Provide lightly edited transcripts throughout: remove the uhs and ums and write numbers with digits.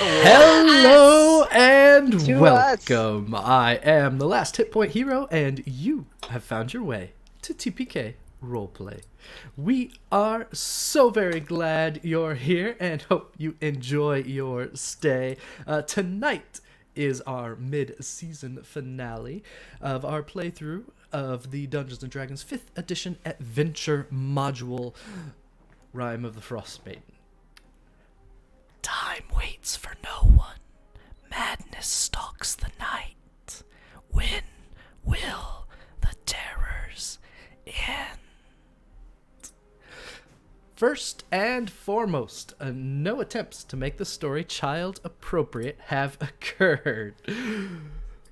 Hello and To welcome. I am the last hit point hero, and you have found your way to TPK Roleplay. We are so very glad you're here and hope you enjoy your stay. Tonight is our mid-season finale of our playthrough of the Dungeons & Dragons 5th edition adventure module, Rime of the Frostmaiden. Time waits for no one. Madness stalks the night. When will the terrors end? First and foremost, no attempts to make the story child appropriate have occurred.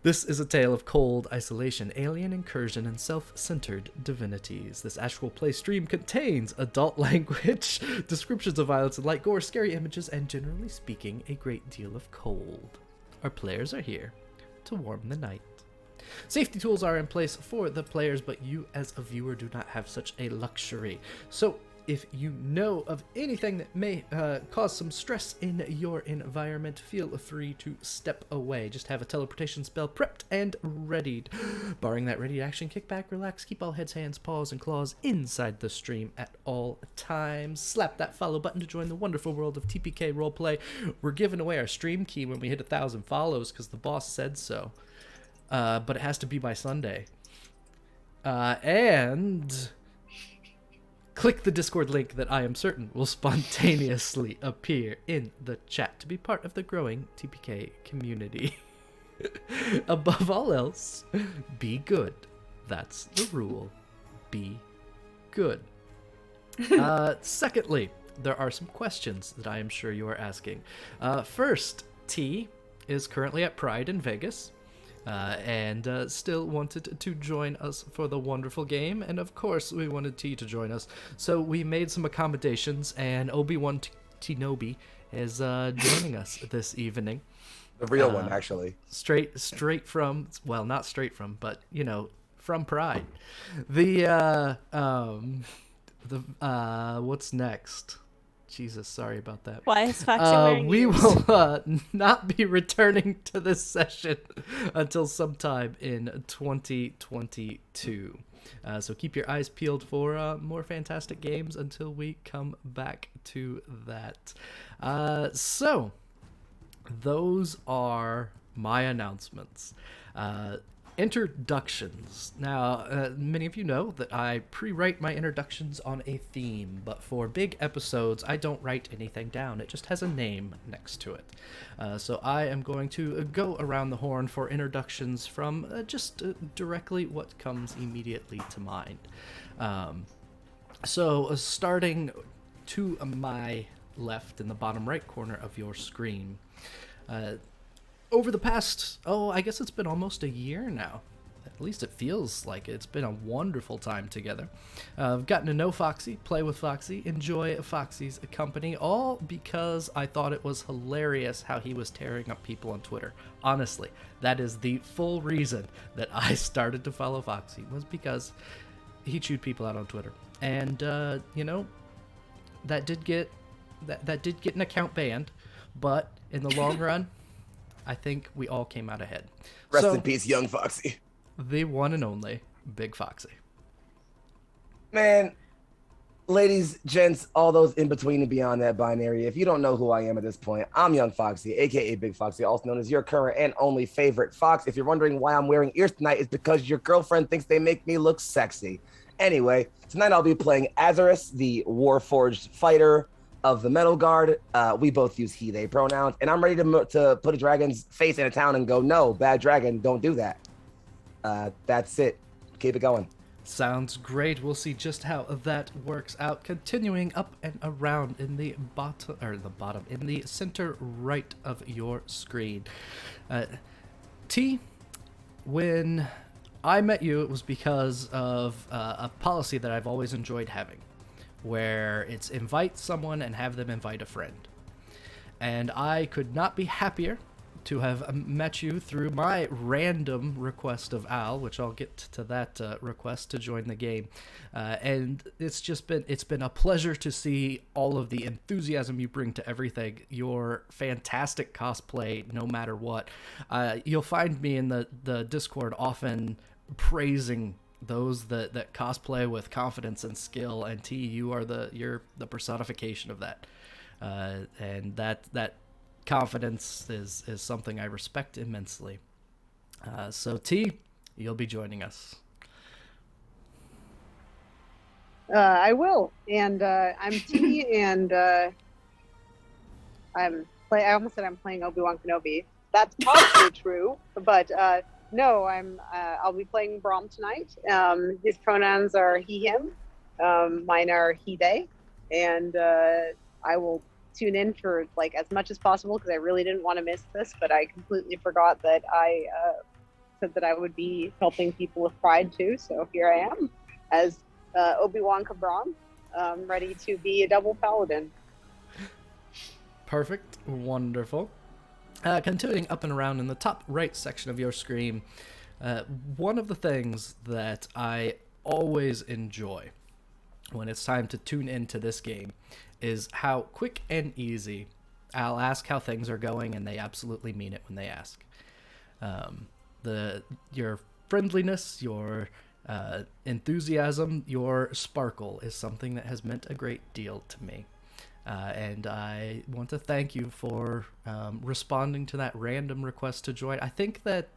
This is a tale of cold isolation, alien incursion, and self-centered divinities. This actual play stream contains adult language, descriptions of violence and light gore, scary images, and generally speaking, a great deal of cold. Our players are here to warm the night. Safety tools are in place for the players, but you as a viewer do not have such a luxury. So, if you know of anything that may cause some stress in your environment, feel free to step away. Just have a teleportation spell prepped and readied. Barring that ready action, kick back, relax, keep all heads, hands, paws, and claws inside the stream at all times. Slap that follow button to join the wonderful world of TPK Roleplay. We're giving away our stream key when we hit 1,000 follows because the boss said so. But it has to be by Sunday. And click the Discord link that I am certain will spontaneously appear in the chat to be part of the growing TPK community. Above all else, be good. That's the rule. Be good. Secondly, there are some questions that I am sure you are asking. First, T is currently at Pride in Vegas. And still wanted to join us for the wonderful game, and of course we wanted T to join us, so we made some accommodations, and Obi-Wan Kenobi is joining us this evening. The real one, actually. Straight from, well, not straight from, but you know, from Pride. The what's next? Jesus, sorry about that. Why is Foxy wearing We ears? will not be returning to this session until sometime in 2022. So keep your eyes peeled for more fantastic games until we come back to that. So those are my announcements. Introductions. Now, many of you know that I pre-write my introductions on a theme, but for big episodes, I don't write anything down. It just has a name next to it. So I am going to go around the horn for introductions from just directly what comes immediately to mind. So starting to my left in the bottom right corner of your screen, over the past, I guess it's been almost a year now. At least it feels like it's been a wonderful time together. I've gotten to know Foxy, play with Foxy, enjoy Foxy's company, all because I thought it was hilarious how he was tearing up people on Twitter. Honestly, that is the full reason that I started to follow Foxy, was because he chewed people out on Twitter. And, you know, that did get an account banned, but in the long run, I think we all came out ahead. Rest in peace, young Foxy. The one and only Big Foxy. Man, ladies, gents, all those in between and beyond that binary, if you don't know who I am at this point, I'm young Foxy, aka Big Foxy, also known as your current and only favorite fox. If you're wondering why I'm wearing ears tonight, it's because your girlfriend thinks they make me look sexy. Anyway, tonight I'll be playing Azarus, the Warforged fighter of the Metal Guard. We both use he, they pronouns, and I'm ready to put a dragon's face in a town and go, no, bad dragon, don't do that. That's it. Keep it going. Sounds great. We'll see just how that works out. Continuing up and around in the bottom, in the center right of your screen. T, when I met you, it was because of a policy that I've always enjoyed having, where it's invite someone and have them invite a friend. And I could not be happier to have met you through my random request of Al, which I'll get to that request to join the game. And it's been a pleasure to see all of the enthusiasm you bring to everything. Your fantastic cosplay, no matter what. You'll find me in the Discord often praising those that cosplay with confidence and skill, and T, you're the personification of that. And that confidence is something I respect immensely. So T, you'll be joining us. I will, and I'm T, and I almost said I'm playing Obi-Wan Kenobi. That's possibly true, but no, I'll be playing Braum tonight. His pronouns are he/him. Mine are he/they, and I will tune in for like as much as possible because I really didn't want to miss this, but I completely forgot that I said that I would be helping people with Pride too. So here I am as Obi-Wan Braum, ready to be a double paladin. Perfect. Wonderful. Continuing up and around in the top right section of your screen, one of the things that I always enjoy when it's time to tune into this game is how quick and easy I'll ask how things are going, and they absolutely mean it when they ask. Your friendliness, your enthusiasm, your sparkle is something that has meant a great deal to me. And I want to thank you for responding to that random request to join. I think that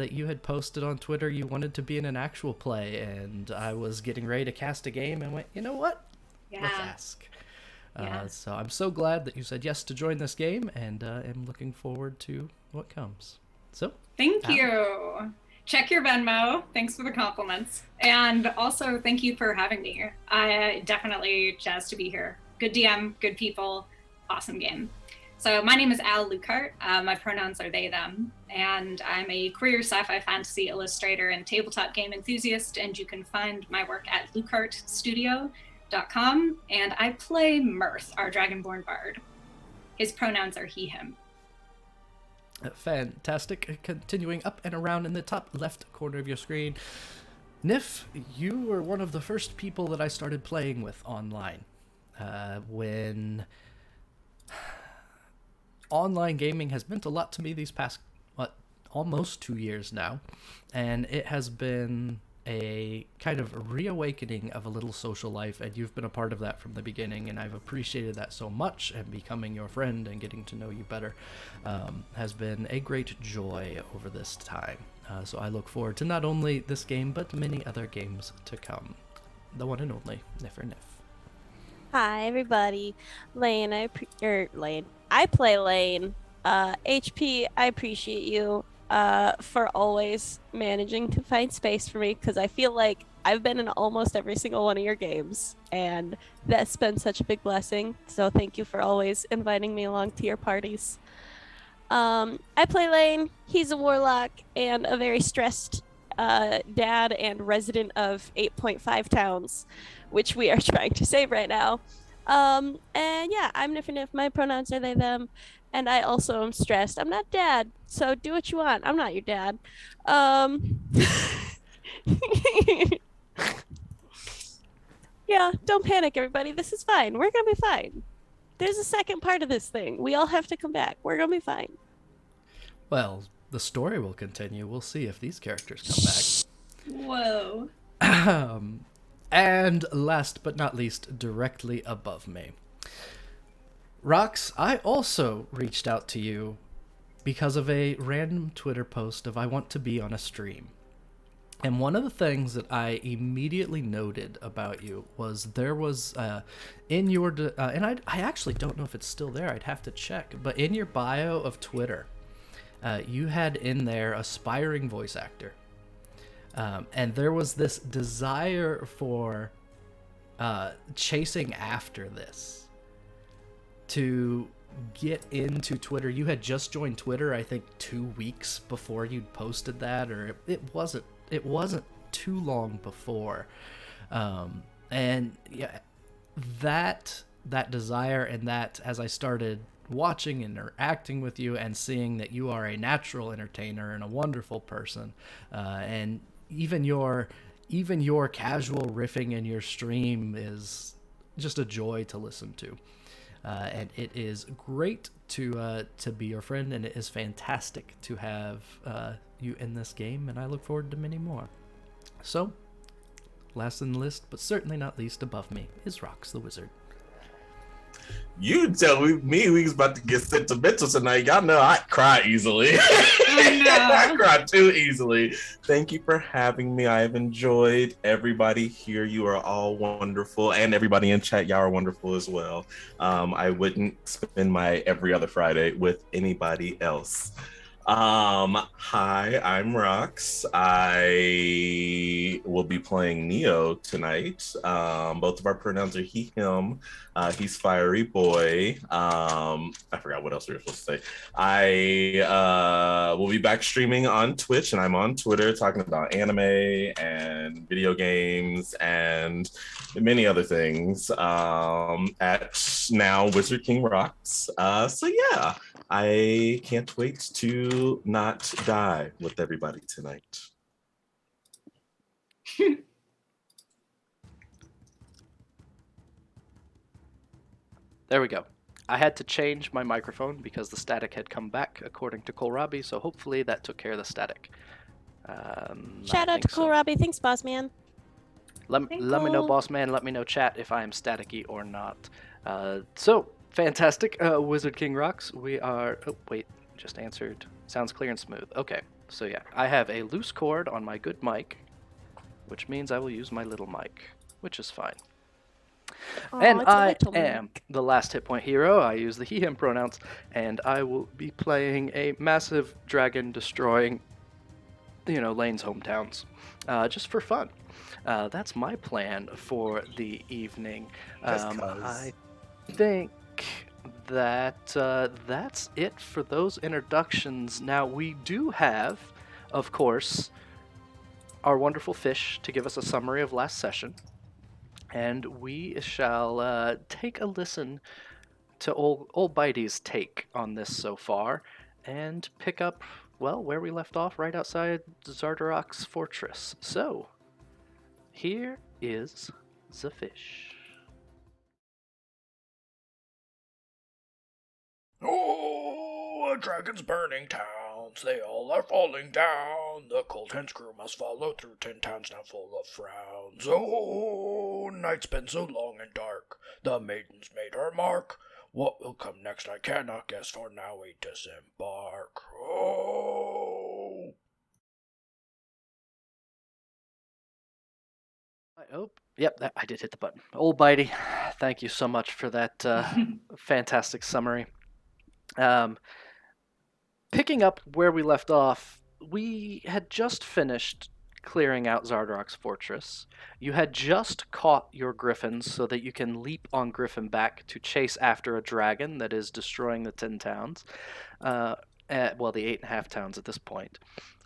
you had posted on Twitter you wanted to be in an actual play, and I was getting ready to cast a game and went, you know what? Yeah. Let's ask. Yeah. So I'm so glad that you said yes to join this game, and am looking forward to what comes. So Thank you. Check your Venmo. Thanks for the compliments. And also, thank you for having me. I definitely jazzed to be here. Good DM, good people, awesome game. So my name is Al Lucart. My pronouns are they, them. And I'm a queer sci-fi fantasy illustrator and tabletop game enthusiast. And you can find my work at lucartstudio.com. And I play Mirth, our dragonborn bard. His pronouns are he, him. Fantastic. Continuing up and around in the top left corner of your screen, Nif, you were one of the first people that I started playing with online. When online gaming has meant a lot to me these past, almost 2 years now, and it has been a kind of reawakening of a little social life, and you've been a part of that from the beginning, and I've appreciated that so much, and becoming your friend and getting to know you better has been a great joy over this time. So I look forward to not only this game, but many other games to come. The one and only Nif or Nif. Hi everybody, Laine. I play Laine. HP, I appreciate you for always managing to find space for me, because I feel like I've been in almost every single one of your games, and that's been such a big blessing. So thank you for always inviting me along to your parties. I play Laine. He's a warlock and a very stressed dad and resident of 8.5 towns, which we are trying to save right now. And yeah, I'm Nif. My pronouns are they, them. And I also am stressed. I'm not dad, so do what you want. I'm not your dad. Yeah, don't panic, everybody. This is fine. We're gonna be fine. There's a second part of this thing. We all have to come back. We're gonna be fine. Well, the story will continue. We'll see if these characters come back. Whoa. And last but not least, directly above me, Rox, I also reached out to you because of a random Twitter post of I want to be on a stream. And one of the things that I immediately noted about you was there was in your and I actually don't know if it's still there. I'd have to check. But in your bio of Twitter, you had in there aspiring voice actor. And there was this desire for chasing after this, to get into Twitter. You had just joined Twitter, I think, 2 weeks before you'd posted that, or it wasn't too long before. And yeah, that desire, and that as I started watching and interacting with you and seeing that you are a natural entertainer and a wonderful person, and even your casual riffing in your stream is just a joy to listen to. And it is great to be your friend, and it is fantastic to have you in this game, and I look forward to many more. So, last in the list, but certainly not least above me, is Rox the Wizard. You tell me we was about to get sentimental tonight. Y'all know I cry easily. Oh, no. I cry too easily. Thank you for having me. I have enjoyed everybody here. You are all wonderful. And everybody in chat, y'all are wonderful as well. I wouldn't spend my every other Friday with anybody else. Hi, I'm Rox. I will be playing Neo tonight. Both of our pronouns are he, him. He's fiery boy. I forgot what else we were supposed to say. I will be back streaming on Twitch, and I'm on Twitter talking about anime and video games and many other things at now Wizard King Rocks. So yeah, I can't wait to not die with everybody tonight. There we go. I had to change my microphone because the static had come back, according to Kohlrabi, so hopefully that took care of the static. Shout out to Kohlrabi. Thanks, boss man. Let me know, boss man. Let me know, chat, if I am staticky or not. So, fantastic. Wizard King Rocks. We are... Oh, wait. Just answered. Sounds clear and smooth. Okay. So, yeah. I have a loose cord on my good mic, which means I will use my little mic, which is fine. And I am the last hit point hero. I use the he, him pronouns, and I will be playing a massive dragon destroying, Laine's hometowns, just for fun. That's my plan for the evening. I think that that's it for those introductions. Now, we do have, of course, our wonderful fish to give us a summary of last session. And we shall take a listen to Ol'Bitey's take on this so far, and pick up, well, where we left off, right outside Xardarok's fortress. So, here is the fish. Oh, a dragon's burning towns, they all are falling down. The cold hand's crew must follow through 10 towns now full of frowns. Oh, night's been so long and dark, the maiden's made her mark. What will come next I cannot guess, for now we disembark. Oh! Oh, yep, I did hit the button. Ol'Bitey, thank you so much for that fantastic summary. Picking up where we left off, we had just finished clearing out Xardarok's fortress. You had just caught your griffons so that you can leap on griffin back to chase after a dragon that is destroying the 10 towns. The 8.5 towns at this point.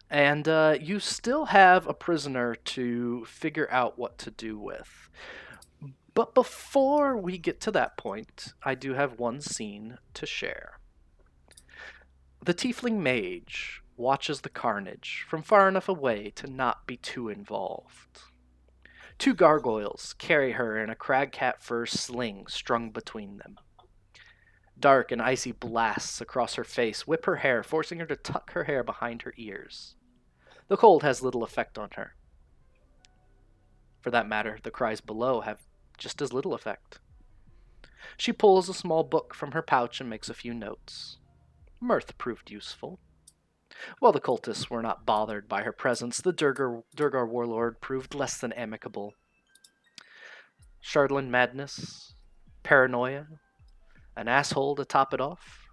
And you still have a prisoner to figure out what to do with. But before we get to that point, I do have one scene to share. The tiefling mage watches the carnage from far enough away to not be too involved. 2 gargoyles carry her in a cragcat fur sling strung between them. Dark and icy blasts across her face whip her hair, forcing her to tuck her hair behind her ears. The cold has little effect on her. For that matter, the cries below have just as little effect. She pulls a small book from her pouch and makes a few notes. Mirth proved useful. While the cultists were not bothered by her presence, the Durgar warlord proved less than amicable. Shardland madness, paranoia, an asshole to top it off.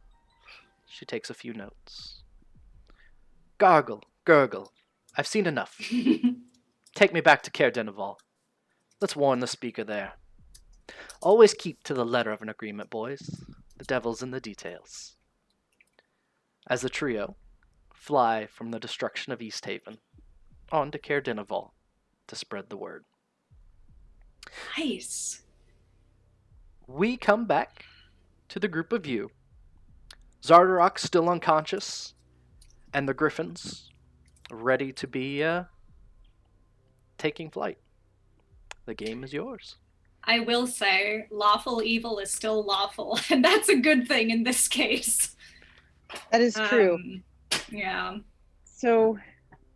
She takes a few notes. Gargle, gurgle. I've seen enough. Take me back to Caer Dineval. Let's warn the speaker there. Always keep to the letter of an agreement, boys. The devil's in the details. As the trio fly from the destruction of Easthaven on to Caer Dineval to spread the word. Nice. We come back to the group of you Xardarok still unconscious, and the griffons ready to be taking flight. The game is yours. I will say, lawful evil is still lawful, and that's a good thing in this case. That is true. Yeah. So,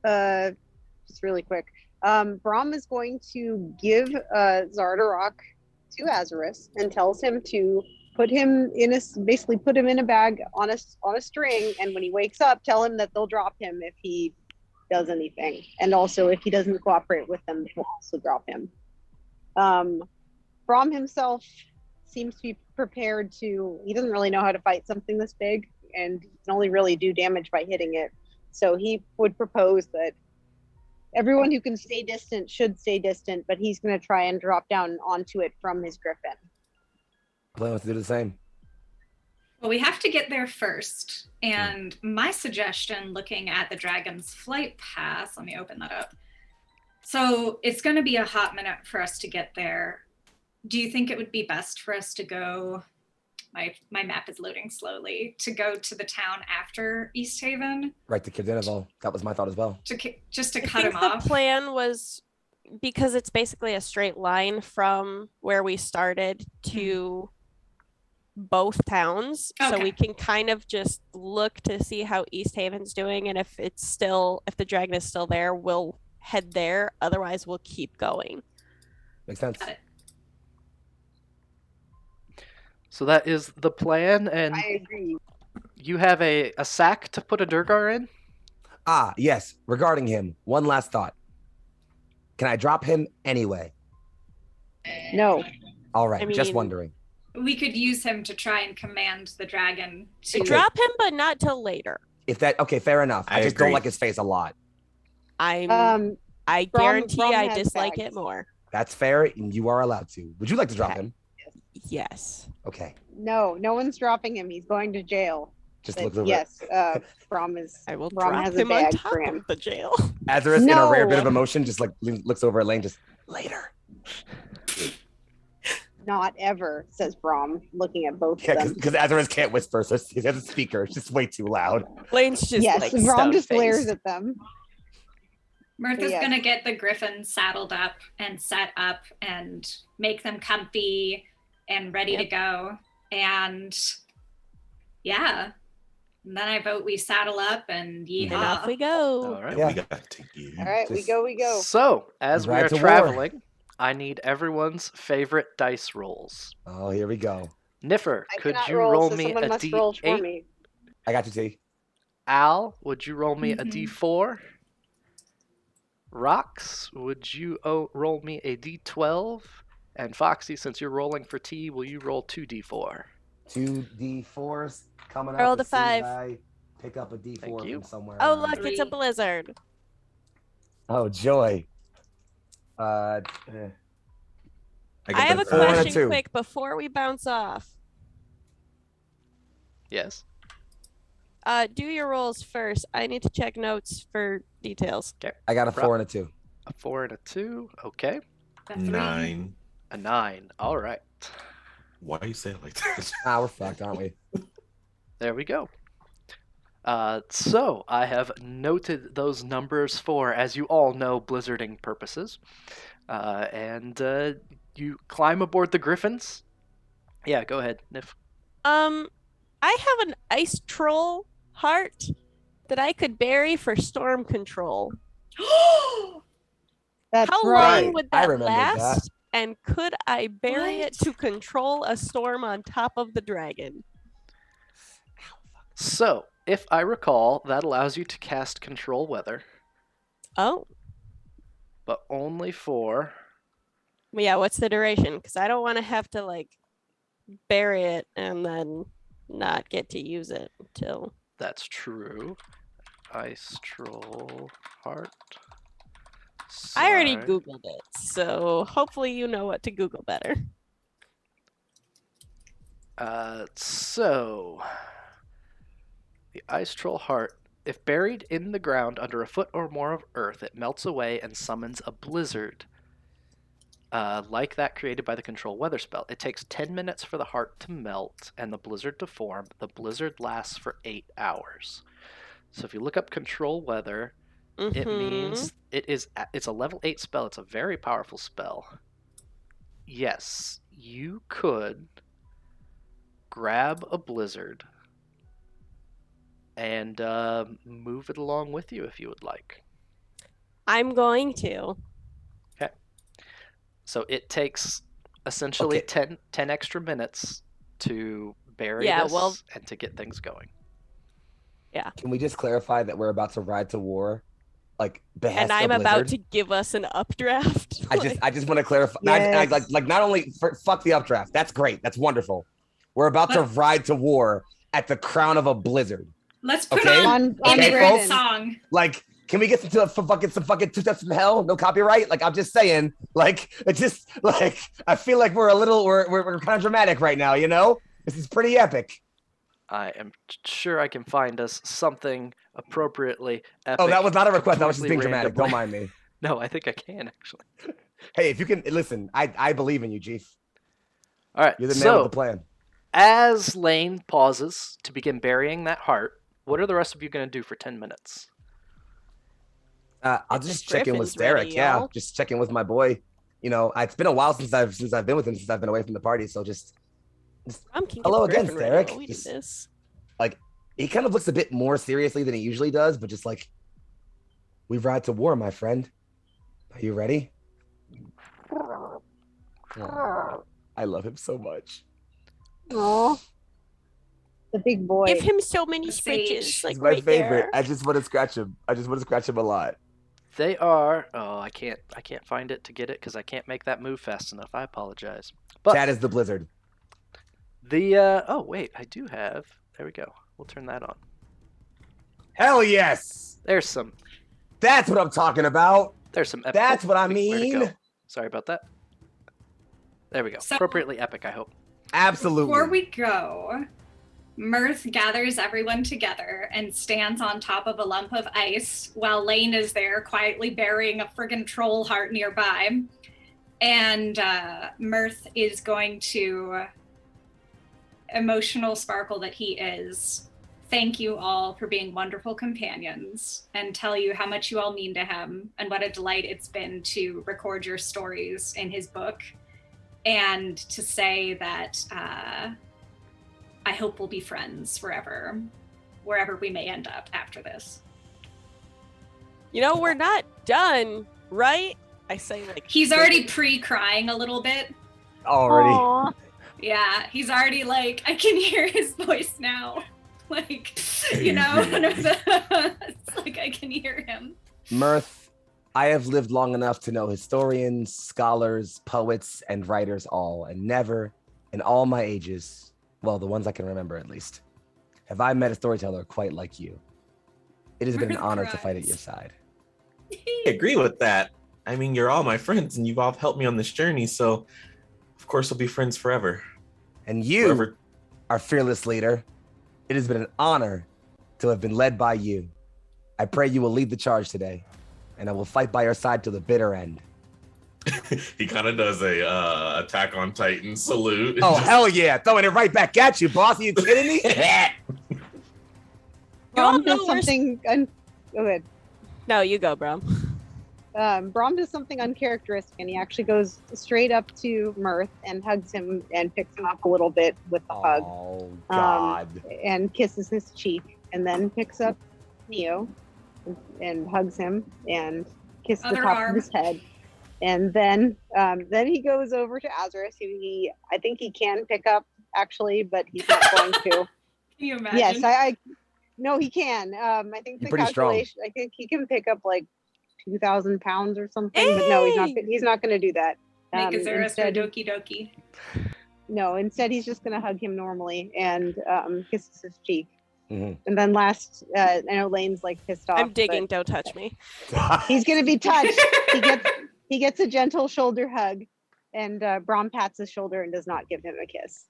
just really quick, Braum is going to give Xardarok to Azarus and tells him to put him in a bag on a string, and when he wakes up, tell him that they'll drop him if he does anything, and also if he doesn't cooperate with them, they'll also drop him. Braum himself seems to be prepared to. He doesn't really know how to fight something this big, and he can only really do damage by hitting it. So he would propose that everyone who can stay distant should stay distant, but he's going to try and drop down onto it from his griffin. Plan to do the same. Well, we have to get there first. And my suggestion, looking at the dragon's flight path, let me open that up. So it's going to be a hot minute for us to get there. Do you think it would be best for us to go, my map is loading slowly, to go to the town after Easthaven? Right to Kidineville. That was my thought as well. Just to I cut think him the off? plan was, because it's basically a straight line from where we started to both towns, so Okay. we can kind of just look to see how Easthaven's doing, and if the dragon is still there, we'll head there. Otherwise, we'll keep going. Makes sense. Got it. So that is the plan, and I agree. you have a sack to put a Durgar in? Ah, yes. Regarding him, one last thought. Can I drop him anyway? No. All right, I just mean- wondering. We could use him to try and command the dragon to... Drop him, but not till later. If that okay, fair enough. I I just agree. don't like his face a lot. I Braum guarantee I has dislike bags. it more. That's fair, and you are allowed to. Would you like to drop Okay. him? Yes. Okay. No one's dropping him. He's going to jail. Just But look over. yes, Braum is. I will Braum drop has a him on bag top for him. of the jail. Azarus, in a rare bit of No. emotion, just like looks over at Laine, just later. Not ever, says Braum, looking at both Yeah, of them. because Azarus can't whisper, so he has a speaker. It's just way too loud. Lane's just Yes, like Braum just stone-faced. glares at them. Mirth is Yes. going to get the griffins saddled up and set up and make them comfy and ready to go. And yeah, and then I vote we saddle up and And off yeehaw. we go. All right. And Yeah. we got to you. All right, we Just- go. So, as we Ride are to war. traveling, I need everyone's favorite dice rolls. Oh, here we go. Niffer, I could cannot you roll, roll so me someone a must roll for D8? me. I got you, T. Al, would you roll me a Mhm. D4? Rox, would you roll me a D12? And Foxy, since you're rolling for T, will you roll 2D4? 2D4s coming up. Roll the as soon as 5. I pick up a D4 Thank you. from somewhere. Oh, around. look, it's a 3. blizzard. Oh, joy. I I get have a the- 4 and a question 2. quick before we bounce off. Yes. Do your rolls first. I need to check notes for details. I got a 4 and a 2. A 4 and a 2. Okay. The 3. 9. A 9. All right. Why you say it like that? Ah, we're fucked, aren't we? There we go. So I have noted those numbers for, as you all know, blizzarding purposes. And you climb aboard the griffins. Yeah, go ahead, Nif. I have an ice troll heart that I could bury for storm control. That's How right. long would I that remembered last? And could I bury it What? to control a storm on top of the dragon? So, if I recall, that allows you to cast Control Weather, Oh, but only for... yeah. What's the duration? Because I don't want to have to like bury it and then not get to use it until. That's true. Ice Troll Heart. I already Side. Googled it, so hopefully you know what to Google better. So, the Ice Troll Heart, if buried in the ground under a foot or more of earth, it melts away and summons a blizzard. like that created by the control weather spell. It takes 10 minutes for the heart to melt and the blizzard to form. The blizzard lasts for 8 hours. So if you look up control weather, it means it's a level 8 spell. It's a very powerful spell. Yes, you could grab a blizzard and move it along with you if you would like. I'm going to. Okay. So it takes essentially 10 extra minutes to bury this and to get things going. Yeah. Can we just clarify that we're about to ride to war? Like behest And I'm of about Blizzard? to give us an updraft. I just want to clarify. Yes. Like not only fuck the updraft. That's great. That's wonderful. We're about to ride to war at the crown of a blizzard. Let's put Okay. on Okay, immigrant folks? song. Like, can we get some fucking 2 steps from hell? No copyright. Like, I'm just saying. Like, it's just like I feel like we're kind of dramatic right now. You know, this is pretty epic. I am sure I can find us something appropriately epic. Oh, that was not a request. That was just being completely dramatic. Don't mind me. No, I think I can actually. Hey, if you can listen, I believe in you, Chief. All right. You're the man So, with the plan. as Laine pauses to begin burying that heart, what are the rest of you going to do for 10 minutes? I'll just check in with Griffin's ready, Derek. Yeah, y'all. just check in with my boy. You know, it's been a while since I've been with him, since I've been away from the party. So just hello again, Derek. We do this. Like, he kind of looks a bit more seriously than he usually does, but just like, we ride to war, my friend. Are you ready? Oh, I love him so much. Aw. The big boy. Give him so many The stitches, sage. like He's my right favorite. there. I just want to scratch him. I just want to scratch him a lot. They are. Oh, I can't find it to get it because I can't make that move fast enough. I apologize. But Chad is the blizzard. the oh wait, I do have. There we go. We'll turn that on. Hell yes. There's some. That's what I'm talking about. There's some. Epic. That's what I Where'd it mean. go? Sorry about that. There we go. So- Appropriately epic, I hope. Absolutely. Before we go, Mirth gathers everyone together and stands on top of a lump of ice while Laine is there quietly burying a friggin' troll heart nearby. And Mirth is going to, emotional sparkle that he is, thank you all for being wonderful companions and tell you how much you all mean to him and what a delight it's been to record your stories in his book. And to say that I hope we'll be friends forever, wherever we may end up after this. You know, we're not done, right? I say like He's already pre-crying a little bit. already. Aw. Yeah, he's already like, I can hear his voice now. Like, you know, it's like I can hear him. Mirth, I have lived long enough to know historians, scholars, poets, and writers all, and never, in all my ages, well, the ones I can remember at least, have I met a storyteller quite like you. It has been an Mirth honor to cries. fight at your side. I agree with that. I mean, you're all my friends and you've all helped me on this journey, so of course we'll be friends forever. And you, Forever. our fearless leader, it has been an honor to have been led by you. I pray you will lead the charge today, and I will fight by your side to the bitter end. He kind of does a Attack on Titan salute. Oh, Just- hell yeah. Throwing it right back at you, boss. Are you kidding me? Brom know does we're- something. Go ahead. No, you go, bro. Brom does something uncharacteristic, and he actually goes straight up to Mirth and hugs him and picks him up a little bit with the hug Oh, God. and kisses his cheek, and then picks up Neo and hugs him and kisses the Other top arm. of his head. And then he goes over to Azarus, who I think he can pick up actually, but he's not going to. Can you imagine? Yes, I no, he can. I think You're the pretty strong. calculation. I think he can pick up like 2,000 pounds or something. But no, he's not. Hey! He's not going to do that. Make Azarus go Instead, doki doki. no. Instead, he's just going to hug him normally and kisses his cheek. Mhm. And then last, I know Laine's like pissed off. I'm but digging. Don't touch me. He's going to be touched. He gets a gentle shoulder hug, and Brom pats his shoulder and does not give him a kiss.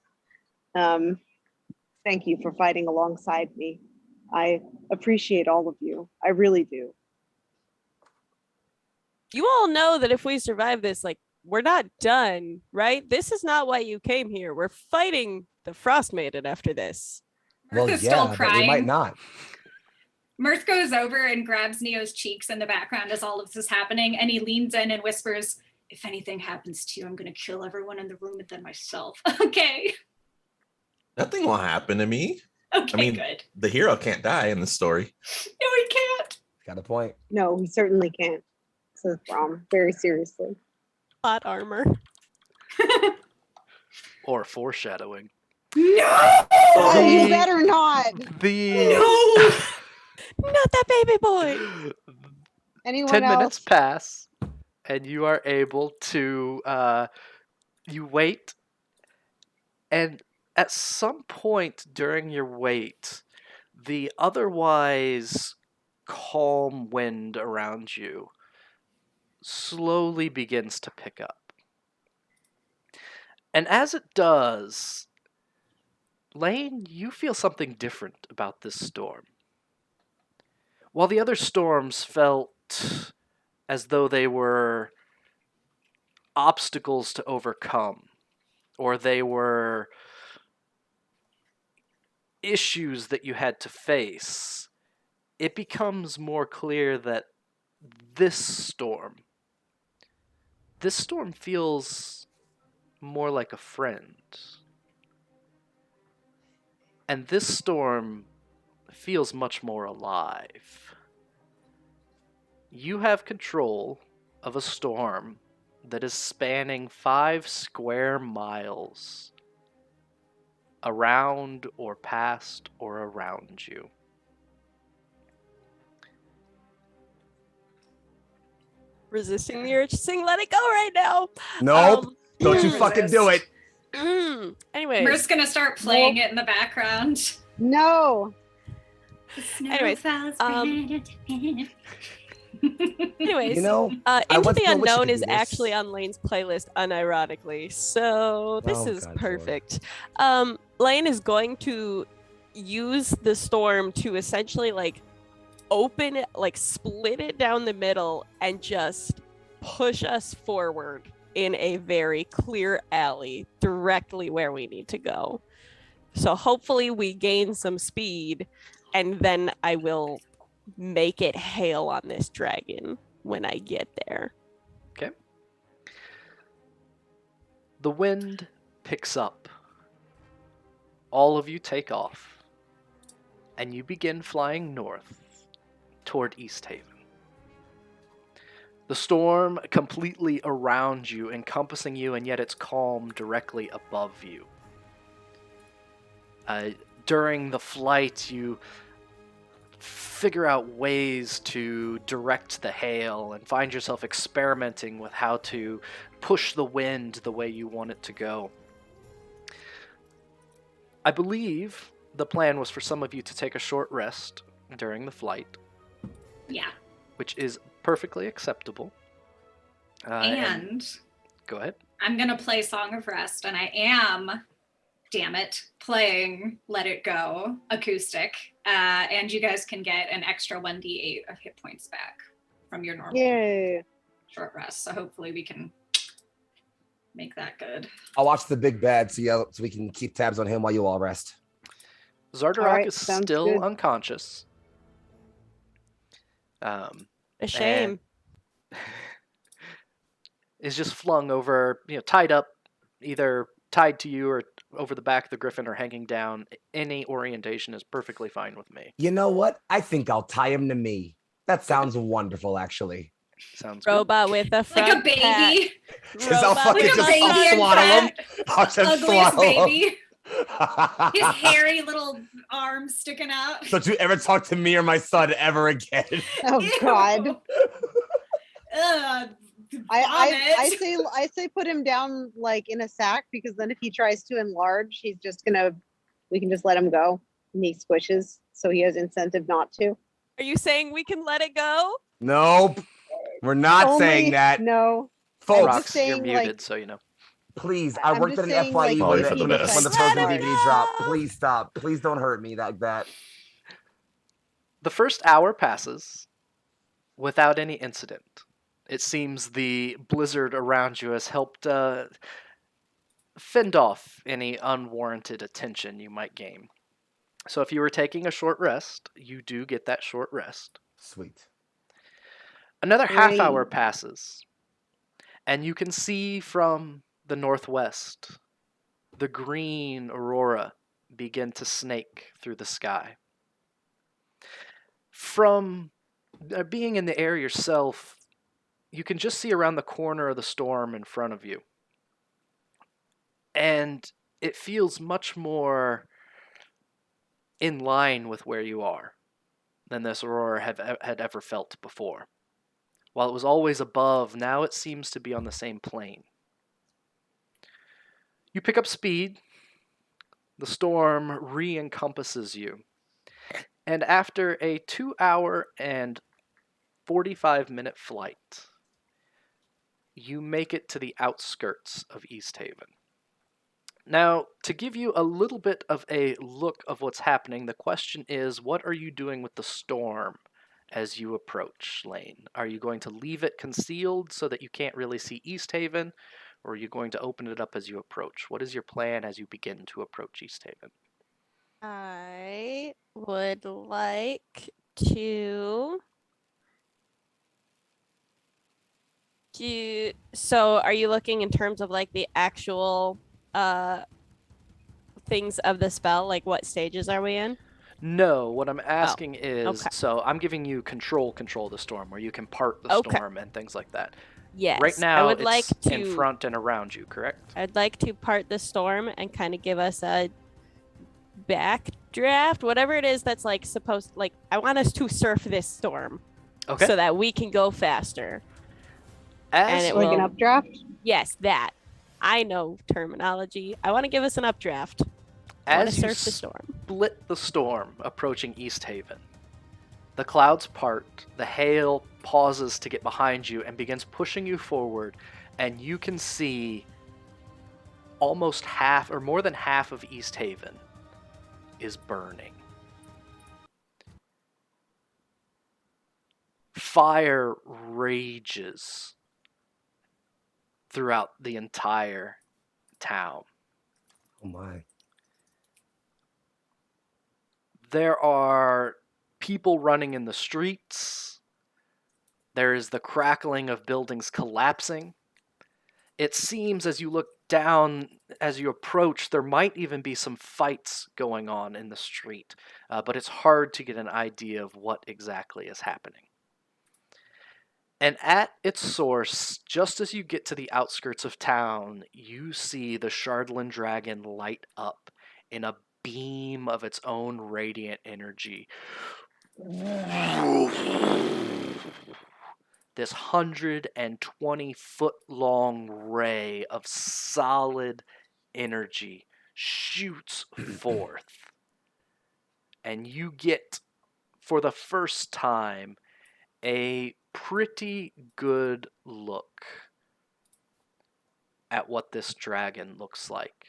Thank you for fighting alongside me. I appreciate all of you. I really do. You all know that if we survive this, like we're not done, right? This is not why you came here. We're fighting the Frostmaiden after this. Mirth Well, is still yeah, crying. but we might not. Mirth goes over and grabs Neo's cheeks in the background as all of this is happening, and he leans in and whispers, "If anything happens to you, I'm going to kill everyone in the room and then myself." Okay. Nothing will happen to me. Okay, I mean, good. the hero can't die in the story. No, he can't. Got a point. No, he certainly can't. Says Brom very seriously. Plot armor. Or foreshadowing. No! Oh, you better not. The Not that baby boy. Anyone 10 else? minutes pass, and you are able to you wait, and at some point during your wait, the otherwise calm wind around you slowly begins to pick up. And as it does, Laine, you feel something different about this storm. While the other storms felt as though they were obstacles to overcome, or they were issues that you had to face, it becomes more clear that this storm feels more like a friend. And this storm feels much more alive. You have control of a storm that is spanning 5 square miles around or past or around you. Resisting the urge to sing Let It Go right now. Nope. Don't you fucking do it. Anyways. Mirth's going to start playing it in the background. No. Anyways, anyways, You know, Into once the know what you Unknown could is do this. actually on Laine's playlist unironically, so this Oh, is God, perfect. Laine is going to use the storm to essentially like open it, like split it down the middle and just push us forward in a very clear alley directly where we need to go. So hopefully we gain some speed, and then I will make it hail on this dragon when I get there. Okay. The wind picks up. All of you take off, and you begin flying north toward Easthaven. The storm completely around you, encompassing you, and yet it's calm directly above you. During the flight, you figure out ways to direct the hail and find yourself experimenting with how to push the wind the way you want it to go. I believe the plan was for some of you to take a short rest during the flight. Yeah. Which is perfectly acceptable. And go ahead. I'm going to play Song of Rest, and I am, damn it, playing Let It Go acoustic. And you guys can get an extra 1d8 of hit points back from your normal Yay. short rest. So hopefully we can make that good. I'll watch the big bad so we can keep tabs on him while you all rest. Xardarok Alright, is sounds still good. unconscious. A shame. Is just flung over, tied up, either tied to you or over the back of the griffin or hanging down. Any orientation is perfectly fine with me. You know what? I think I'll tie him to me. That sounds wonderful, actually. Sounds good. Robot with a front Like a baby. Because I'll Robot fucking Like a just baby I'll in swaddle him. bed. I'll just Ugliest swaddle him. baby. His hairy little arms sticking out. Don't you ever talk to me or my son ever again. Oh Ew. God. Ugh, I say put him down like in a sack, because then if he tries to enlarge, we can just let him go and he squishes, so he has incentive not to. Are you saying we can let it go? Nope. We're not Only- saying that. No. Folks, I'm Rox, just saying, you're muted, like- so you know. please. I I'm worked just at an saying, FYE like, when if the, he when the decides Frozen to DVD dropped. Please stop. Please don't hurt me like that. The first hour passes without any incident. It seems the blizzard around you has helped fend off any unwarranted attention you might gain. So if you were taking a short rest, you do get that short rest. Sweet. Another half hour Great. passes, and you can see from the northwest the green aurora begin to snake through the sky. From being in the air yourself, you can just see around the corner of the storm in front of you. And it feels much more in line with where you are than this aurora had ever felt before. While it was always above, now it seems to be on the same plane. You pick up speed. The storm re-encompasses you. And after a 2-hour and 45-minute flight, you make it to the outskirts of Easthaven. Now, to give you a little bit of a look of what's happening, the question is, what are you doing with the storm as you approach, Laine? Are you going to leave it concealed so that you can't really see Easthaven, or are you going to open it up as you approach? What is your plan as you begin to approach Easthaven? I would like to do. So, are you looking in terms of like the actual things of the spell? Like, what stages are we in? No, what I'm asking is, okay. so I'm giving you control the storm, where you can part the Okay. storm and things like that. Yes. Right now, I would it's like to, in front and around you, correct? I'd like to part the storm and kind of give us a backdraft, whatever it is that's like supposed. Like, I want us to surf this storm, Okay. so that we can go faster. As and it Like will- an updraft? Yes, that. I know terminology. I want to give us an updraft. I want to as you surf the storm. split the storm approaching Easthaven, the clouds part, the hail pauses to get behind you and begins pushing you forward, and you can see almost half or more than half of Easthaven is burning. Fire rages throughout the entire town. Oh my. There are people running in the streets. There is the crackling of buildings collapsing. It seems as you look down, as you approach, there might even be some fights going on in the street, but it's hard to get an idea of what exactly is happening. And at its source, just as you get to the outskirts of town, you see the Shardland Dragon light up in a beam of its own radiant energy. This 120-foot long ray of solid energy shoots forth. And you get, for the first time, a pretty good look at what this dragon looks like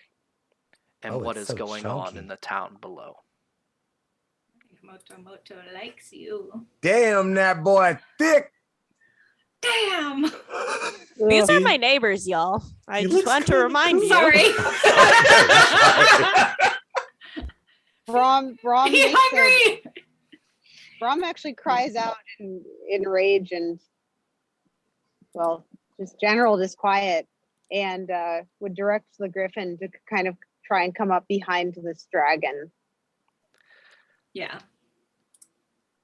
and what it's is so going on chunky. in the town below. Moto likes you. Damn, that boy thick. Damn. These are He- my neighbors, y'all. I he just looks want to kinda remind you. Sorry. Brom He's makes hungry. Brom actually cries out in rage and, well, just general disquiet, and would direct the griffin to kind of try and come up behind this dragon. Yeah.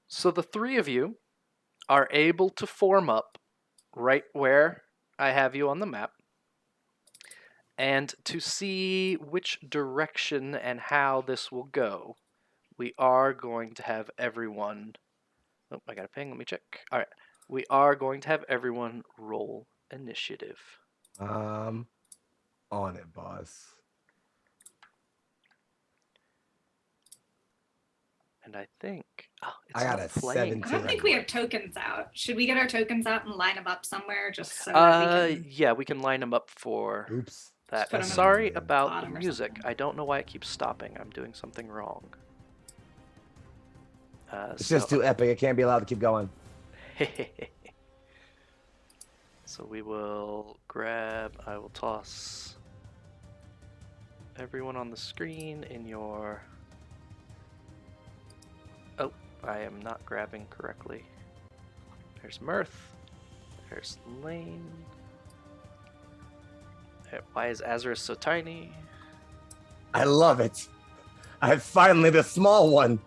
So the three of you are able to form up right where I have you on the map, and to see which direction and how this will go, we are going to have everyone... Oh, I got a ping. Let me check. All right. We are going to have everyone roll initiative. On it, boss. And I think... Oh, it's I got not a playing. 17. I don't think we have tokens out. Should we get our tokens out and line them up somewhere just so that we can... Yeah, we can line them up for Oops. that. put 'em in the Sorry about the bottom or music. something. I don't know why it keeps stopping. I'm doing something wrong. It's just too epic. It can't be allowed to keep going. So we will grab, I will toss everyone on the screen in your... Oh, I am not grabbing correctly. There's Mirth. There's Laine. Why is Azarus so tiny? I love it. I'm finally the small one.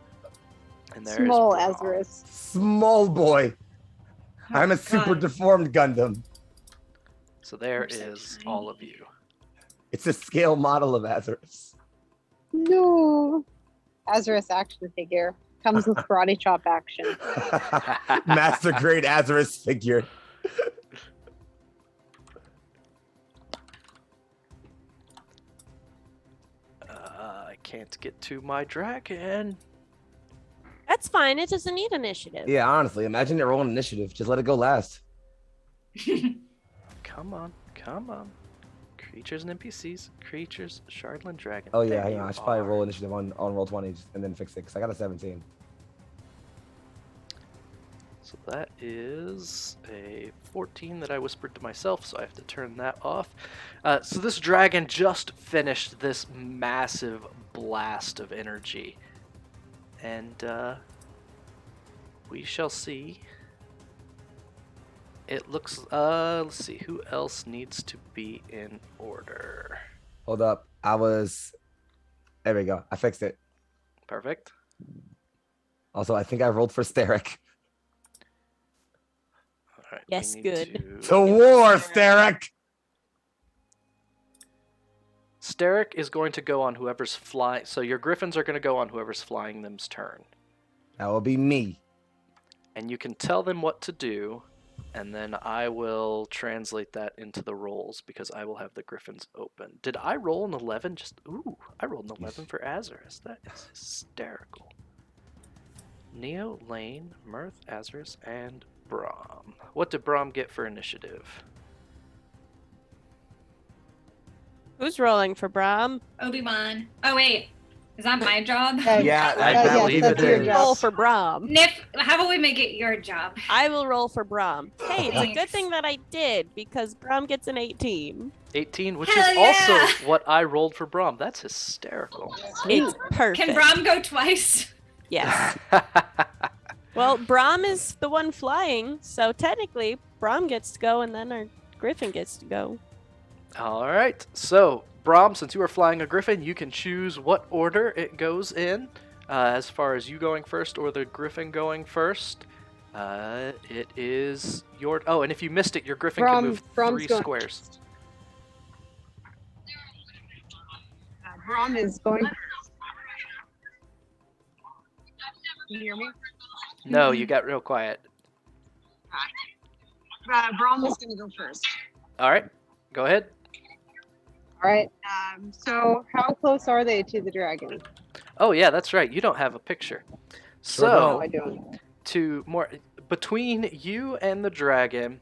And there's Small Braum. Azarus. Small boy. I'm a God. super deformed Gundam. So there You're so is tiny. all of you. It's a scale model of Azarus. No. Azarus action figure. Comes with karate chop action. Master grade Azarus figure. I can't get to my dragon. That's fine. It doesn't need initiative. Yeah, honestly, imagine it rolling initiative. Just let it go last. Come on, come on. Creatures and NPCs. Creatures, Shardland Dragon. Oh yeah, There hang you on. I should probably are. roll initiative on roll 20 and then fix it because I got a 17. So that is a 14 that I whispered to myself, so I have to turn that off. So this dragon just finished this massive blast of energy. And we shall see. It looks, let's see, who else needs to be in order? Hold up. There we go. I fixed it. Perfect. Also, I think I rolled for Steric. All right, Yes, we need good. To war, Steric! Steric is going to go on whoever's flying. So your griffins are going to go on whoever's flying them's turn. That will be me. And you can tell them what to do, and then I will translate that into the rolls because I will have the griffins open. Did I roll an 11? I rolled an 11 for Azarus. That is hysterical. Neo, Laine, Mirth, Azarus, and Braum. What did Braum get for initiative? Who's rolling for Braum? Obi-Wan. Oh wait, is that my job? Yeah, I believe that's it your is. job. Roll for Braum. Nip, how about we make it your job? I will roll for Braum. Hey, it's a good Thanks. thing that I did because Braum gets an 18. 18, which Hell is yeah! also what I rolled for Braum. That's hysterical. It's perfect. Can Braum go twice? Yes. Well, Braum is the one flying, so technically Braum gets to go and then our Griffin gets to go. All right. So, Braum, since you are flying a griffin, you can choose what order it goes in, as far as you going first or the griffin going first. It is your... Oh, and if you missed it, your griffin can move Brahm's 3 going squares. Braum is going first. Can you hear me? No, you got real quiet. Braum is going to go first. All right. Go ahead. All right. So how close are they to the dragon? Oh, yeah, that's right. You don't have a picture. Sure So... No, I don't. to more between you and the dragon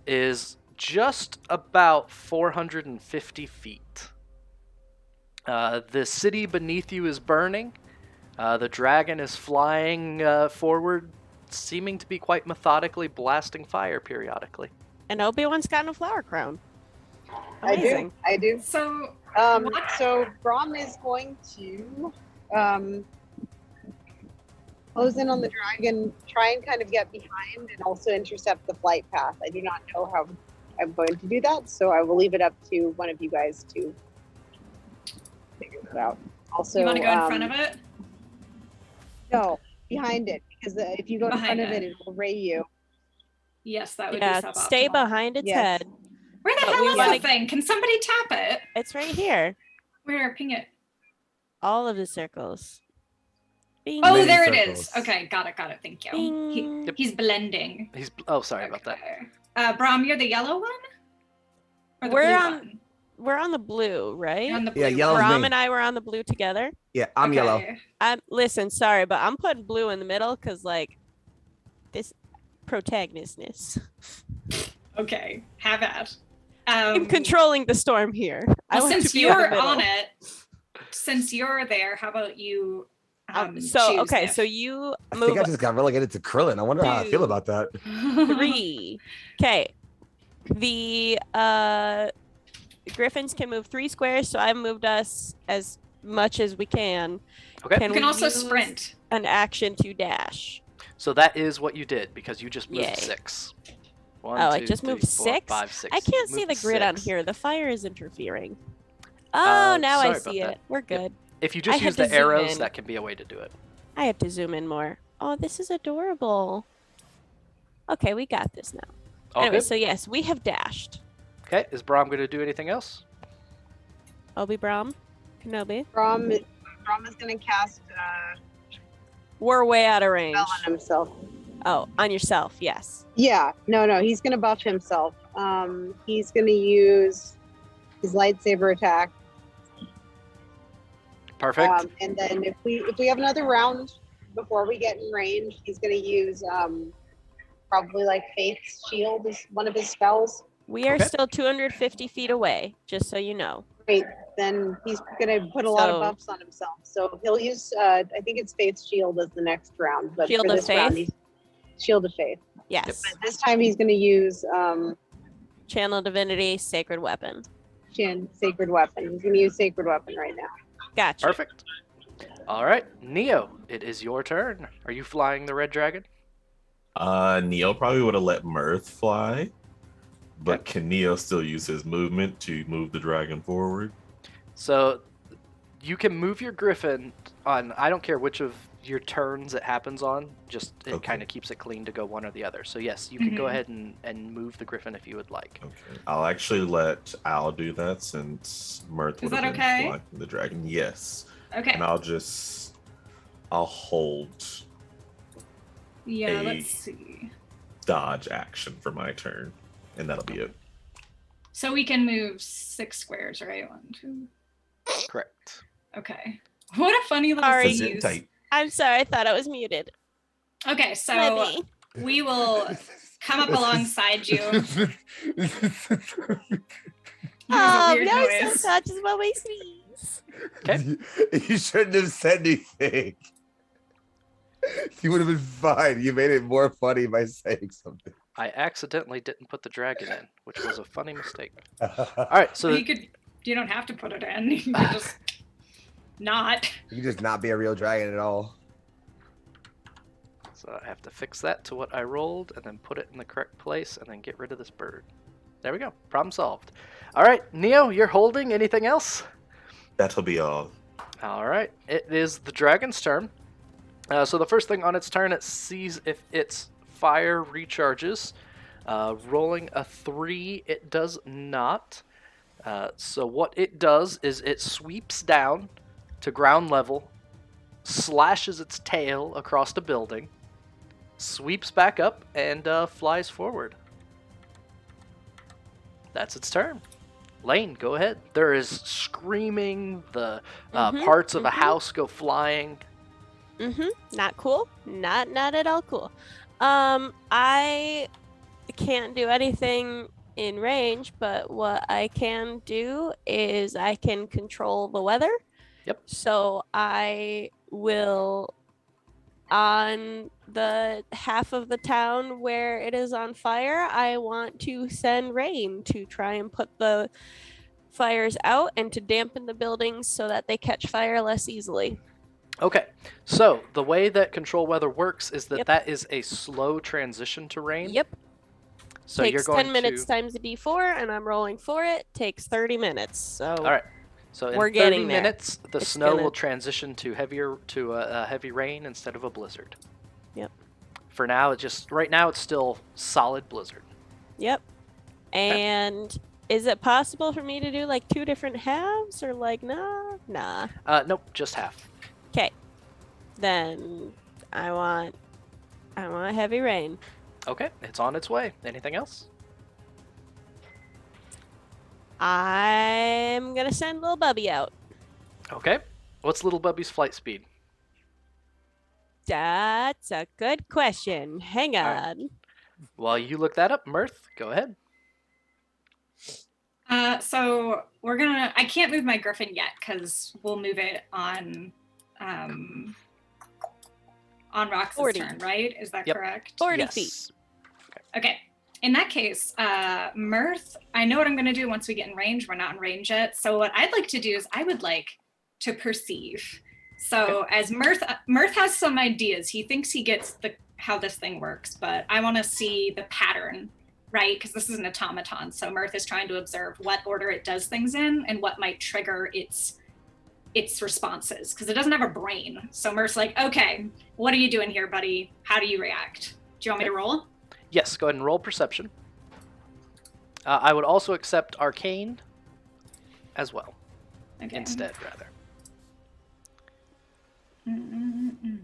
is just about 450 feet. The city beneath you is burning. The dragon is flying forward, seeming to be quite methodically blasting fire periodically. And Obi-Wan's got no flower crown. I do. Amazing. I do. So, So Braum is going to close in on the dragon, try and kind of get behind and also intercept the flight path. I do not know how I'm going to do that, so I will leave it up to one of you guys to figure that out. Also, you want to go in front of it? No, behind it, because if you go in Behind front of it. it, it will ray you. Yes, that would Yeah, be suboptimal. stay behind its Yes. head. Where the But hell we is wanna- the thing? Can somebody tap it? It's right here. Where? Ping it. All of the circles. Bing. Oh, Many there it circles. is. Okay, got it. Thank you. Bing. He's blending. Sorry about that. Okay. Braum, you're the yellow one? Or the We're blue on- one? We're on the blue, right? You're on the blue Yeah, one. yellow's Braum me. and I were on the blue together. Yeah, I'm yellow. Okay. Listen, sorry, but I'm putting blue in the middle because, like, this protagonistness. Okay, have at. I'm controlling the storm here. I Well, want since to be in the you're middle. on it, since you're there, how about you So choose okay, if- so you I think move I just got relegated to Krillin. I wonder how I feel about that. 3. Okay. The griffins can move 3 squares, so I've moved us as much as we can. Okay. You can also sprint. An action to dash. So that is what you did because you just moved Yay. 6. Oh, 1, I 2, just 3, moved 4, 6? 5, 6. I can't You see the moved grid on 6. here. The fire is interfering. Oh, now I sorry see about it. that. We're good. Yep. If you I just had use to the zoom arrows, in. that can be a way to do it. I have to zoom in more. Oh, this is adorable. Okay, we got this now. All Anyway, good? so yes, we have dashed. Okay, is Braum going to do anything else? Obi Brom, Kenobi. Brom is going to cast We're way out of range. spell on himself. Oh, on yourself, yes. Yeah, no, he's going to buff himself. He's going to use his lightsaber attack. Perfect. And then if we have another round before we get in range, he's going to use probably like Faith's Shield is one of his spells. We are Okay. still 250 feet away, just so you know. Great. Then he's going to put a lot of So- buffs on himself. So he'll use, I think it's Faith's Shield as the next round. But Shield for of this round, Faith? Shield of Faith. Yes. But this time he's going to use Channel Divinity, Sacred Weapon. Sacred Weapon. He's going to use Sacred Weapon right now. Gotcha. Perfect. All right, Neo, it is your turn. Are you flying the red dragon? Neo probably would have let Mirth fly, but can Neo still use his movement to move the dragon forward? So you can move your griffin on, I don't care which of your turns it happens on, just it Okay. kind of keeps it clean to go one or the other. So yes, you can go ahead and move the griffin if you would like. Okay. I'll actually let Al do that since Mirth Is would have that been okay? flying the dragon. Yes. Okay. And I'll hold Yeah, a- let's see. dodge action for my turn, and that'll be it. So we can move 6 squares, right? 1, 2. Correct. Okay. What a funny little Sorry. Is it tease. tight? I'm sorry, I thought I was muted. Okay, so Maybe. we will come up alongside you. Oh, weird now I'm noise. so conscious about my sneeze. Okay. You shouldn't have said anything. You would have been fine. You made it more funny by saying something. I accidentally didn't put the dragon in, which was a funny mistake. All right, so You don't have to put it in. You can just not. You can just not be a real dragon at all. So I have to fix that to what I rolled and then put it in the correct place and then get rid of this bird. There we go. Problem solved. All right, Neo, you're holding. Anything else? That'll be all. All right. It is the dragon's turn. So the first thing on its turn, it sees if its fire recharges. Rolling a 3, it does not. So what it does is it sweeps down to ground level, slashes its tail across the building, sweeps back up, and flies forward. That's its turn. Laine, go ahead. There is screaming. The parts of a house go flying. Not cool. Not at all cool. I can't do anything in range, but what I can do is I can control the weather. Yep. So I will, on the half of the town where it is on fire, I want to send rain to try and put the fires out and to dampen the buildings so that they catch fire less easily. Okay, so the way that control weather works is that Yep. that is a slow transition to rain. Yep. So Takes you're going 10 minutes to... times a d4, and I'm rolling for it. Takes 30 minutes. So All right. So in We're 30 getting there. minutes, the It's snow gonna- will transition to a heavy rain instead of a blizzard. Yep. For now, right now it's still solid blizzard. Yep. And is it possible for me to do like 2 different halves or like nah? Nope, just half. Okay. Then I want heavy rain. Okay, it's on its way. Anything else? I'm gonna send little Bubby out. Okay. What's Little Bubby's flight speed? That's a good question. Hang on. right. While you look that up, Mirth, go ahead. So I can't move my griffin yet because we'll move it on Rox's 40. turn, right? Is that Yep. correct? 40 Yes. feet. Okay. In that case, Mirth, I know what I'm going to do once we get in range. We're not in range yet. So what I'd like to do is I would like to perceive. So as Mirth has some ideas. He thinks he gets how this thing works, but I want to see the pattern, right? Because this is an automaton. So Mirth is trying to observe what order it does things in and what might trigger its responses, because it doesn't have a brain. So Mirth's like, okay, what are you doing here, buddy? How do you react? Do you want me to roll? Yes, go ahead and roll perception. I would also accept arcane as well. Okay. Instead, rather. Mm-mm-mm.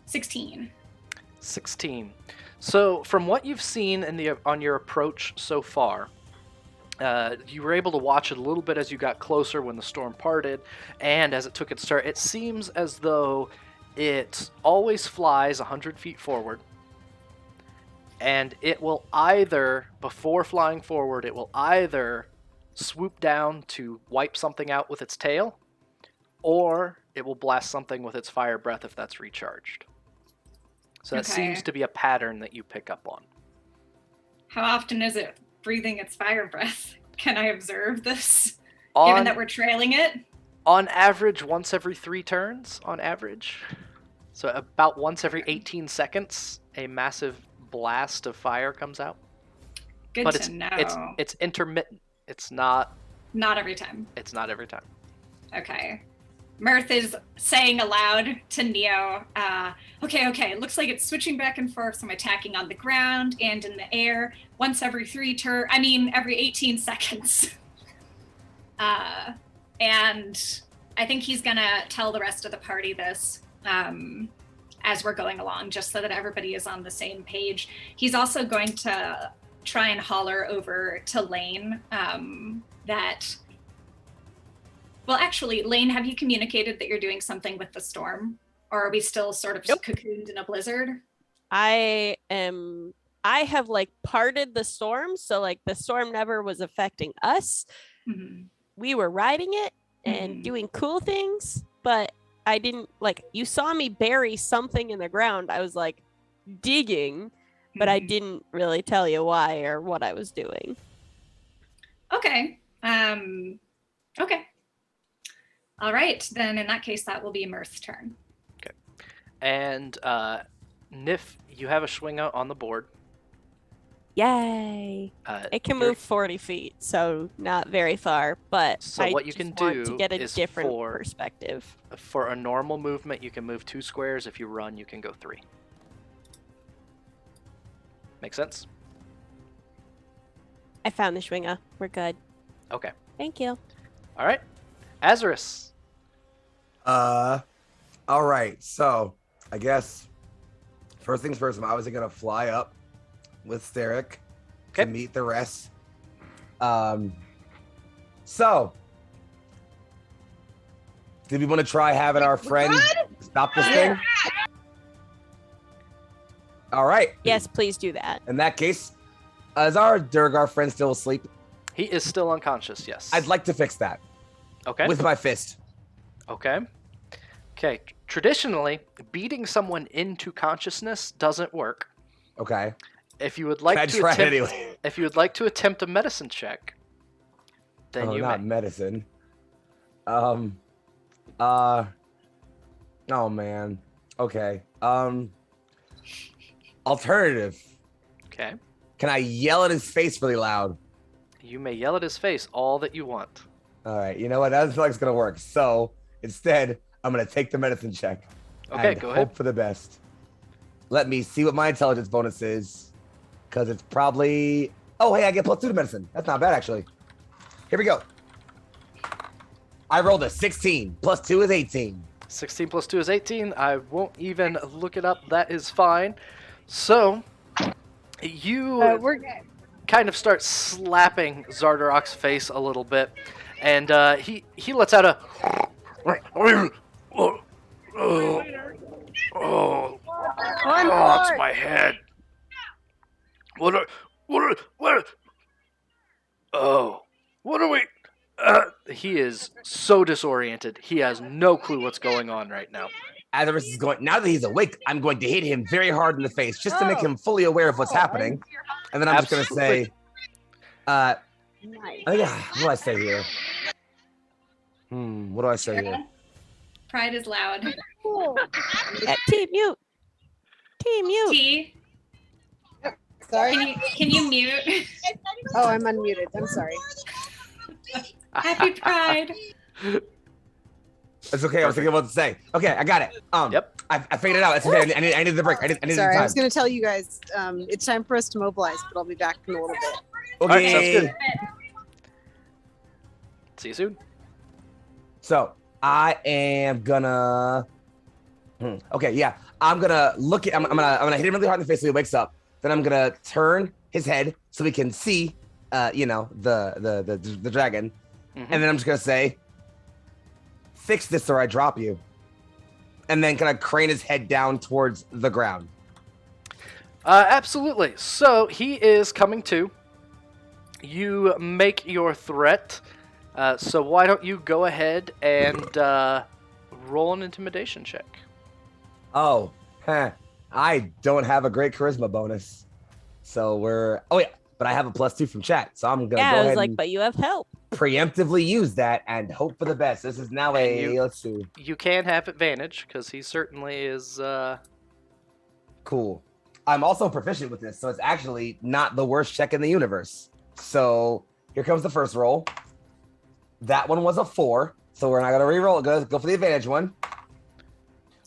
16. 16. So, from what you've seen on your approach so far, you were able to watch it a little bit as you got closer when the storm parted, and as it took its start, it seems as though it always flies 100 feet forward, and it will either, before flying forward, it will either swoop down to wipe something out with its tail, or it will blast something with its fire breath if that's recharged. So that seems to be a pattern that you pick up on. How often is it breathing its fire breath? Can I observe this, given that we're trailing it? On average, once every 3 turns, on average. So about once every 18 seconds, a massive blast of fire comes out. Good but to know. It's intermittent. It's not... Not every time. It's not every time. Okay. Mirth is saying aloud to Neo, okay, it looks like it's switching back and forth, so I'm attacking on the ground and in the air once every every 18 seconds. And I think he's gonna tell the rest of the party this as we're going along, just so that everybody is on the same page. He's also going to try and holler over to Laine that... Well, actually, Laine, have you communicated that you're doing something with the storm? Or are we still sort of cocooned in a blizzard? I have parted the storm, so the storm never was affecting us. Mm-hmm. We were riding it and doing cool things, but I didn't you saw me bury something in the ground. I was digging, but I didn't really tell you why or what I was doing. Okay. Okay. All right, then in that case, that will be Mirth's turn. Okay. And Nif, you have a swing out on the board. Yay! It can move 40 feet, so not very far, but so what you can do to get a is different perspective. For a normal movement, you can move 2 squares. If you run, you can go 3. Make sense? I found the Schwinger. We're good. Okay. Thank you. All right. Azarus. All right. So I guess first things first, I'm obviously gonna fly up with Steric to meet the rest. So did we want to try having our friend stop this thing? All right. Yes, please do that. In that case, is our Durgar friend still asleep? He is still unconscious, yes. I'd like to fix that. Okay. With my fist. Okay. Okay. Traditionally, beating someone into consciousness doesn't work. Okay. If you would like if you would like to attempt a medicine check, then you not may. Medicine. Oh man. Okay. Alternative. Okay. Can I yell at his face really loud? You may yell at his face all that you want. All right. You know what? That doesn't feel like it's gonna work. So instead, I'm gonna take the medicine check. Okay, and go hope ahead. for the best. Let me see what my intelligence bonus is, because it's probably. Oh, hey, I get +2 to medicine. That's not bad actually. Here we go. I rolled a 16. +2 is 18. 16 plus 2 is 18. I won't even look it up. That is fine. So, you We're good. kind of start slapping Xardarok's face a little bit, and he lets out a... Oh, it's my head. What are we... he is so disoriented. He has no clue what's going on right now. As the rest is going, now that he's awake, I'm going to hit him very hard in the face just to make him fully aware of what's happening. And then I'm just going to say, Nice. what do I say here? What do I say here? Pride is loud. Team mute. Team mute. T, Sorry. can you mute? Oh, I'm unmuted. I'm sorry. Happy Pride. It's okay. I was thinking what to say. Okay, I got it. Yep. I figured it out. It's okay. I needed the break. I needed the Sorry, I time. was going to tell you guys it's time for us to mobilize, but I'll be back in a little bit. Okay. All right, sounds good. See you soon. So I am gonna. Okay, yeah. I'm gonna look at. I'm gonna hit him really hard in the face so he wakes up. Then I'm gonna turn his head so we can see, the dragon. Mhm. And then I'm just gonna say, "Fix this or I drop you." And then kind of crane his head down towards the ground. Absolutely. So he is coming to. You make your threat. So why don't you go ahead and roll an intimidation check? Oh, I don't have a great charisma bonus. So but I have a +2 from chat. So I'm gonna Yeah, go I was ahead like, and but you have help. preemptively use that and hope for the best. This is now let's see. You can have advantage because he certainly is. Cool. I'm also proficient with this, so it's actually not the worst check in the universe. So here comes the first roll. That one was a 4, so we're not gonna re-roll. Go for the advantage one,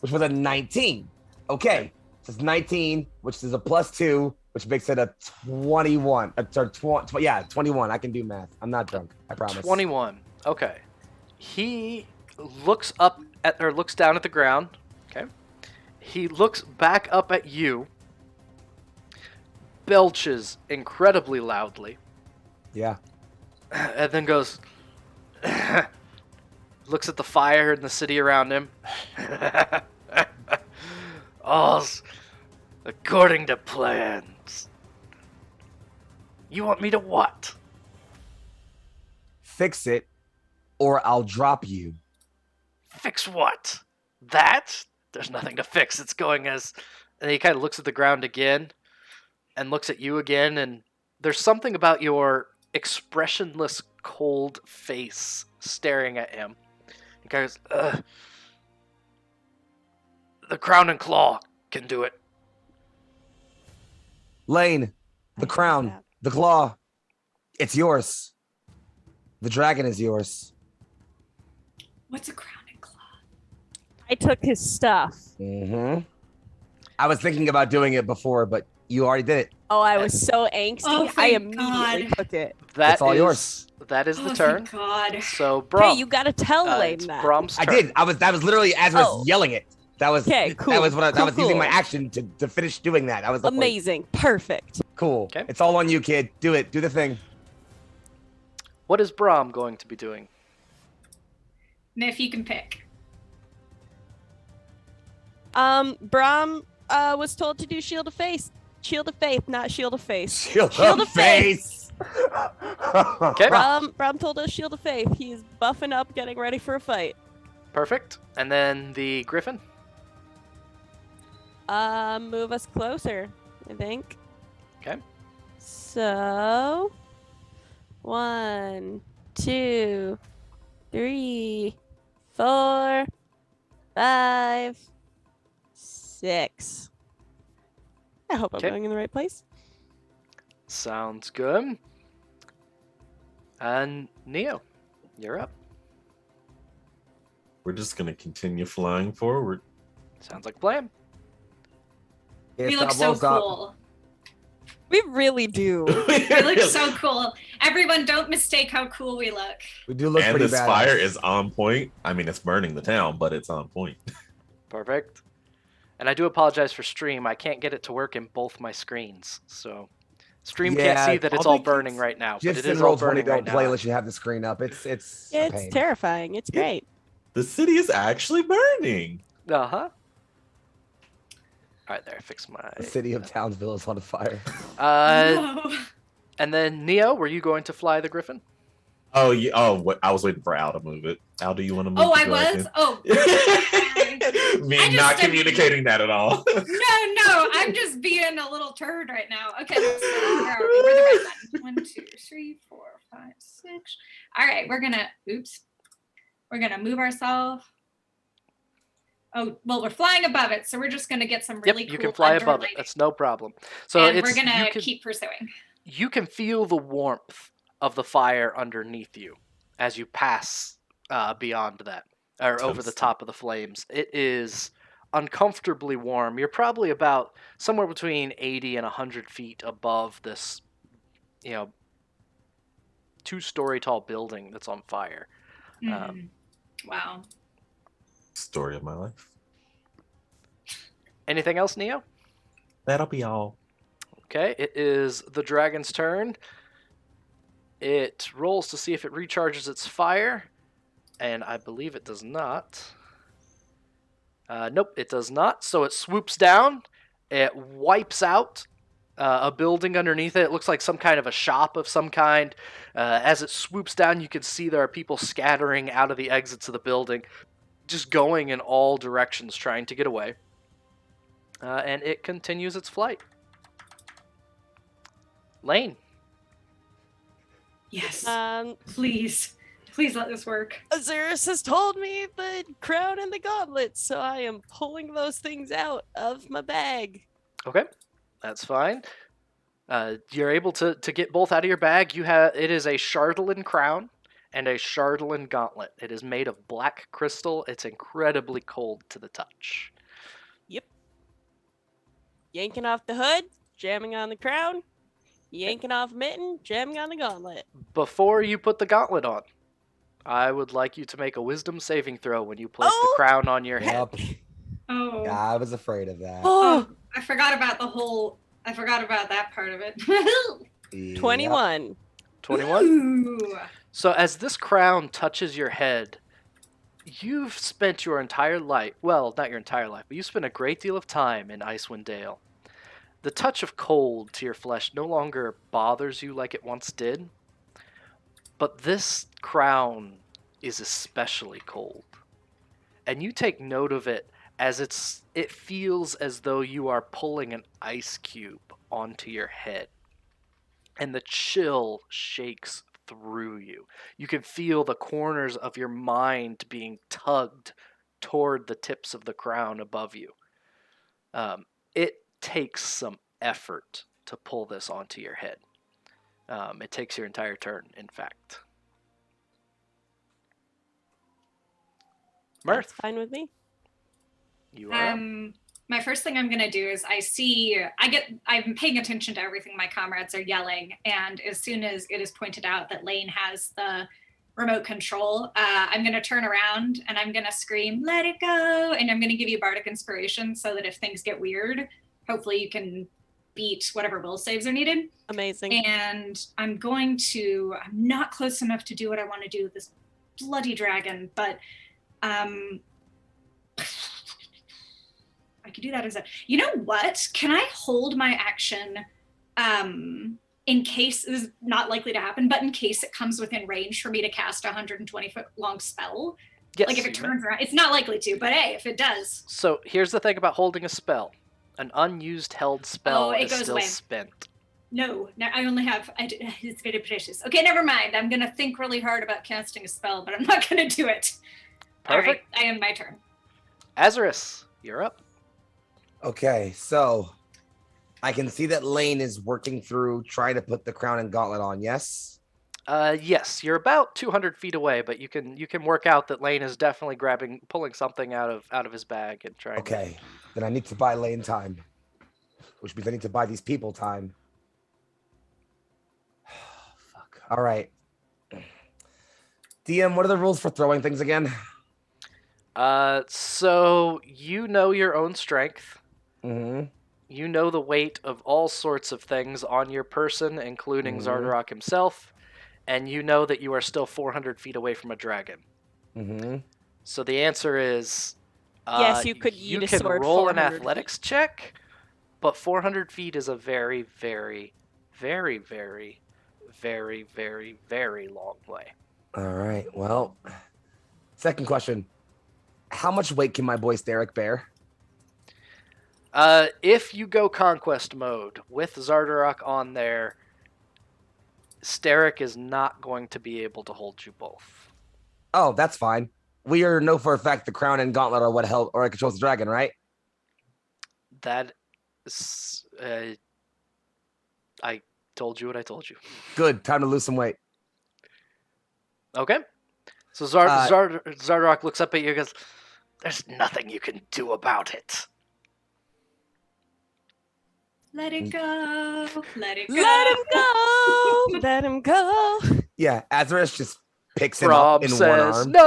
which was a 19. Okay, so it's 19, which is a +2, which makes it a 21. 21. I can do math. I'm not drunk. I promise. 21. Okay. He looks looks down at the ground. Okay. He looks back up at you. Belches incredibly loudly. Yeah. And then goes. Looks at the fire in the city around him. All's according to plans. You want me to what? Fix it, or I'll drop you. Fix what? That? There's nothing to fix. It's going as... And he kind of looks at the ground again and looks at you again, and there's something about your expressionless, cold face staring at him. He goes, the crown and claw can do it. Laine, the crown, the claw, it's yours. The dragon is yours. What's a crown and claw? I took his stuff. Mm-hmm. I was thinking about doing it before, but you already did it. Oh, I was so angsty. Oh, I thank immediately God. took it. It's all yours. That is the Oh, turn. thank God. So, Brom. Hey, you gotta tell Laine it's that. Brom's turn. I did. That was literally as I was Oh. yelling it. That was Okay, cool. That was what I was using my Cool. action to finish doing that. I was like, Amazing. Perfect. cool. Okay. It's all on you, kid. Do it. Do the thing. What is Brom going to be doing? If you can pick. Brom was told to do Shield of Faith. Shield of Faith, not Shield of Face. Shield Shield of of Faith. face. Okay. Brom told us Shield of Faith. He's buffing up, getting ready for a fight. Perfect. And then the griffin. Move us closer, I think. Okay. So, 1, 2, 3, 4, 5, 6. I hope I'm Okay. going in the right place. Sounds good. And Neo, you're up. We're just gonna continue flying forward. Sounds like a plan. Yeah, We look stop, so won't stop. cool. We really do. We look so cool. Everyone, don't mistake how cool we look. We do look And pretty this badass. fire is on point. I mean, it's burning the town, but it's on point. Perfect. And I do apologize for stream. I can't get it to work in both my screens. So stream can't Yeah, see that it's all all the burning kids- right now. But Just it in is all Roll 20 burning don't right play now. unless you have the screen up. It's a It's pain. terrifying. It's great. The city is actually burning. Uh-huh. Alright, there. Fix my... The city of Townsville is on fire. Uh, No. and then, Neo, were you going to fly the griffin? Oh, yeah. Oh, what? I was waiting for Al to move it. Al, do you want to move? Oh, the I was. dragon? Oh, Me I just not am- communicating that at all. no, I'm just being a little turd right now. Okay, let's see. Where are we? We're the right one. 1, 2, 3, 4, 5, 6. All right, we're gonna move ourselves. Oh, well, we're flying above it, so we're just gonna get some really Yep, you cool can fly above it. lighting. That's no problem. So And it's we're gonna you can, keep pursuing. you can feel the warmth of the fire underneath you as you pass beyond that, or over the Toasty. top of the flames. It is uncomfortably warm. You're probably about somewhere between 80 and 100 feet above this, 2-story tall building that's on fire. Wow. Story of my life. Anything else, Neo? That'll be all. Okay, it is the dragon's turn. It rolls to see if it recharges its fire, and I believe it does not. Nope, it does not. So it swoops down. It wipes out a building underneath it. It looks like some kind of a shop of some kind. As it swoops down, you can see there are people scattering out of the exits of the building, just going in all directions trying to get away. And it continues its flight. Laine. Yes. Please let this work. Azurus has told me the crown and the gauntlet, so I am pulling those things out of my bag. Okay, that's fine. You're able to get both out of your bag. It is a Chardalyn Crown and a Shardland Gauntlet. It is made of black crystal. It's incredibly cold to the touch. Yep. Yanking off the hood, jamming on the crown. Yanking off mitten, jamming on the gauntlet. Before you put the gauntlet on, I would like you to make a wisdom saving throw when you place the crown on your head. Yep. Oh. Yeah, I was afraid of that. Oh, I forgot about that part of it. Yep. 21. 21? Ooh. So as this crown touches your head, you've spent your entire life, well, not your entire life, but you spent a great deal of time in Icewind Dale. The touch of cold to your flesh no longer bothers you like it once did, but this crown is especially cold. And you take note of it as it feels as though you are pulling an ice cube onto your head. And the chill shakes through you. You can feel the corners of your mind being tugged toward the tips of the crown above you. It takes some effort to pull this onto your head. It takes your entire turn, in fact. Mirth, That's fine with me. you are up. My first thing I'm gonna do is I'm paying attention to everything my comrades are yelling, and as soon as it is pointed out that Laine has the remote control, I'm gonna turn around and I'm gonna scream, "Let it go!" And I'm gonna give you bardic inspiration so that if things get weird, hopefully you can beat whatever will saves are needed. Amazing. And I'm not close enough to do what I want to do with this bloody dragon, but I could do that you know what? Can I hold my action in case this is not likely to happen, but in case it comes within range for me to cast a 120-foot long spell? Yes, Like if it you may. turns around, it's not likely to, but hey, if it does. So here's the thing about holding a spell. An unused held spell it is goes still away. spent. No, I only have, it's very precious. Okay, never mind. I'm going to think really hard about casting a spell, but I'm not going to do it. Perfect. All right, I end my turn. Azurus, you're up. Okay, so I can see that Laine is working through trying to put the crown and gauntlet on. Yes. Yes, you're about 200 feet away, but you can work out that Laine is definitely pulling something out of his bag and trying. Okay, then I need to buy Laine time, which means I need to buy these people time. Fuck. All right. DM, what are the rules for throwing things again? So you know your own strength. Mm-hmm. You know the weight of all sorts of things on your person, including Xardarok himself, and you know that you are still 400 feet away from a dragon. Mm-hmm. So the answer is Yes, you could you eat a can sword roll an 400 athletics check, but 400 feet is a very, very, very, very, very, very, very long way. All right. Well, second question. How much weight can my boy Xardarok bear? If you go conquest mode with Xardarok on there, Xardarok is not going to be able to hold you both. Oh, that's fine. We already know for a fact the crown and gauntlet are what held or controls the dragon, right? That is, I told you what I told you. Good. Time to lose some weight. Okay. So Xardarok looks up at you and goes, "There's nothing you can do about it." Let it go. Let it go. Let him go. Let him go. Yeah, Azarus just picks him up in one arm. No.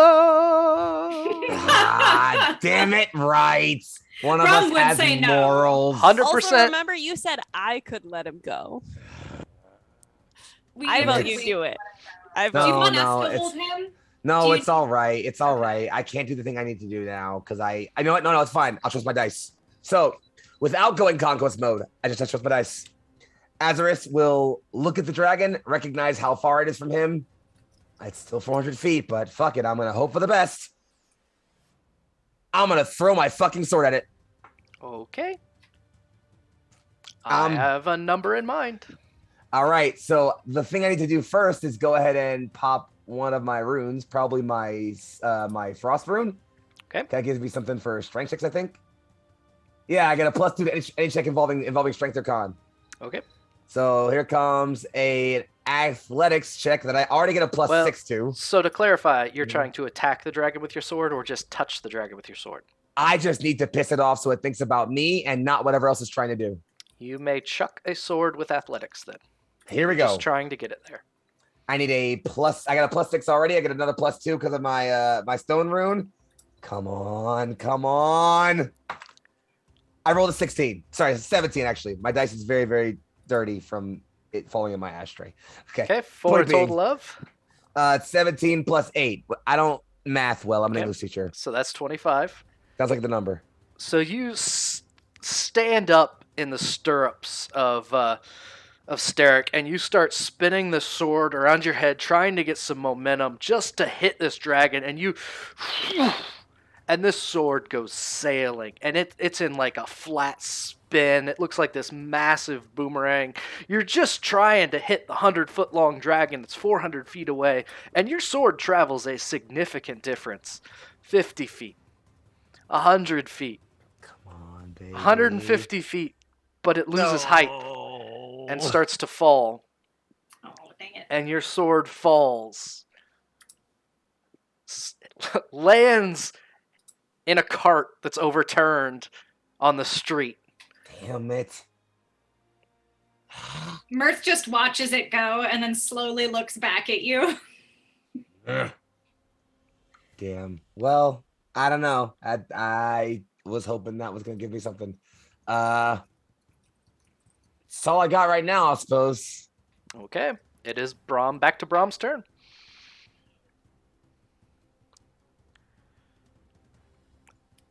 Ah, damn it! Right. One of Brom us would has say no. morals. 100%. Also, remember you said I could let him go. I vote you do it. I vote. Do you No, want no, us to it's- hold him? No, Do you- it's all right. It's all right. I can't do the thing I need to do now because I know what? No, it's fine. I'll trust my dice. So, without going conquest mode, I just trust my dice. Azarus will look at the dragon, recognize how far it is from him. It's still 400 feet, but fuck it. I'm going to hope for the best. I'm going to throw my fucking sword at it. Okay. I have a number in mind. All right. So, the thing I need to do first is go ahead and pop one of my runes, probably my my frost rune. Okay. That gives me something for strength checks, I think. Yeah, I get a +2 to any check involving strength or con. Okay. So here comes a athletics check that I already get a +6 to. So to clarify, you're trying to attack the dragon with your sword or just touch the dragon with your sword? I just need to piss it off so it thinks about me and not whatever else it's trying to do. You may chuck a sword with athletics then. Here we You're go. Just trying to get it there. I need a plus. I got a +6 already. I get another +2 because of my my stone rune. Come on, come on. I rolled a 16. Sorry, 17 actually. My dice is very, very dirty from it falling in my ashtray. Okay, for a Point being, total of? 17 + 8. I don't math well. I'm an English teacher. So that's 25. Sounds like the number. So you stand up in the stirrups of Xardarok, and you start spinning the sword around your head, trying to get some momentum just to hit this dragon, and this sword goes sailing, and it's in like a flat spin. It looks like this massive boomerang. You're just trying to hit the 100-foot-long dragon that's 400 feet away, and your sword travels a significant difference. 50 feet. 100 feet. Come on, baby. 150 feet, but it loses height and starts to fall. Oh, dang it. And your sword falls. Lands in a cart that's overturned on the street. Damn it. Mirth just watches it go and then slowly looks back at you. Damn. Well, I don't know. I was hoping that was gonna give me something. That's all I got right now, I suppose. Okay. It is back to Brom's turn.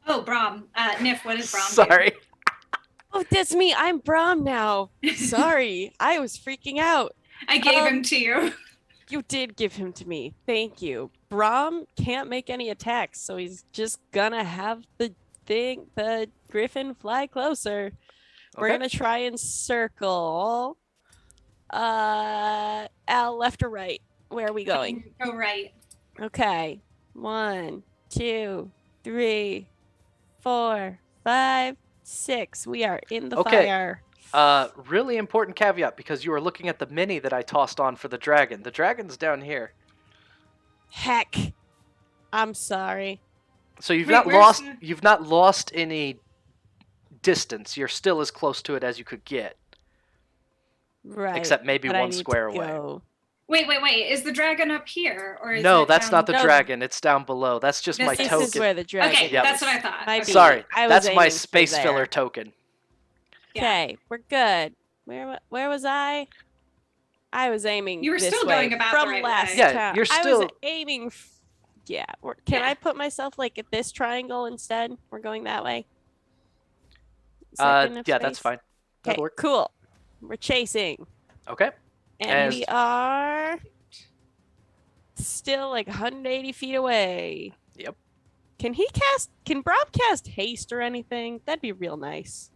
Oh, Brom. Nif, what does Brom do? Sorry. Oh, that's me. I'm Brom now. Sorry. I was freaking out. I gave him to you. You did give him to me. Thank you. Brom can't make any attacks, so he's just gonna have the griffin fly closer. We're Okay. gonna try and circle. Al, left or right? Where are we going? Go right. Okay. 1, 2, 3, 4, 5, 6. We are in the Okay. fire. Really important caveat, because you are looking at the mini that I tossed on for the dragon. The dragon's down here. Heck. I'm sorry. So you've Wait, not where's lost the- you've not lost any distance. You're still as close to it as you could get. Right. Except maybe but I one need to square away. go. Wait. Is the dragon up here? Or is No, it that's down- not the No. dragon. It's down below. That's just my This is This is token. where the dragon Okay, Yep. that's what I thought. Might Okay. be. Sorry, I was that's my aiming for space there. filler token. Yeah. Okay, we're good. Where was I? I was aiming. You were this still way going about the from right last way. Yeah, time. you're I still- was aiming. Yeah. Can Yeah. I put myself like at this triangle instead? We're going that way. Is that good enough Yeah, that's space? fine. That'll Okay, work. cool. We're chasing. Okay. And we are still like 180 feet away. Yep. Can Brom cast haste or anything? That'd be real nice.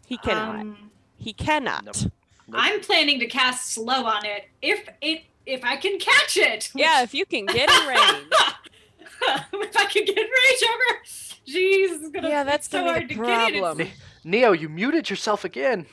He cannot. He cannot. Nope. I'm planning to cast slow on it if I can catch it. Yeah, if you can get in range. If I can get in range over. Jeez, it's gonna Yeah, that's be so gonna hard be to the get it. problem. Neo, you muted yourself again.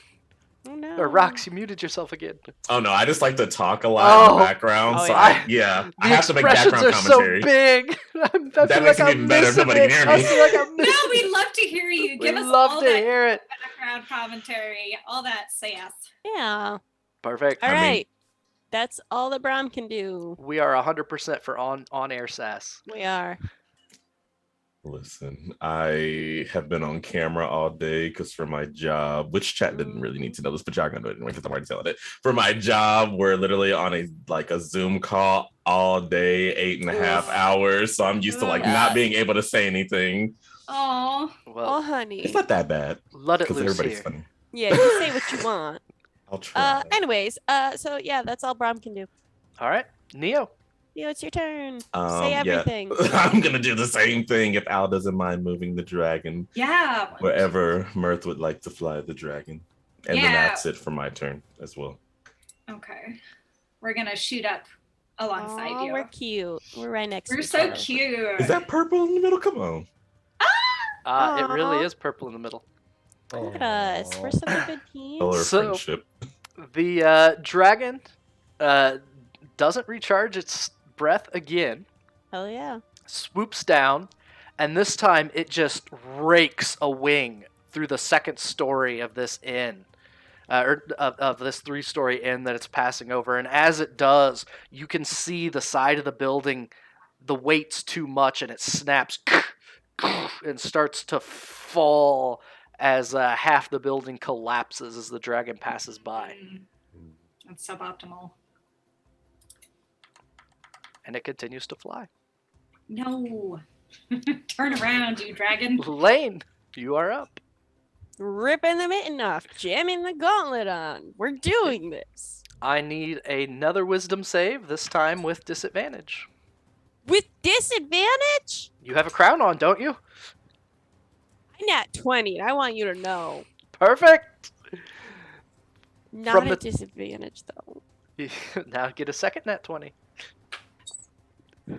Oh no. Or Rox, you muted yourself again. Oh no, I just like to talk a lot in the Oh. background. Oh, so yeah. I have to make expressions background are commentary. so big. I That feel makes like it I'm even better if missing nobody can it. hear I me. feel like I'm No, missing we'd love to hear you. Give We us love all to that hear it. background commentary, all that sass. Yeah. Perfect. All I mean- right. That's all that Brom can do. We are 100% for on-air sass. We are. Listen, I have been on camera all day because for my job, which chat didn't really need to know this, but y'all gonna know it anyway because I'm already telling it. For my job, we're literally on a Zoom call all day, 8.5 hours. So I'm used to not being able to say anything. Oh, Well, Oh, honey. It's not that bad let it because loose everybody's here. funny. Yeah, you say what you want. I'll try. Anyways, so yeah, that's all Brom can do. All right, Neo. Neo, it's your turn. Say Yeah. everything. I'm gonna do the same thing if Al doesn't mind moving the dragon yeah. wherever Mirth would like to fly the dragon. And then Yeah. that's it for my turn as well. Okay. We're gonna shoot up alongside Aw, you. we're cute. We're right next to We're each so other. cute. Is that purple in the middle? Come on. It really Aw. is purple in the middle. Look at us. We're such a good team. Color of So- friendship. The dragon doesn't recharge its breath again, Hell yeah. swoops down, and this time it just rakes a wing through the second story of this inn. Or of this 3-story inn that it's passing over. And as it does, you can see the side of the building, the weight's too much, and it snaps and starts to fall as half the building collapses as the dragon passes by. That's suboptimal. And it continues to fly. No. Turn around, you dragon. Laine, you are up. Ripping the mitten off, jamming the gauntlet on. We're doing this. I need another wisdom save, this time with disadvantage. With disadvantage? You have a crown on, don't you? I'm at 20. I want you to know. Perfect! Not From a the- disadvantage, though. Now get a second nat 20. I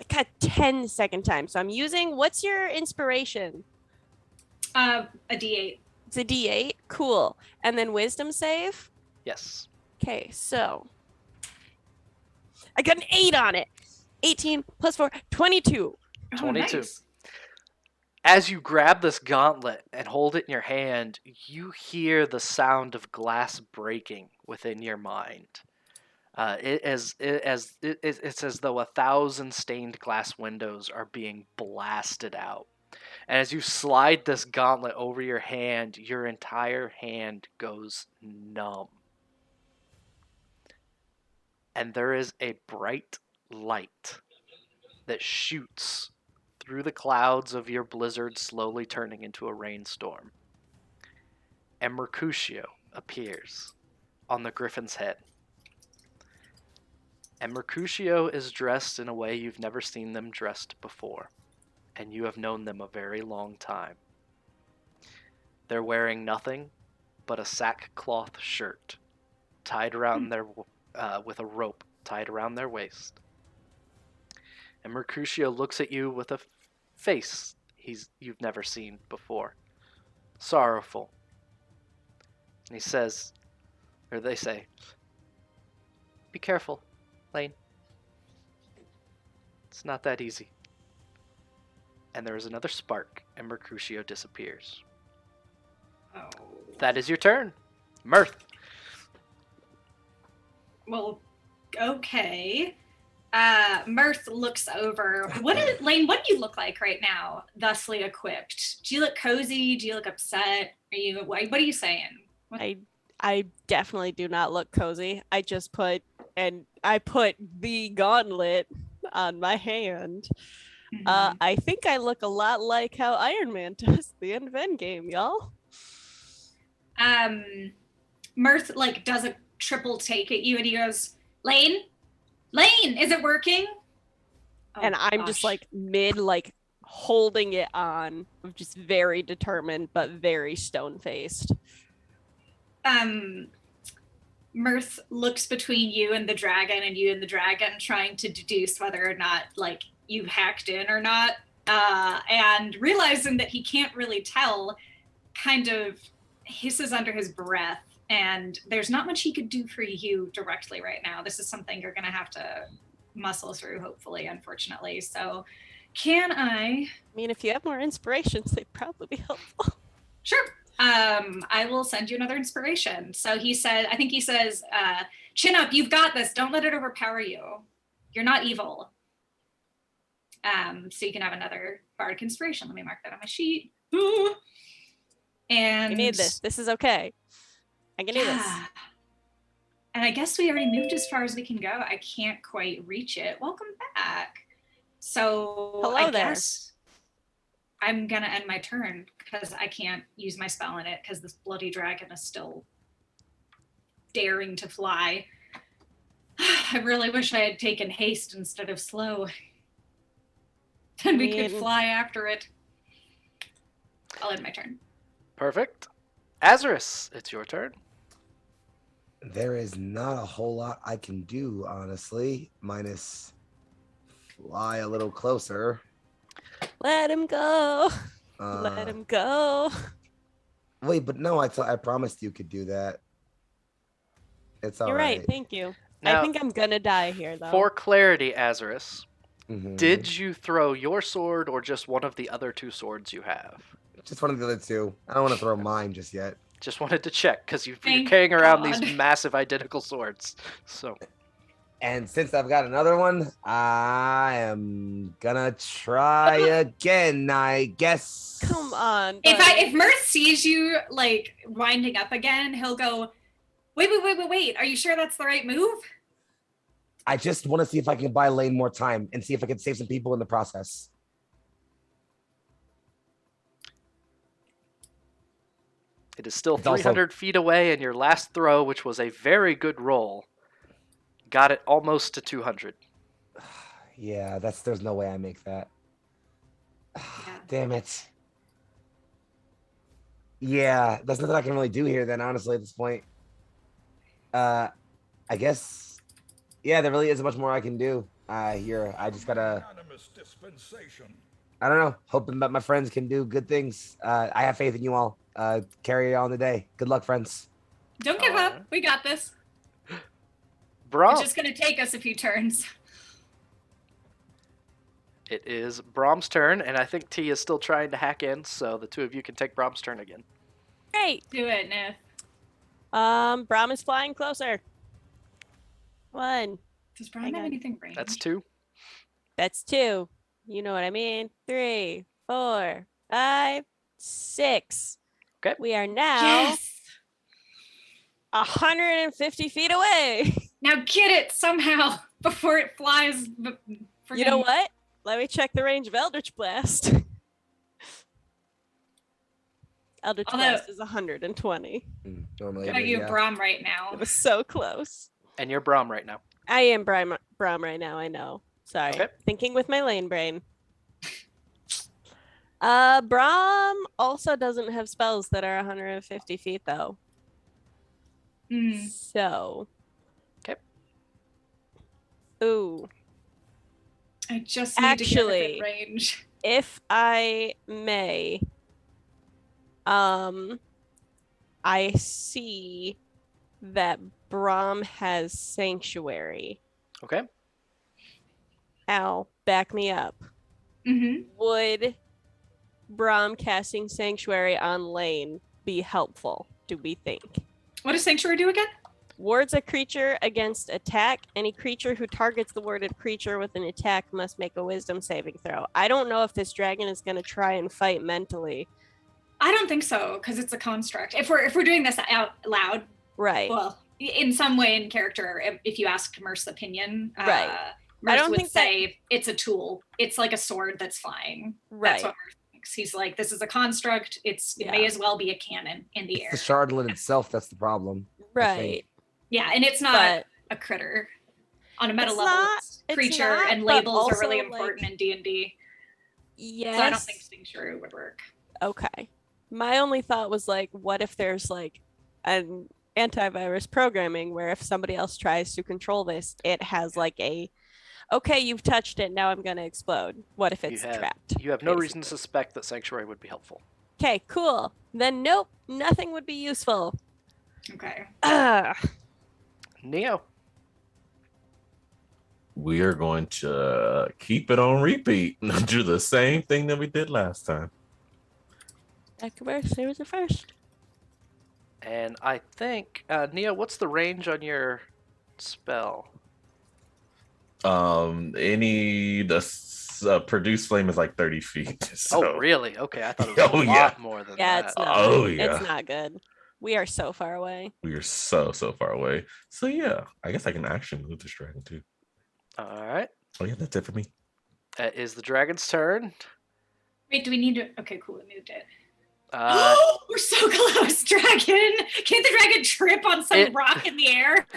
got 10 second time, so I'm using. What's your inspiration? A D8. It's a D8. Cool. And then wisdom save? Yes. Okay, so. I got an 8 on it. 18 plus 4, 22. Oh, 22. nice. As you grab this gauntlet and hold it in your hand, you hear the sound of glass breaking within your mind. It's as though 1,000 stained glass windows are being blasted out. And as you slide this gauntlet over your hand, your entire hand goes numb. And there is a bright light that shoots through the clouds of your blizzard, slowly turning into a rainstorm. And Mercutio appears on the griffin's head. And Mercutio is dressed in a way you've never seen them dressed before, and you have known them a very long time. They're wearing nothing but a sackcloth shirt tied around their with a rope tied around their waist. And Mercutio looks at you with a face you've never seen before, sorrowful. And he says, or they say, "Be careful, Laine. It's not that easy." And there is another spark, and Mercutio disappears. Oh. That is your turn, Mirth. Well, okay. Mirth looks over. Laine, what do you look like right now, thusly equipped? Do you look cozy? Do you look upset? What are you saying? I definitely do not look cozy. I put the gauntlet on my hand. Mhm. I think I look a lot like how Iron Man does the end of Endgame, y'all. Mirth like does a triple take at you and he goes, Laine, is it working? Oh, and I'm gosh. just like mid like holding it on, just very determined but very stone faced. Mirth looks between you and the dragon, and you and the dragon, trying to deduce whether or not like you've hacked in or not, and realizing that he can't really tell, kind of hisses under his breath. And there's not much he could do for you directly right now. This is something you're gonna have to muscle through, hopefully, unfortunately. So can I mean, if you have more inspirations, they'd probably be helpful. Sure. I will send you another inspiration. So he said, I think he says, chin up, you've got this. Don't let it overpower you. You're not evil. So you can have another bardic inspiration. Let me mark that on my sheet. Ooh. And I need this. This is okay. I can do this. And I guess we already moved as far as we can go. I can't quite reach it. Welcome back. So Hello I there. guess I'm gonna end my turn because I can't use my spell in it because this bloody dragon is still daring to fly. I really wish I had taken haste instead of slow. Then we could fly after it. I'll end my turn. Perfect. Azarus, it's your turn. There is not a whole lot I can do, honestly, minus fly a little closer. Let him go. Let him go. Wait, but no, I promised you could do that. It's all You're right. right. Thank you. Now, I think I'm gonna die here, though. For clarity, Azarus, Mhm. did you throw your sword or just one of the other two swords you have? Just one of the other two. I don't want to throw mine just yet. Just wanted to check because you're Thank carrying around God. these massive identical swords. So And since I've got another one, I am gonna try again, I guess. Come on. If Mirth sees you like winding up again, he'll go, wait. Are you sure that's the right move? I just want to see if I can buy Laine more time and see if I can save some people in the process. it is still It's also- 300 feet away, and your last throw, which was a very good roll, got it almost to 200. Yeah, there's no way I make that. Yeah. Damn it. Yeah, there's nothing I can really do here then, honestly, at this point. I guess, yeah, there really isn't much more I can do here. I just gotta, Unanimous dispensation. I don't know, hoping that my friends can do good things. I have faith in you all. Carry on the day. Good luck, friends. Don't give up. We got this. Brom. It's just gonna take us a few turns. It is Brom's turn, and I think T is still trying to hack in, so the two of you can take Brom's turn again. Great. Do it, Nith. Brom is flying closer. 1. Does Brian have anything ranged? That's 2. That's 2. You know what I mean. 3, 4, 5, 6. Okay. We are now Yes! 150 feet away. Now get it somehow before it flies. You know what? Let me check the range of Eldritch Blast. Eldritch Blast is 120. Normally, Are you Brom right now? It was so close. And you're Brom right now. I am Brom right now, I know. Sorry. Okay. Thinking with my Laine brain. Brom also doesn't have spells that are 150 feet, though. So. Okay. Ooh. I just need to get within range. If I may, I see that Brom has Sanctuary. Okay. Al, back me up. Mm-hmm. Would Brom casting Sanctuary on Laine be helpful, do we think? What does Sanctuary do again? Wards a creature against attack. Any creature who targets the warded creature with an attack must make a wisdom saving throw. I don't know if this dragon is going to try and fight mentally. I don't think so, because it's a construct. If we're doing this out loud, Right. well, in some way in character, if you ask Mirth's opinion, Right. Mirth I don't would think say it's a tool. It's like a sword that's flying. Right. That's what Mirth thinks. He's like, this is a construct. It may as well be a cannon in the air. The Shardland itself, that's the problem. Right. Yeah, and it's not But a critter. On a meta It's level, not- it's it's creature not, and but labels are really also, like- important in D&D. yes. So I don't think Sting Shrew would work. Okay. My only thought was like, what if there's like an antivirus programming where if somebody else tries to control this, it has like a, okay, you've touched it, now I'm going to explode. What if it's trapped? You have no reason to basically? suspect that Sanctuary would be helpful. Okay, cool. Then nope, nothing would be useful. Okay. Neo. We are going to keep it on repeat. Do the same thing that we did last time. That could work. There was a first. And I think, Neo, what's the range on your spell? Produce flame is like 30 feet. So. Oh, really? Okay, I thought it was a lot more than Yeah, that. it's not. Oh, yeah. It's not good. We are so far away. We are so far away. So yeah, I guess I can actually move this dragon too. All right. Oh yeah, that's it for me. Is the dragon's turn. Wait, do we need to... Okay, cool, we moved it. Uh, We're so close, dragon! Can't the dragon trip on some rock in the air?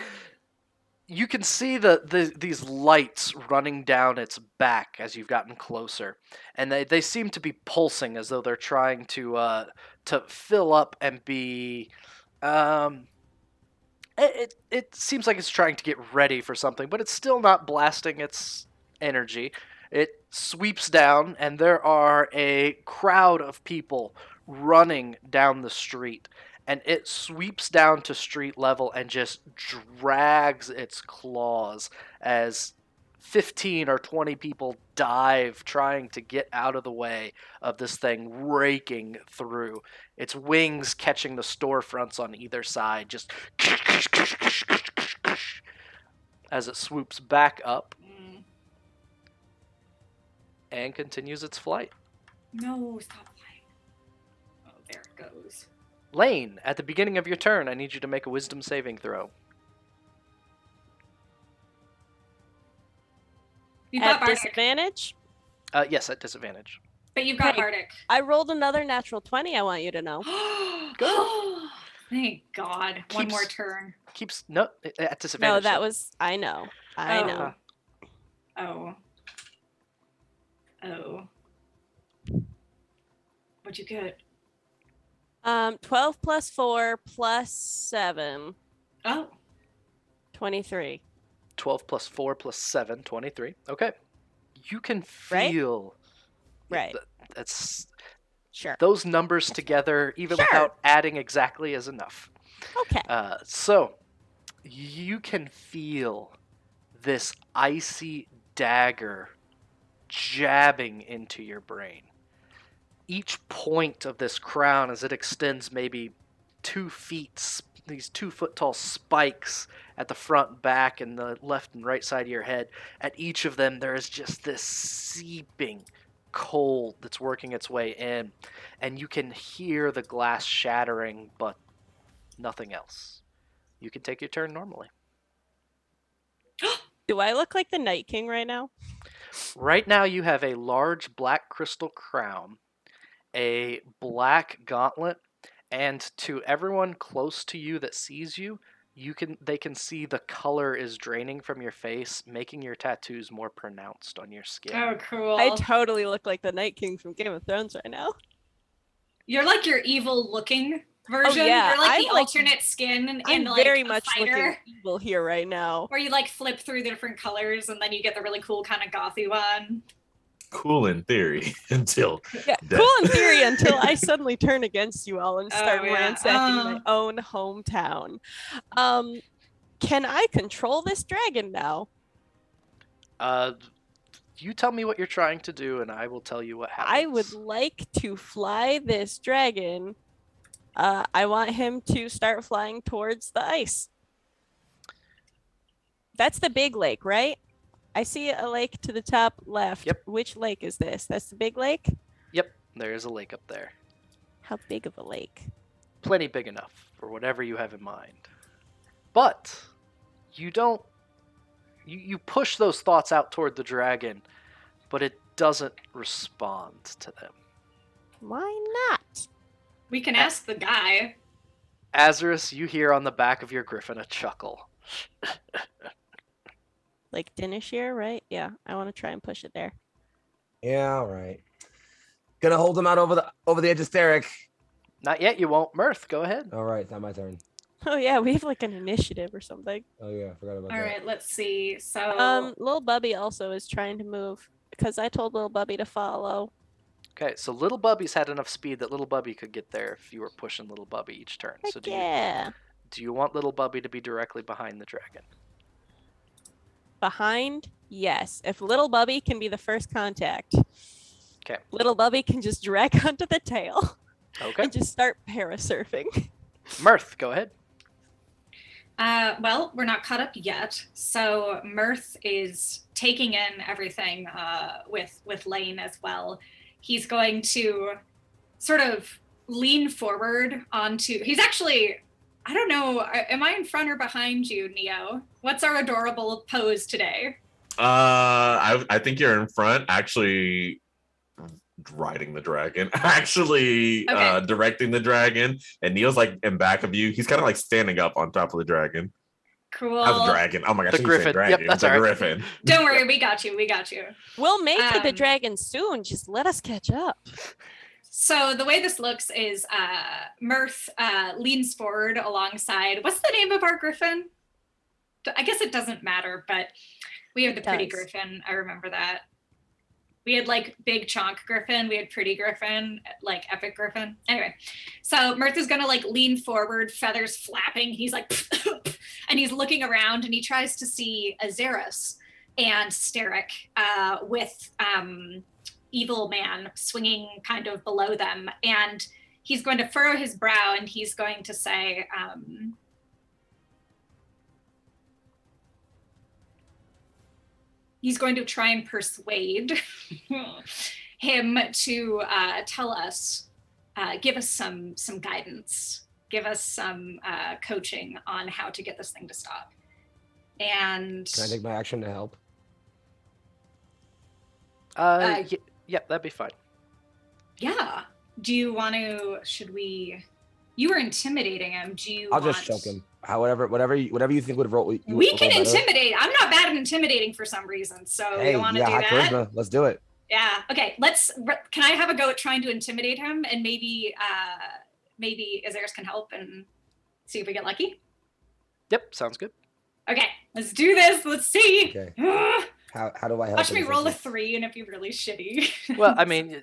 You can see these lights running down its back as you've gotten closer, and they seem to be pulsing as though they're trying to fill up and be. It seems like it's trying to get ready for something, but it's still not blasting its energy. It sweeps down, and there are a crowd of people running down the street. And it sweeps down to street level and just drags its claws as 15 or 20 people dive trying to get out of the way of this thing raking through. Its wings catching the storefronts on either side, just as it swoops back up and continues its flight. No, stop flying. Oh, there it goes. Laine, at the beginning of your turn, I need you to make a wisdom saving throw. You've got At Bardic, disadvantage? Yes, at disadvantage. but you've got Okay. Bardic. I rolled another natural 20, I want you to know. Thank God. One Keeps- more turn. At disadvantage. No, that though. was, I know. I know. Oh. What'd you get? 12 plus 4 plus 7. Oh. 23. 12 plus 4 plus 7, 23. Okay. You can Right? feel... Right. That's... Sure. Those numbers together, even Sure. without adding exactly, is enough. Okay. So, you can feel this icy dagger jabbing into your brain. Each point of this crown, as it extends maybe 2 feet, these 2-foot tall spikes at the front, back, and the left and right side of your head, at each of them there is just this seeping cold that's working its way in, and you can hear the glass shattering, but nothing else. You can take your turn normally. Do I look like the Night King right now? Right now you have a large black crystal crown, a black gauntlet, and to everyone close to you that sees you, they can see the color is draining from your face, making your tattoos more pronounced on your skin. Oh, cool. I totally look like the Night King from Game of Thrones right now. You're like your evil looking version. yeah, You're like I'm the like- alternate skin and I'm like very a much fighter. looking evil here right now. Where you like flip through the different colors and then you get the really cool kind of gothy one. Cool in theory until Yeah, death. cool in theory until I suddenly turn against you all and start yeah. ransacking my own hometown. Can I control this dragon now? You tell me what you're trying to do, and I will tell you what happens. I would like to fly this dragon. I want him to start flying towards the ice. That's the big lake, right? I see a lake to the top left. Yep. Which lake is this? That's the big lake? Yep, there is a lake up there. How big of a lake? Plenty big enough for whatever you have in mind. But you don't... You push those thoughts out toward the dragon, but it doesn't respond to them. Why not? We can ask the guy. Azarus, you hear on the back of your griffin a chuckle. Like Dinishir, right? Yeah, I want to try and push it there. Yeah, all right. Gonna hold him out over the edge of Steric. Not yet, you won't. Mirth, go ahead. All right, it's not my turn. Oh yeah, we have like an initiative or something. Oh yeah, I forgot about All that. right, let's see. So, Little Bubby also is trying to move because I told Little Bubby to follow. Okay, so Little Bubby's had enough speed that Little Bubby could get there if you were pushing Little Bubby each turn. Heck So yeah. do you want Little Bubby to be directly behind the dragon? Behind? Yes. If Little Bubby can be the first contact. Okay. Little Bubby can just drag onto the tail Okay. and just start parasurfing. Mirth, go ahead. well, we're not caught up yet. So Mirth is taking in everything with Laine as well. He's going to sort of lean forward onto. He's actually. I don't know. Am I in front or behind you, Neo? What's our adorable pose today? I think you're in front, actually riding the dragon, actually Okay. directing the dragon, and Neo's like in back of you. He's kind of like standing up on top of the dragon. Cool. Not the dragon. Oh my gosh, The I keep saying griffin. dragon. Yep, that's the all right. griffin. Don't worry, we got you. We got you. We'll make it the Um, dragon soon. Just let us catch up. So the way this looks is Mirth leans forward alongside. What's the name of our griffin? I guess it doesn't matter, but we have the pretty does. griffin. I remember that. We had like big chonk griffin. We had pretty griffin, like epic griffin. Anyway, so Mirth is gonna like lean forward, feathers flapping. He's like, and he's looking around and he tries to see Azarus and Steric with evil man swinging kind of below them, and he's going to furrow his brow and he's going to say, he's going to try and persuade him to tell us, give us some guidance, give us some coaching on how to get this thing to stop. And Can I take my action to help? Yep, that'd be fine. yeah, do you want to? Should we? You were intimidating him. Do you? I'll just choke him. Whatever you think would roll. We can roll better. intimidate. I'm not bad at intimidating for some reason. So Hey, you want to yeah, do high that? charisma. Let's do it. Yeah. Okay. Can I have a go at trying to intimidate him, and maybe Azarus can help and see if we get lucky. Yep, sounds good. Okay. Let's do this. Let's see. Okay. Ugh. How do I help? Watch in me this roll a instance? 3 and it'd be really shitty. Well, I mean,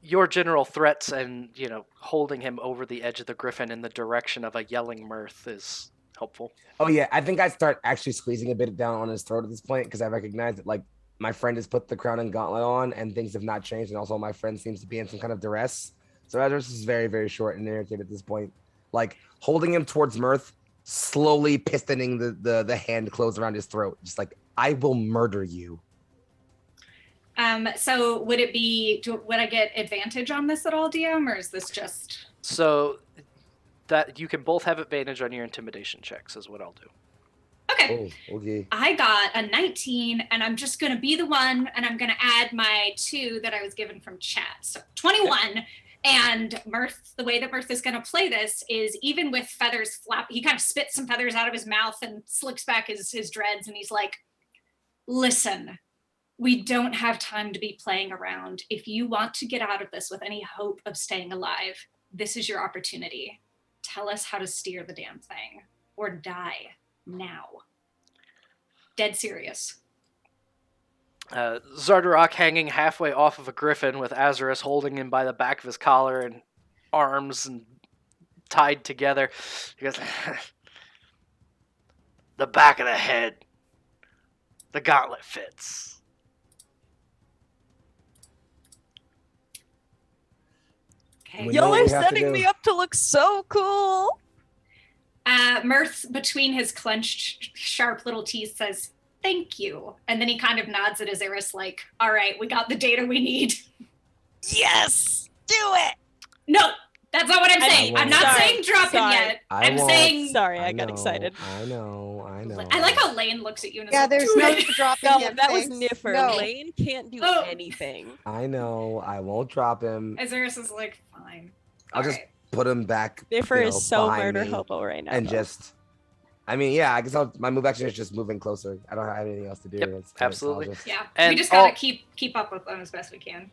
your general threats and, holding him over the edge of the griffin in the direction of a yelling Mirth is helpful. Oh yeah, I think I start actually squeezing a bit down on his throat at this point because I recognize that like my friend has put the crown and gauntlet on and things have not changed, and also my friend seems to be in some kind of duress. So Azarus is very, very short and irritated at this point. Like holding him towards Mirth, slowly pistoning the hand closed around his throat, just like I will murder you. So would I get advantage on this at all, DM, or is this just? So that you can both have advantage on your intimidation checks is what I'll do. Okay. Oh, okay. I got a 19, and I'm just going to be the one, and I'm going to add my 2 that I was given from chat. So 21. Okay. And Mirth, the way that Mirth is going to play this is even with feathers flap, he kind of spits some feathers out of his mouth and slicks back his dreads, and he's like, listen, we don't have time to be playing around. If you want to get out of this with any hope of staying alive, this is your opportunity. Tell us how to steer the damn thing, or die now. Dead serious. Xardarok hanging halfway off of a griffin with Azarus holding him by the back of his collar and arms and tied together. He goes, the back of the head. The gauntlet fits. Okay. We know Y'all what are we have to setting do. me up to look so cool. Mirth, between his clenched, sharp little teeth, says, thank you. And then he kind of nods at Azarus like, all right, we got the data we need. Yes, do it. No, that's not what I'm I saying. I'm not won't. saying drop him Sorry. yet. I I'm won't. saying, Sorry, I I got know, excited. I know. I like how Laine looks at you and is Yeah, like, there's "Do no it." dropping No, him. that was thanks. Niffer. No. Laine can't do Oh. anything. I know. I won't drop him. Azarus is like, fine. I'll All just right. put him back. Biffer you know, is so behind murder me hobo right now. and though. just. I mean, yeah. I guess my move action is just moving closer. I don't have anything else to do. Yep, It's- absolutely. I'll just- Yeah, And we just gotta all- keep up with them as best we can.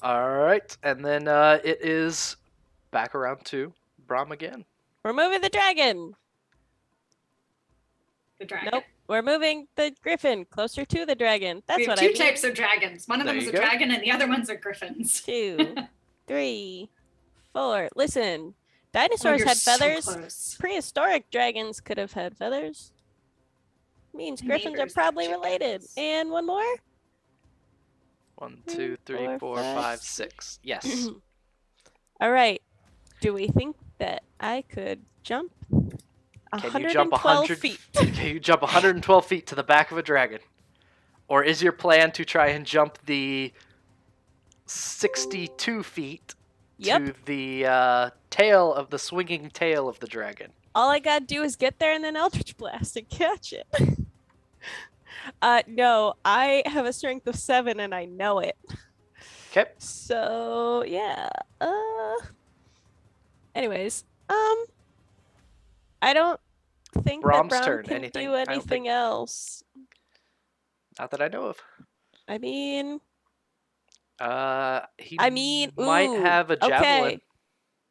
All right, and then it is back around to Braum again. We're moving the dragon. The dragon. Nope. We're moving the griffin closer to the dragon. That's We have what two I mean. types of dragons. One of them There is you a go. dragon, and the other ones are griffins. 2, 3, 4. Listen, dinosaurs you're had so feathers. close. Prehistoric dragons could have had feathers. Means griffins are Neighbors probably have related. chickens. And one more. 1, 2, 3, 4, 4, 5, 5, 6. Yes. All right. Do we think that I could jump Can you jump 112 100 feet? Can you jump 112 feet to the back of a dragon? Or is your plan to try and jump the 62 feet Yep. to the tail of the swinging tail of the dragon? All I gotta do is get there and then Eldritch Blast and catch it. No, I have a strength of 7 and I know it. Okay. So yeah. Anyways, I don't think Braum's that Braum turn. can Anything? do I don't anything think- else. Not that I know of. I mean, He might ooh, have a javelin.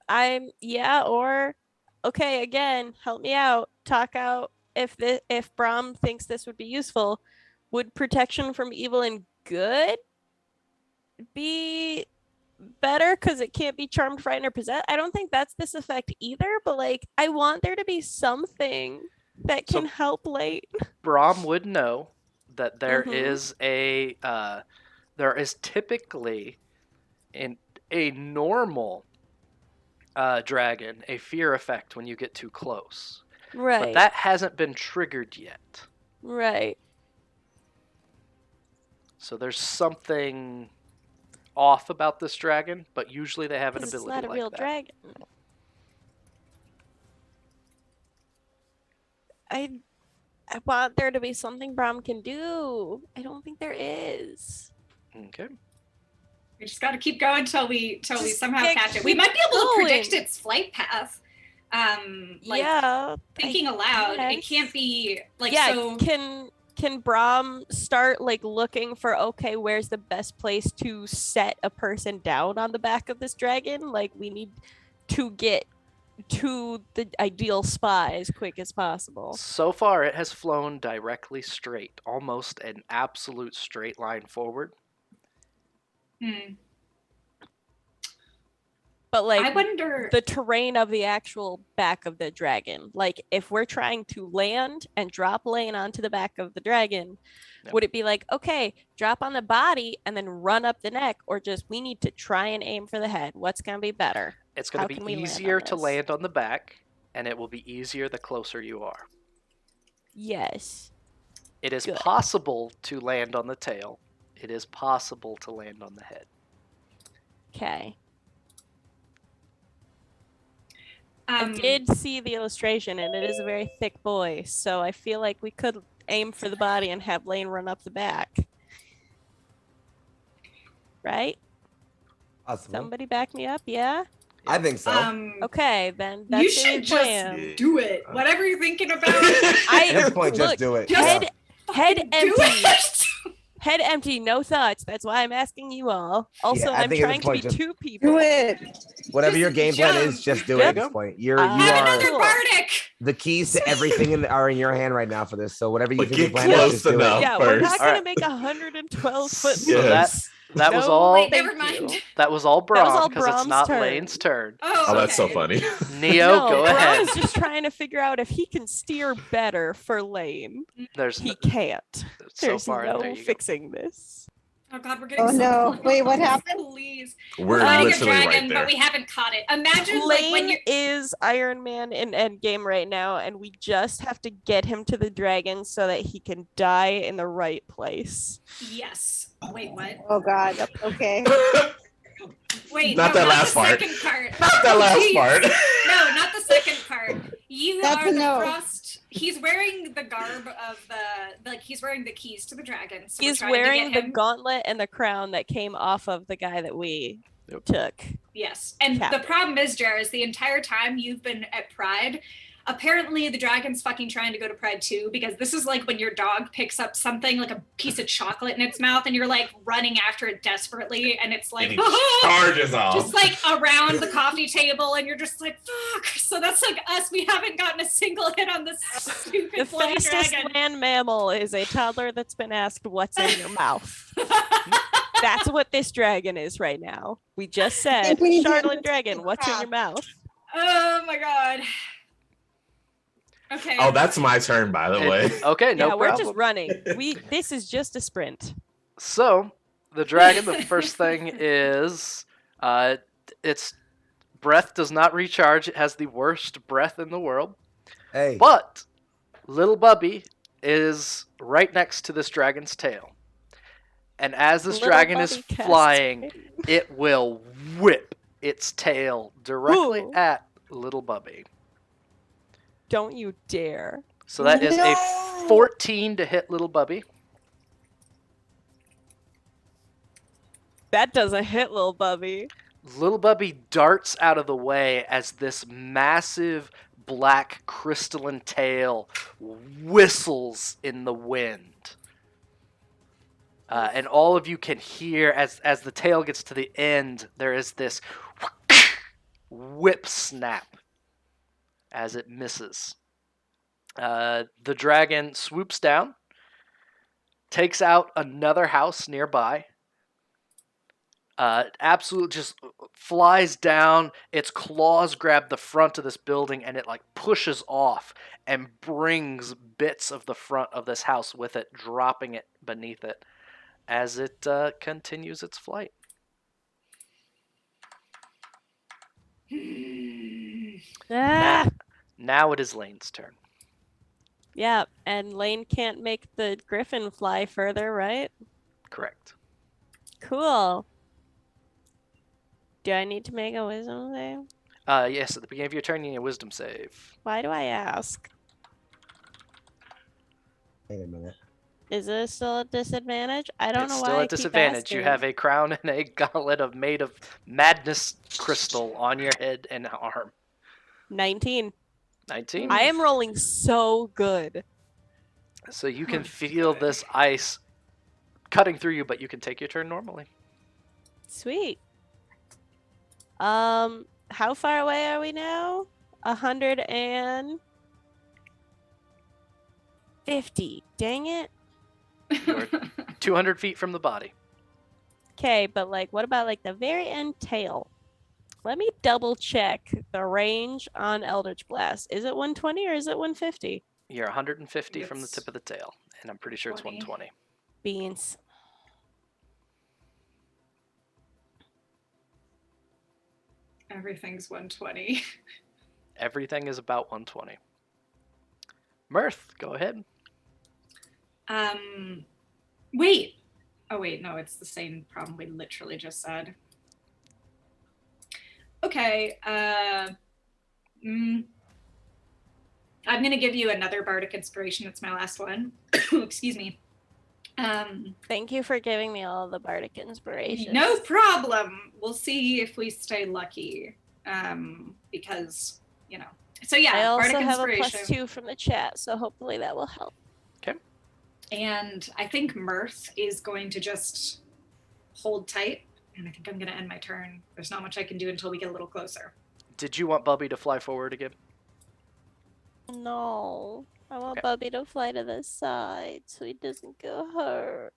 Okay. Okay, again, help me out. Talk out if Braum thinks this would be useful. Would protection from evil and good be better because it can't be charmed, frightened, or possessed? I don't think that's this effect either, but like I want there to be something that So- can help Laine. Braum would know that there Mhm. is there is typically in a normal dragon a fear effect when you get too close, Right. but that hasn't been triggered yet. Right. So there's something off about this dragon, but usually they have an 'Cause ability it's not a like real that. dragon. I want there to be something Braum can do. I don't think there is. Okay. We just gotta keep going till we Just somehow get- catch it. We keep might be able to predict going. its flight path. Like yeah. thinking aloud, it guess. can't be like Yeah. so. Can Braum start like looking for okay, where's the best place to set a person down on the back of this dragon? Like we need to get to the ideal spot as quick as possible. So far, it has flown directly straight, almost an absolute straight line forward. Hmm. But like I wonder. the terrain of the actual back of the dragon. Like if we're trying to land and drop Laine onto the back of the dragon, Yep. would it be like, okay, drop on the body and then run up the neck, or just we need to try and aim for the head? What's gonna be better? It's going How to can be we land on easier to this? land on the back, and it will be easier the closer you are. Yes. It is Good. possible to land on the tail. It is possible to land on the head. Okay. I did see the illustration and it is a very thick boy, so I feel like we could aim for the body and have Laine run up the back. Right? Possible. Somebody back me up, yeah? I think so. Okay, then that's You the should just plan. do it. Whatever you're thinking about. At this point, just look, do it. Head, head do empty. it. Head empty, no thoughts. That's why I'm asking you all. Also, I I'm think at trying this to be point, just two people. Do it. Whatever Just your game plan jump. is, just do it Yep. at this point. You Have Have are another Cool. bardic. the keys to everything are in your hand right now for this. So whatever you But think your get plan is, close just do enough. it. Yeah, we're not first. gonna Alright. make 112 foot So Yes. that was No, all. Wait, thank never mind. you. That was all was all Braum because it's Braum's not turn. Lane's turn. Oh, Oh, that's so okay. funny. Neo, no, go Braum ahead. is just trying to figure out if he can steer better for Laine. There's He can't. so There's far. no there you go. fixing this. Oh God, we're getting Oh, so no. close. Wait, what happened? Please. We're Fighting a literally dragon, right there. but we haven't caught it. Imagine like when Laine you. is Iron Man in Endgame right now, and we just have to get him to the dragon so that he can die in the right place. Yes. Wait, what? Oh God. Okay. Wait, Not no, that not last the part. second part. Not that last Jeez. part. No, not the second part. You That's are a the no. Frost. He's wearing the garb of the he's wearing the keys to the dragon. So we're He's trying to wearing get the him. gauntlet and the crown that came off of the guy that we took. Yes. And Chapter. the problem is, Jar, is the entire time you've been at Pride, apparently the dragon's fucking trying to go to Pride too, because this is like when your dog picks up something like a piece of chocolate in its mouth and you're like running after it desperately, and it's like And he charges off. just like around the coffee table, and you're just like, fuck. So that's like us. We haven't gotten a single hit on this stupid The bloody fastest dragon. land mammal is a toddler that's been asked what's in your mouth. That's what this dragon is right now. We just said, think we need to- Shardland Dragon, what's in your mouth? Oh my god. Okay. Oh, that's my turn, by the way. Okay, no yeah, we're problem. just running. This is just a sprint. So, the dragon, the first thing is its breath does not recharge. It has the worst breath in the world. Hey. But little Bubby is right next to this dragon's tail. And as this Little dragon is Bubby cast. flying, it will whip its tail directly Ooh. at little Bubby. Don't you dare. So that is No! a 14 to hit little Bubby. That doesn't hit little Bubby. Little Bubby darts out of the way as this massive black crystalline tail whistles in the wind. And all of you can hear as the tail gets to the end, there is this whip snap as it misses. The dragon swoops down, takes out another house nearby. Absolutely just flies down. Its claws grab the front of this building, and it like pushes off and brings bits of the front of this house with it, dropping it beneath it as it continues its flight. Ah! Now it is Laine's turn. Yeah, and Laine can't make the griffin fly further, right? Correct. Cool. Do I need to make a wisdom save? Yes, at the beginning of your turn, you need a wisdom save. Why do I ask? Wait a minute. Is it still a disadvantage? I don't It's know still why I at keep disadvantage. You asking. have a crown and a gauntlet made of madness crystal on your head and arm. 19. 19. I am rolling so good. So you can feel this ice cutting through you, but you can take your turn normally. Sweet. How far away are we now? 150. Dang it. You're 200 feet from the body. Okay, but like, what about like the very end tail? Let me double check the range on Eldritch Blast. Is it 120 or is it 150? You're 150 from the It's tip of the tail, and I'm pretty sure it's 20. 120. Beans. Everything's 120. Everything is about 120. Mirth, go ahead. Wait. Oh wait, no, it's the same problem we literally just said. Okay, I'm gonna give you another bardic inspiration. It's my last one. Excuse me. Thank you for giving me all the bardic inspiration. No problem. We'll see if we stay lucky. Because, you know. So yeah, I also bardic have a inspiration. +2 from the chat, so hopefully that will help. And I think Mirth is going to just hold tight. And I think I'm going to end my turn. There's not much I can do until we get a little closer. Did you want Bubby to fly forward again? No. I want Okay. Bubby to fly to the side so he doesn't get hurt.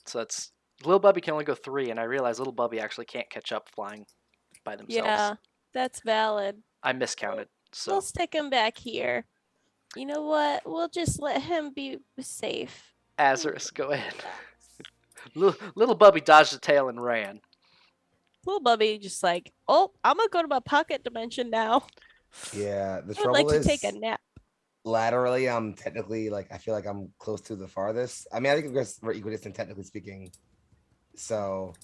So that's little Bubby can only go 3, and I realize little Bubby actually can't catch up flying by themselves. Yeah, that's valid. I miscounted. So We'll stick him back here. You know what? We'll just let him be safe. Azarus, go ahead. Little Bubby dodged the tail and ran. Little Bubby just like, oh, I'm gonna go to my pocket dimension now. Yeah, the I would trouble like to is take a nap. laterally, I'm technically like I feel like I'm close to the farthest. I mean, I think we're equidistant technically speaking. So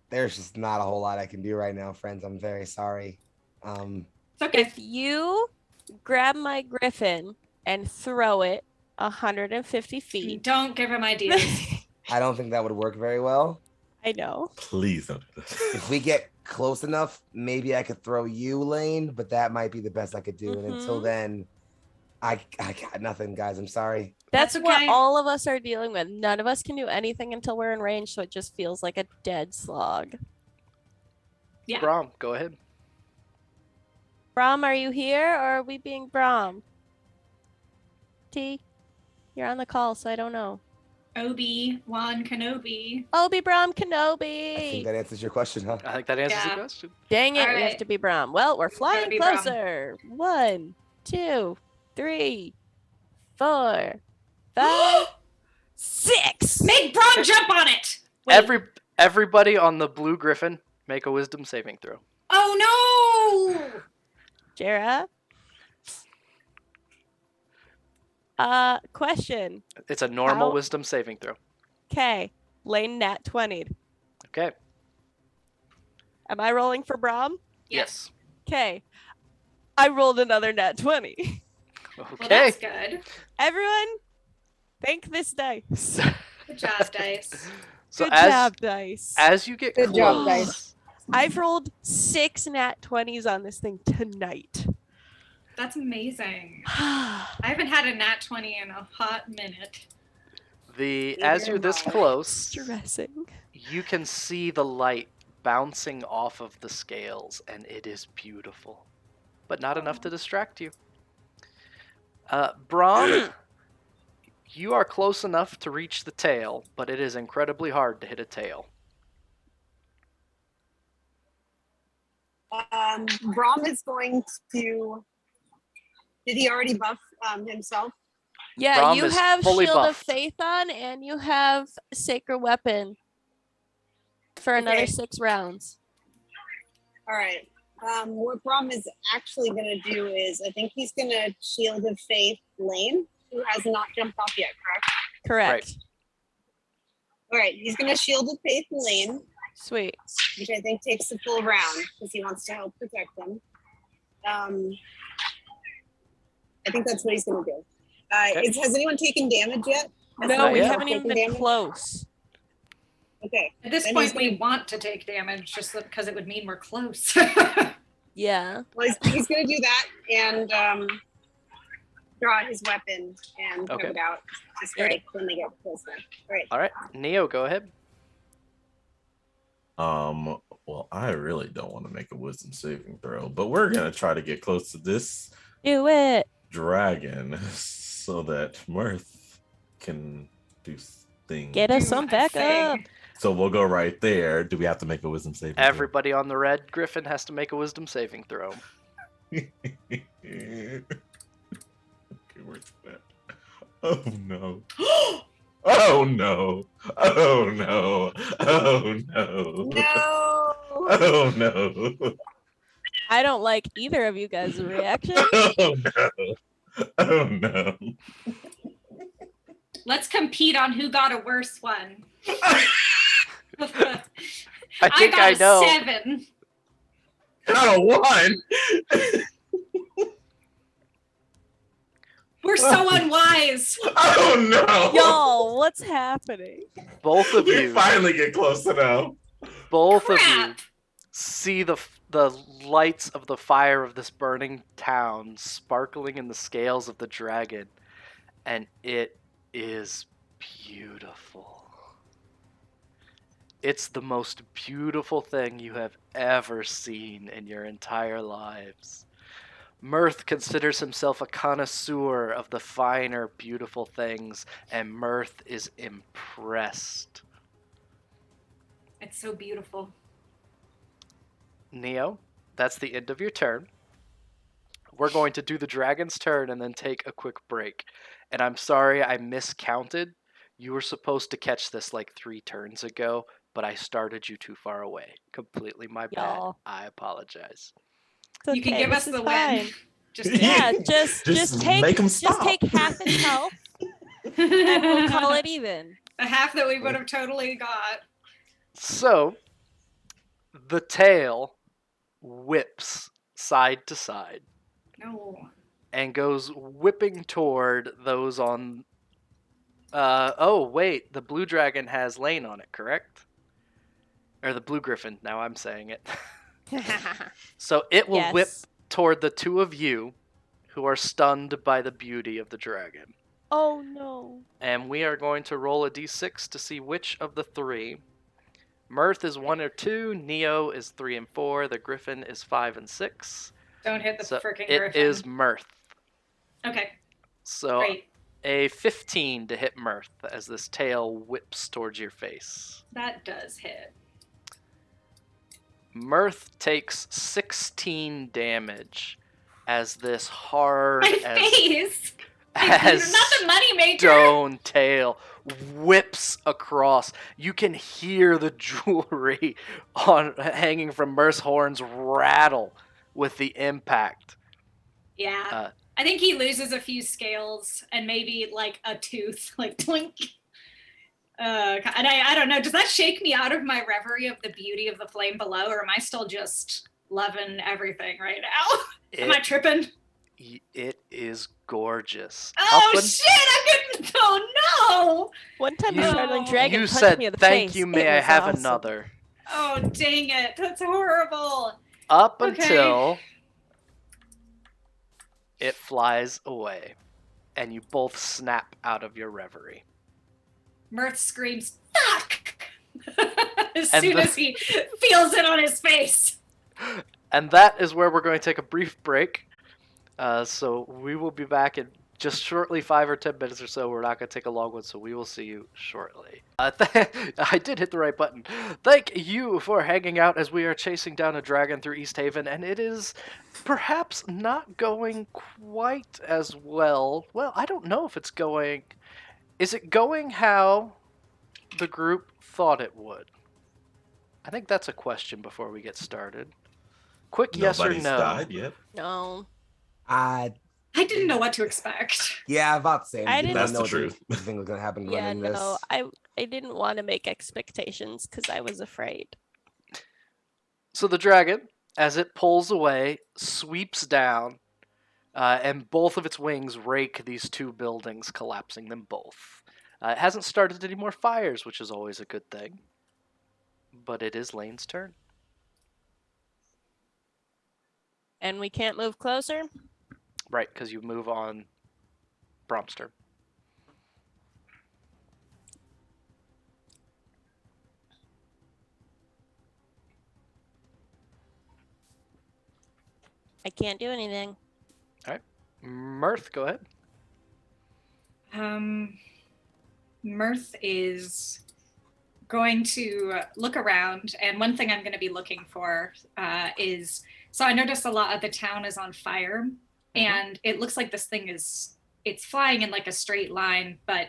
there's just not a whole lot I can do right now, friends. I'm very sorry. It's okay. If you grab my griffin and throw it 150 feet, Don't give him ideas. I don't think that would work very well. I know. Please don't do that. If we get close enough, maybe I could throw you, Laine, but that might be the best I could do. And until then, I got nothing, guys. I'm sorry. That's That's what okay. all of us are dealing with. None of us can do anything until we're in range, so it just feels like a dead slog. Yeah. Brom, go ahead. Brom, are you here, or are we being Brom? T, you're on the call, so I don't know. Obi-Wan Kenobi. Obi Brom I think Kenobi. that answers your question, huh? I think that answers Yeah. the question. Dang it, All we have right. to be Brom. Well, we're flying be Brom. closer. 1, 2, 3, 4, 5, 6. Make Brom jump on it! Wait. Everybody on the blue griffin, make a wisdom saving throw. Oh no! Jera. Question. It's a normal How- wisdom saving throw. Okay, Laine nat 20'd. Okay. Am I rolling for Brom? Yes. Okay. I rolled another nat 20. Well, Okay. that's good. Everyone, thank this dice. Good job, Dice. So Good as job, dice. as you get Good close, job, guys. I've rolled 6 nat 20s on this thing tonight. That's amazing. I haven't had a nat 20 in a hot minute. as you're this close, Stressing. you can see the light bouncing off of the scales, and it is beautiful, but not enough to distract you. Brom, you are close enough to reach the tail, but it is incredibly hard to hit a tail. Brom is going to. Did he already buff himself? Yeah, Brom you is have fully Shield of buffed. Faith on, and you have Sacred Weapon for another Okay. 6 rounds. All right. What Brom is actually going to do is, I think he's going to Shield of Faith Laine, who has not jumped off yet, correct? Correct. All right. He's going to Shield of Faith Laine, Sweet. which I think takes the full round because he wants to help protect them. I think that's what he's going to do. Okay. Has anyone taken damage yet? Has No, Not we yet. haven't even taken been damage? close. Okay. At this Then point, he's gonna- we want to take damage just because it would mean we're close. Yeah. Well, he's going to do that and draw out his weapon and Okay. throw it out to strike when they get close enough. All right. All right, Neo, go ahead. Well, I really don't want to make a wisdom saving throw, but we're gonna try to get close to this Do it. dragon so that Mirth can do things. Get us Do some a backup. thing. So we'll go right there. Do we have to make a wisdom saving throw? Everybody on the red griffin has to make a wisdom saving throw. Okay, where's that? Oh no. Oh no. Oh no. Oh no. No. Oh no. I don't like either of you guys' reaction. Oh no. Oh no. Let's compete on who got a worse one. I think got I a know. 7. Got a 1. We're so unwise. Oh no. Y'all, what's happening? Both of We you, finally get close enough. both of you Crap. see the lights of the fire of this burning town sparkling in the scales of the dragon, and it is beautiful. It's the most beautiful thing you have ever seen in your entire lives. Mirth considers himself a connoisseur of the finer, beautiful things, and Mirth is impressed. It's so beautiful. Neo, that's the end of your turn. We're going to do the dragon's turn and then take a quick break. And I'm sorry I miscounted. You were supposed to catch this like 3 turns ago, but I started you too far away. Completely my bad. Y'all. I apologize. It's You can okay, give us this the is win. fine. Just Yeah, Just just take make 'em just stop. take half his health and we'll call it even. the half that we would have totally got. So, the tail whips side to side No. and goes whipping toward those on... oh, wait. The blue dragon has Laine on it, correct? or the blue griffin. Now I'm saying it. So it will whip toward the two of you who are stunned by the beauty of the dragon. Oh no. And we are going to roll a d6 to see which of the three. Mirth is 1 or 2, Neo is 3 and 4, the griffin is 5 and 6. Don't hit the So freaking it griffin. is Mirth. Okay. So Great. a 15 to hit Mirth as this tail whips towards your face. That does hit. Mirth takes 16 damage as this hard My face! as Not the money maker! stone tail whips across. You can hear the jewelry hanging from Mirth's horns rattle with the impact. Yeah. I think he loses a few scales and maybe like a tooth, like twink. And I don't know, does that shake me out of my reverie of the beauty of the flame below, or am I still just loving everything right now? Am I tripping? It is gorgeous. Oh shit! Oh no! One time the Shardland Dragon You punched said, me in the "Thank face. you, may It I was have awesome. another?" Oh dang it! That's horrible. Up Okay. until it flies away, and you both snap out of your reverie. Mirth screams, "Fuck!" as And soon as he feels it on his face. And that is where we're going to take a brief break. So we will be back in just shortly, 5 or 10 minutes or so. We're not going to take a long one, so we will see you shortly. I did hit the right button. Thank you for hanging out as we are chasing down a dragon through Easthaven, and it is perhaps not going quite as well. Well, I don't know if it's going... Is it going how the group thought it would? I think that's a question before we get started. Quick yes or Nobody's no. died yet. No. Uh, I didn't know what to expect. yeah, about the same. I didn't didn't- That's know the what truth. You think was gonna happen Yeah, running this? no. I didn't want to make expectations because I was afraid. So the dragon, as it pulls away, sweeps down, and both of its wings rake these two buildings, collapsing them both. It hasn't started any more fires, which is always a good thing. But it is Laine's turn. And we can't move closer? Right, because you move on Brom's turn. I can't do anything. Mirth, go ahead. Mirth is going to look around, and one thing I'm going to be looking for is, so I noticed a lot of the town is on fire, and it looks like this thing it's flying in like a straight line, but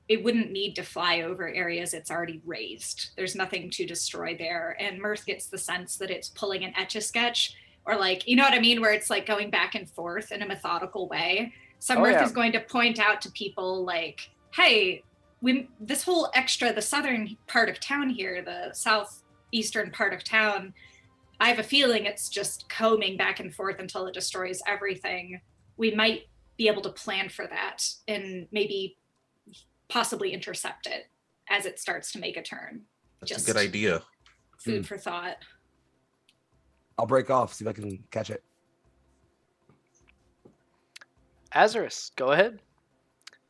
it wouldn't need to fly over areas it's already raised. There's nothing to destroy there, and Mirth gets the sense that it's pulling an Etch-a-Sketch, or like, you know what I mean, where it's like going back and forth in a methodical way. So Mirth is going to point out to people like, hey, this whole the southern part of town here, the southeastern part of town, I have a feeling it's just combing back and forth until it destroys everything. We might be able to plan for that and maybe possibly intercept it as it starts to make a turn. That's a good idea. Food for thought. I'll break off, see if I can catch it. Azarus, go ahead.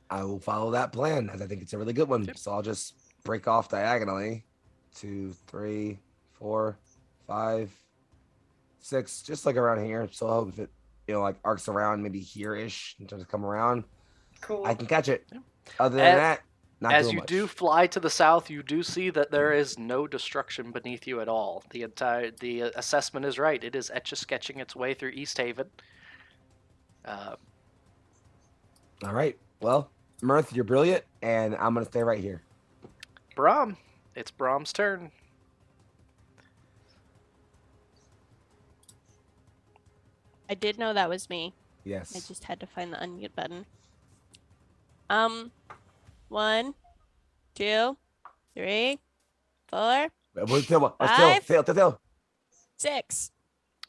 I will follow that plan, as I think it's a really good one. Yep. So I'll just break off diagonally. 2, 3, 4, 5, 6, just like around here. So I hope if it, like arcs around maybe here-ish and just come around, Cool. I can catch it. Yep. Other than that, not As doing you much. do fly to the south, you do see that there is no destruction beneath you at all. The assessment is right. It is Etch-a-Sketching its way through Easthaven. All right. Well, Mirth, you're brilliant, and I'm gonna stay right here. Brom, it's Brom's turn. I did know that was me. Yes. I just had to find the unmute button. 1, 2, 3, 4, Still. 6.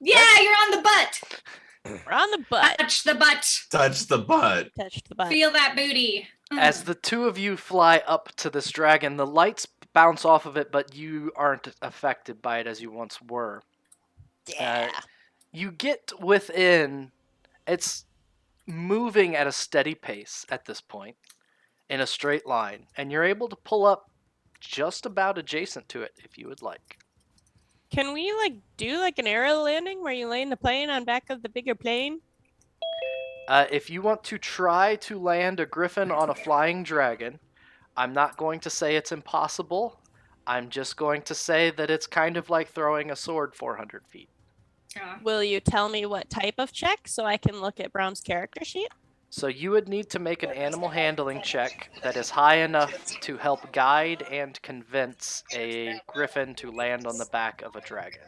Yeah, you're on the butt. We're on the butt. Touch the butt. Touch the butt. Touched the butt. Feel that booty. As the two of you fly up to this dragon, the lights bounce off of it, but you aren't affected by it as you once were. Yeah. You get within. It's moving at a steady pace at this point in a straight line, and you're able to pull up just about adjacent to it if you would like. Can we do an aerial landing where you land the plane on back of the bigger plane? If you want to try to land a griffin on a flying dragon, I'm not going to say it's impossible. I'm just going to say that it's kind of like throwing a sword 400 feet. Will you tell me what type of check so I can look at Brom's character sheet? So you would need to make an animal handling check that is high enough to help guide and convince a griffin to land on the back of a dragon.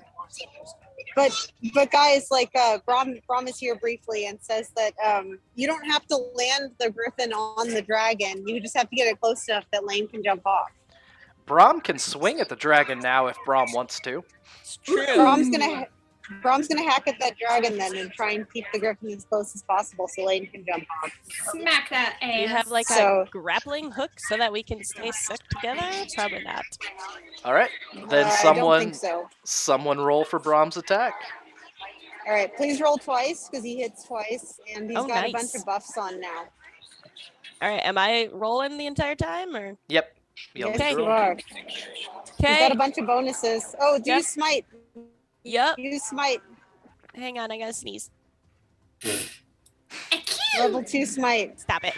But guys, Brom is here briefly and says that you don't have to land the griffin on the dragon. You just have to get it close enough that Laine can jump off. Brom can swing at the dragon now if Brom wants to. It's true. Brom's gonna hack at that dragon then and try and keep the griffin as close as possible so Laine can jump off. Smack that ass. Do you have So- a grappling hook so that we can stay stuck together? Probably not. All right, then I don't think someone so. roll for Brom's attack. All right, please roll twice because he hits twice and he's Oh, got nice. a bunch of buffs on now. All right, am I rolling the entire time or? Yep. You'll Yes, have to you roll. are. He's got Okay. a bunch of bonuses. Oh, do Yep. smite. Yep. Use smite. Hang on, I gotta sneeze. Level 2 smite. Stop it.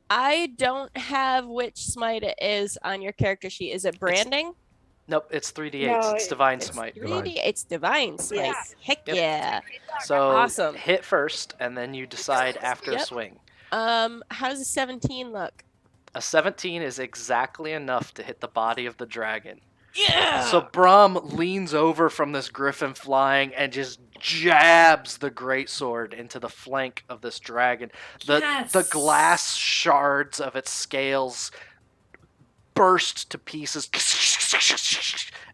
I don't have which smite it is on your character sheet. Is it branding? Nope, it's 3d8. No, it's Divine It's Smite. 3D. It's divine smite. Yes. Heck Yep. yeah. So Awesome. hit first, and then you decide after a Yep. swing. How does a 17 look? A 17 is exactly enough to hit the body of the dragon. Yeah. So Brom leans over from this griffin flying and just jabs the greatsword into the flank of this dragon. The Yes. glass shards of its scales burst to pieces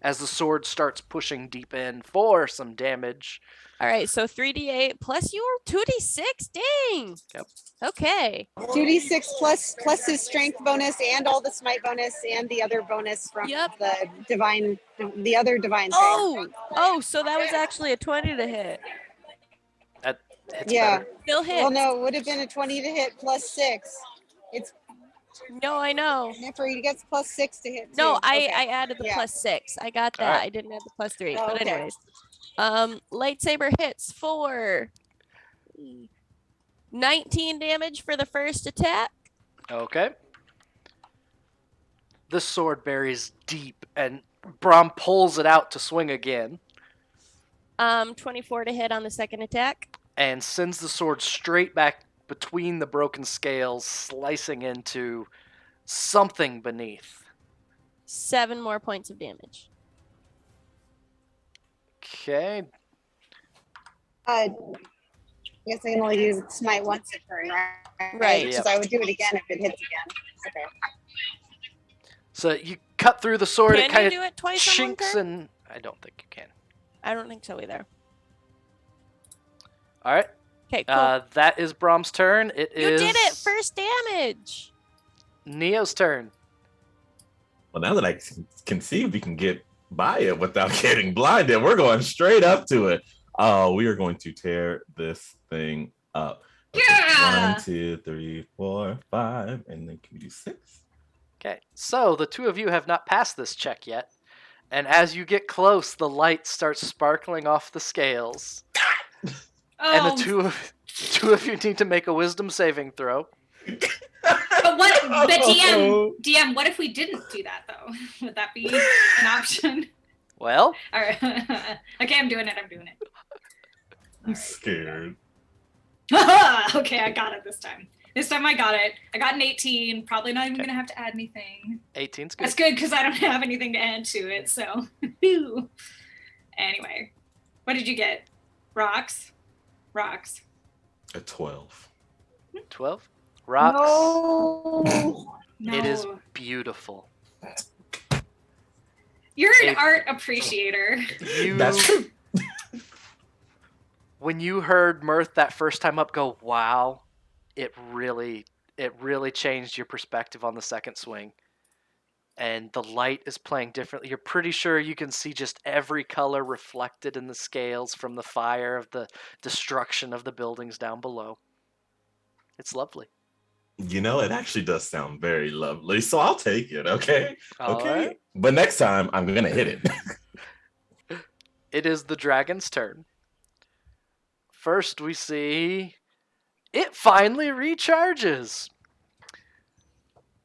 as the sword starts pushing deep in for some damage. All right, so 3d8 plus your 2d6. Dang. Yep. Okay. 2d6 plus his strength bonus and all the smite bonus and the other bonus from Yep. the other divine thing. Oh, so that was actually a 20 to hit. That hits Yeah. better. Still hits. Well, no, it would have been a 20 to hit plus 6. It's No, I know. Nipper, he gets plus 6 to hit. No, too. I Okay. added the Yeah. plus 6. I got that. Alright. I didn't add the plus 3. Oh, But okay. anyways. Lightsaber hits for 19 damage for the first attack. Okay. This sword buries deep, and Brom pulls it out to swing again, 24 to hit on the second attack. and sends the sword straight back between the broken scales, slicing into something beneath. 7 more points of damage. Okay. I guess I can only use smite once a turn, right? Right. Because I would do it again if it hits again. Okay. So you cut through the sword, Can it kind you of do it twice on one chinks, turn? and I don't think you can. I don't think so either. All right. Okay, cool. That is Brom's turn. It You is did it! First damage! Neo's turn. Well, now that I can see if we can get by it without getting blinded, we're going straight up to it. We are going to tear this thing up. Okay, Yeah! 1, 2, 3, 4, 5, and then can we do 6? Okay, so the two of you have not passed this check yet, and as you get close, the light starts sparkling off the scales, and the two of you need to make a wisdom saving throw. But what? But DM, what if we didn't do that though? Would that be an option? Well, All right. Okay, I'm doing it. I'm scared. Okay, I got it this time. This time I got it. I got an 18. Probably not even Okay. gonna have to add anything. 18's good. That's good because I don't have anything to add to it. So, whew. Anyway, what did you get? Rocks. A 12. 12. Rocks. No. No. It is beautiful. You're an It- art appreciator. You, That's true. when you heard Mirth that first time up go, wow, it really changed your perspective on the second swing. and the light is playing differently. You're pretty sure you can see just every color reflected in the scales from the fire of the destruction of the buildings down below. It's lovely. It actually does sound very lovely, so I'll take it, okay? All Okay. right. But next time, I'm going to hit it. It is the dragon's turn. First, we see it finally recharges.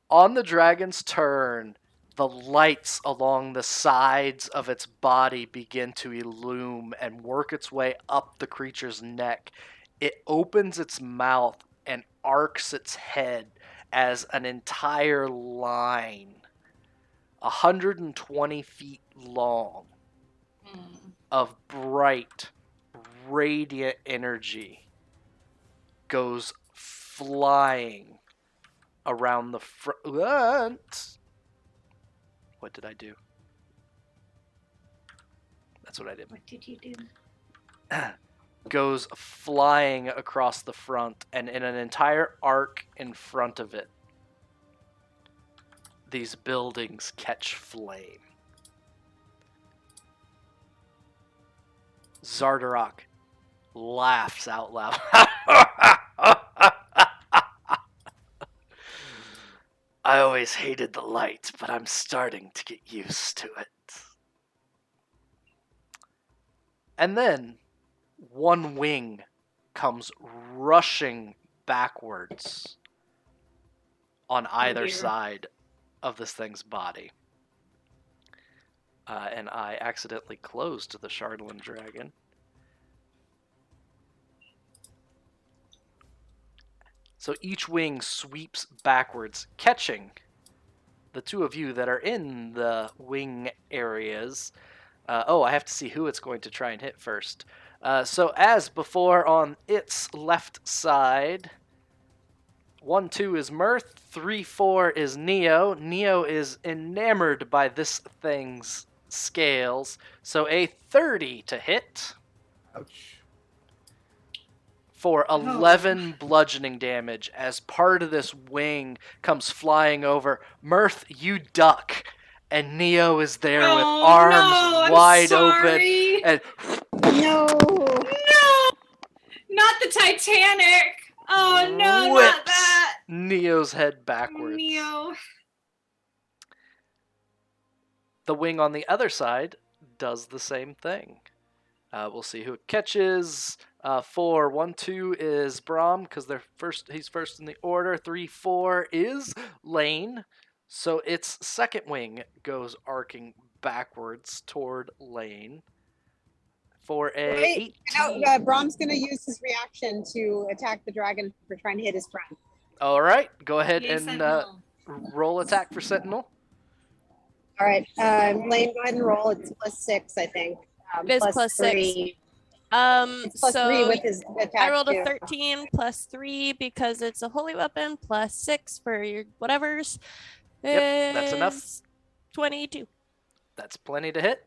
On the dragon's turn, the lights along the sides of its body begin to illume and work its way up the creature's neck. It opens its mouth and arcs its head as an entire line, 120 feet long, of bright, radiant energy goes flying around the front. What did I do? That's what I did. What did you do? Goes flying across the front, and in an entire arc in front of it, these buildings catch flame. Xardarok laughs out loud. I always hated the light, but I'm starting to get used to it. And then one wing comes rushing backwards on either dear. side of this thing's body. And I accidentally closed the Shardland Dragon. So each wing sweeps backwards, catching the two of you that are in the wing areas. I have to see who it's going to try and hit first. So as before, on its left side, 1-2 is Mirth, 3-4 is Neo. Neo is enamored by this thing's scales, so a 30 to hit. Ouch. For 11 bludgeoning damage as part of this wing comes flying over. Mirth, you duck, and Neo is there with arms wide open. And No. No! Not the Titanic! Oh no, whips not that! Neo's head backwards. Neo. The wing on the other side does the same thing. We'll see who it catches. 4-1-2 is Braum, because he's first in the order. 3-4 is Laine. So its second wing goes arcing backwards toward Laine. For a 18. Now, Brom's going to use his reaction to attack the dragon for trying to hit his friend. All right, go ahead Yay, and Sentinel. roll attack for Sentinel. All right, Laine, go ahead and roll. It's +6, I think. It is +6. 3. It's +3 So with his attack. I rolled a too. 13 +3 because it's a holy weapon +6 for your whatevers. Yep, that's enough. is 22. That's plenty to hit.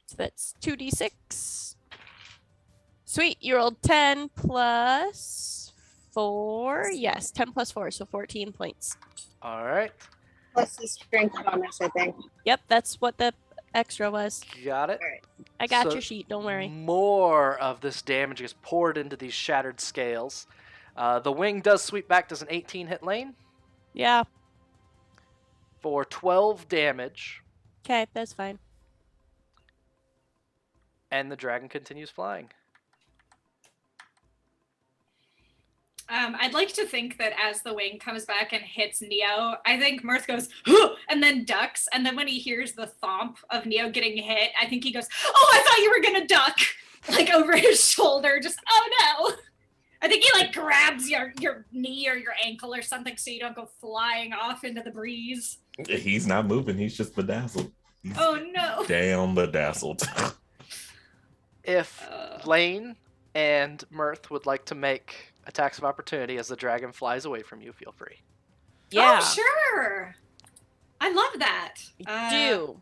So that's 2d6. Sweet, you rolled 10 +4. Yes, 10 +4, so 14 points. All right, Plus his strength bonus, I think. Yep, that's what the extra was. got it. All right. I got So your sheet, don't worry. More of this damage is poured into these shattered scales. The wing does sweep back. Does an 18 hit Laine? Yeah, For 12 damage, okay, that's fine. and the dragon continues flying. I'd like to think that as the wing comes back and hits Neo, I think Mirth goes, "Huh!" and then ducks. And then when he hears the thomp of Neo getting hit, I think he goes, "Oh, I thought you were going to duck." Like over his shoulder, just, "Oh no." I think he like grabs your knee or your ankle or something so you don't go flying off into the breeze. He's not moving. He's just bedazzled. He's Oh no. damn bedazzled. If Laine and Mirth would like to make attacks of opportunity as the dragon flies away from you, feel free. Yeah, Oh, sure. I love that. do.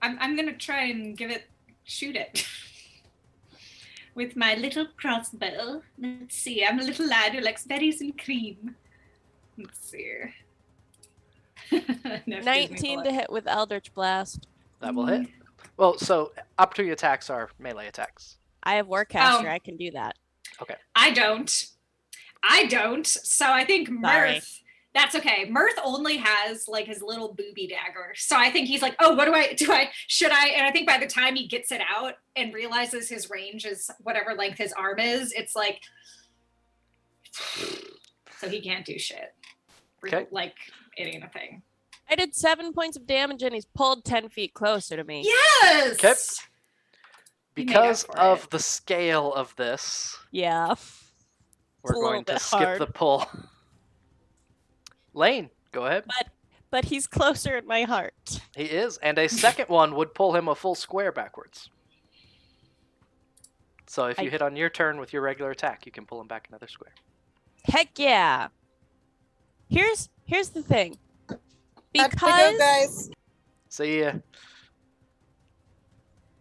I'm gonna try and shoot it with my little crossbow. Let's see. I'm a little lad who likes berries and cream. Let's see. Nif gives me the 19 look. to hit with Eldritch Blast. That will hit. Well, so opportunity attacks are melee attacks. I have Warcaster. Oh. I can do that. Okay. I don't. So I think Sorry. Mirth. That's okay. Mirth only has like his little booby dagger. So I think he's like, oh, what should I? And I think by the time he gets it out and realizes his range is whatever length his arm is, it's like, so he can't do shit. Okay. Like, it ain't a thing. I did 7 points of damage and he's pulled 10 feet closer to me. Yes! Okay. He made up Because for of it. the scale of this, Yeah. we're a little going to bit skip hard. the pull. Laine, go ahead. But he's closer in my heart. He is, and a second one would pull him a full square backwards. So if you hit on your turn with your regular attack, you can pull him back another square. Heck yeah. Here's the thing. Have to go, guys. See ya.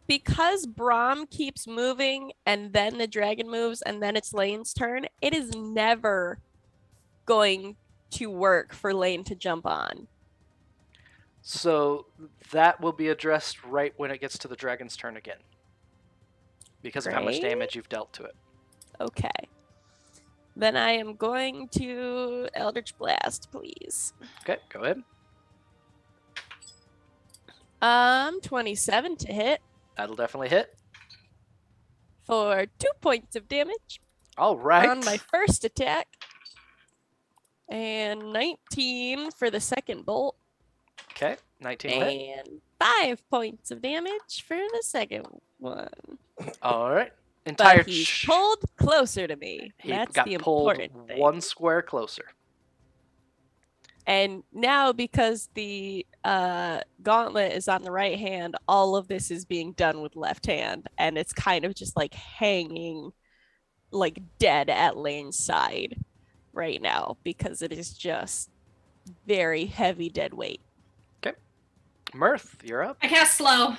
Because Braum keeps moving and then the dragon moves and then it's Laine's turn, it is never going to work for Laine to jump on. So that will be addressed right when it gets to the dragon's turn again. Because of how much Great. damage you've dealt to it. Okay. Then I am going to Eldritch Blast, please. Okay, go ahead. 27 to hit That'll definitely hit. for 2 points of damage All right. on my first attack. And 19 for the second bolt. Okay, 19 will hit. And 5 points of damage for the second one. All right. Entire But he's pulled closer to me. he That's got the pulled important thing. one square closer. And now, because the gauntlet is on the right hand, all of this is being done with left hand, and it's kind of just like hanging, like dead at Laine's side right now because it is just very heavy dead weight. Mirth, you're up. I cast slow.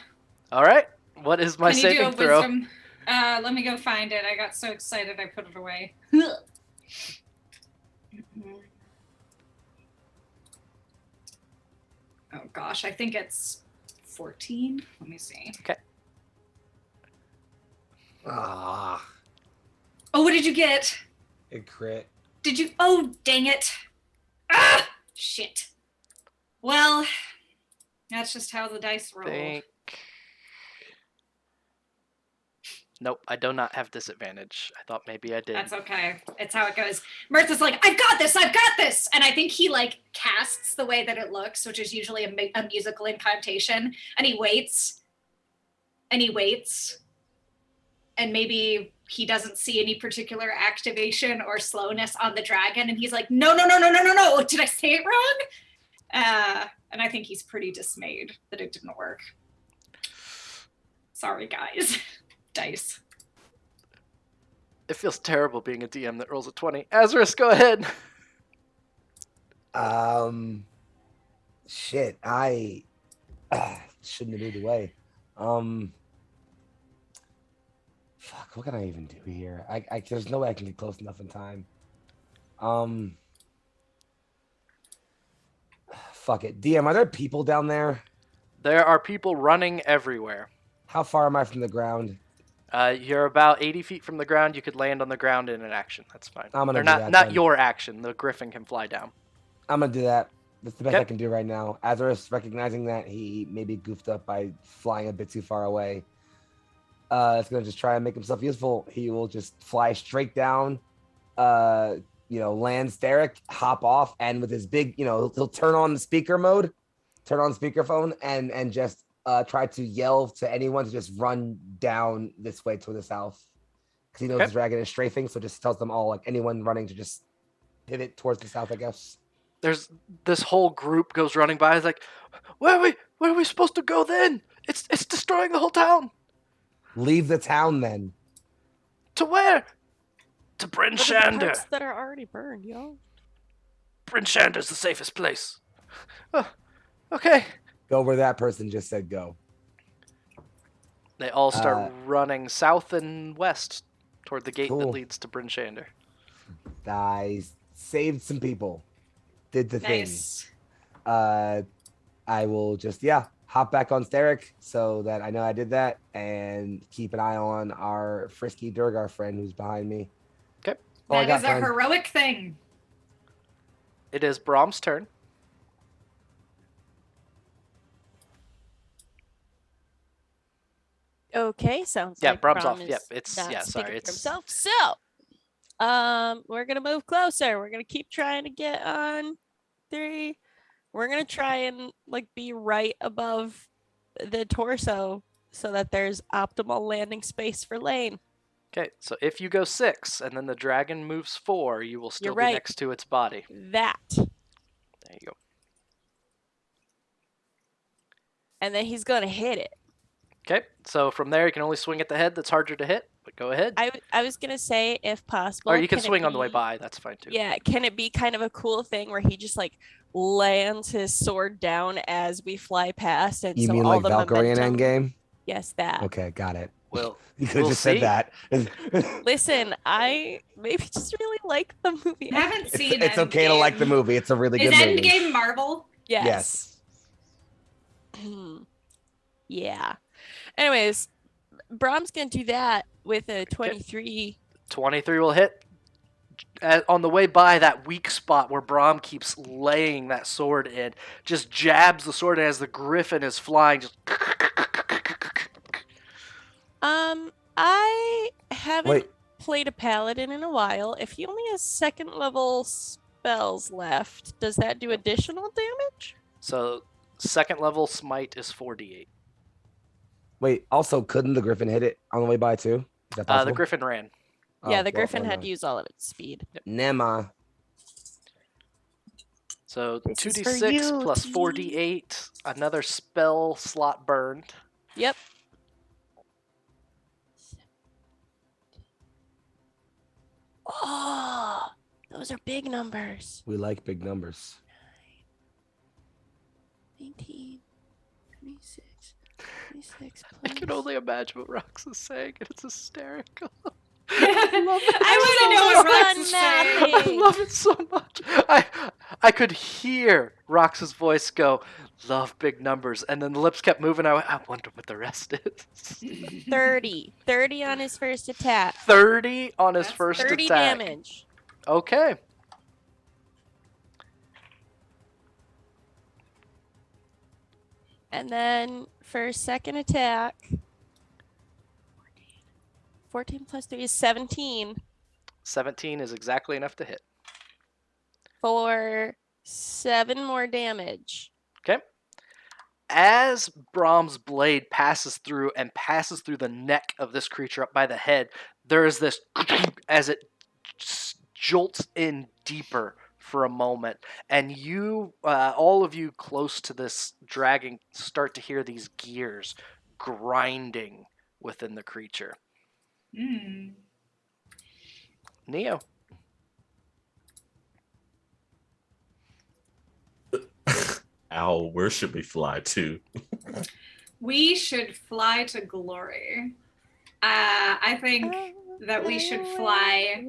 All right. What is my Can you do saving a throw? wisdom? Let me go find it. I got so excited I put it away. Oh gosh, I think it's 14. Let me see. Ah, Oh, what did you get? a crit. Did you? Oh, dang it. Ah, shit. Well, that's just how the dice roll. Think. Nope, I do not have disadvantage. I thought maybe I did. That's okay. It's how it goes. Mirth is like, I've got this. And I think he like casts the way that it looks, which is usually a musical incantation. And he waits. And maybe he doesn't see any particular activation or slowness on the dragon. And he's like, no. Did I say it wrong? And I think he's pretty dismayed that it didn't work. Sorry, guys. Dice. It feels terrible being a DM that rolls a 20. Azarus, go ahead. Shit, I shouldn't have moved away. Fuck, what can I even do here? I there's no way I can get close enough in time. Fuck it. DM, are there people down there? There are people running everywhere. How far am I from the ground? You're about 80 feet from the ground. You could land on the ground in an action. That's fine. I'm gonna Or do not, that not then. your action. The griffin can fly down. I'm gonna do that. That's the best Okay. I can do right now. Azarus, recognizing that he maybe goofed up by flying a bit too far away, is gonna just try and make himself useful. He will just fly straight down, land Derek, hop off, and with his big, he'll turn on the speaker mode, turn on speakerphone, and just try to yell to anyone to just run down this way to the south, because he knows Okay. the dragon is strafing. So just tells them all, like anyone running, to just pivot towards the south, I guess. There's this whole group goes running by. It's like, where are we supposed to go then? It's destroying the whole town. Leave the town then. To where? To Bryn What are the Shander. parts that are already burned, yo? Bryn Shander's the safest place. Okay. Go where that person just said go. They all start running south and west toward the gate that Cool. leads to Bryn Shander. Guys, saved some people. Did the thing. Nice. I will just hop back on Steric so that I know I did that, and keep an eye on our frisky Durgar friend who's behind me. Okay. All That is a friend. heroic thing. It is Brom's turn. Okay, sounds Yeah, like Brom's Brom off. is Yep, it's not yeah. speaking Sorry, for it's himself. So, we're gonna move closer. We're gonna keep trying to get on 3. We're gonna try and like be right above the torso so that there's optimal landing space for Laine. okay. So if you go 6 and then the dragon moves 4, you will still You're be right. next to its body. That. There you go. And then he's gonna hit it. Okay. So from there, you can only swing at the head. That's harder to hit. But go ahead. I was gonna say, if possible, Or you can it swing on the way be- by. That's fine too. Yeah, can it be kind of a cool thing where he just like lands his sword down as we fly past, and You so mean all like the Valkyrie in momentum? Endgame? Yes, that. Okay, got it. Well, You could have we'll just see. said that. Listen, I maybe just really like the movie. I haven't It's, seen it's okay to like the Endgame. movie. It's a really Is good movie. Endgame Marvel? Yes. Yeah. Anyways, Brom's gonna do that with a 23. 23 will hit. On the way by that weak spot where Brom keeps laying that sword in, just jabs the sword as the griffin is flying. Just I haven't Wait. played a paladin in a while. If he only has 2nd level spells left, does that do additional damage? so 2nd level smite is 4d8. Wait, also, couldn't the Griffin hit it on the way by too? Is that possible? The griffin ran. Yeah, Oh, the well, griffin never had mind. used all of its speed. Nema. So This is for 2d6 you, plus T. 4d8. Another spell slot burned. Yep. Oh, those are big numbers. We like big numbers. 19, 26, 26 I can plus- only imagine what Rox is saying, and it's hysterical. I want to know what Rox is saying. I love it so much. I could hear Rox's voice go, "Love big numbers," and then the lips kept moving. I wonder what the rest is. 30 on his first attack. 30 on his That's first 30 attack. damage. Okay. And then for his second attack, 14 plus 3 is 17 17 is exactly enough to hit. for 7 more damage. Okay. As Brom's blade passes through the neck of this creature up by the head, there is this as it jolts in deeper for a moment, and you, all of you close to this dragon, start to hear these gears grinding within the creature. Mm. Neo. Al, where should we fly to? We should fly to glory. I think that we should fly.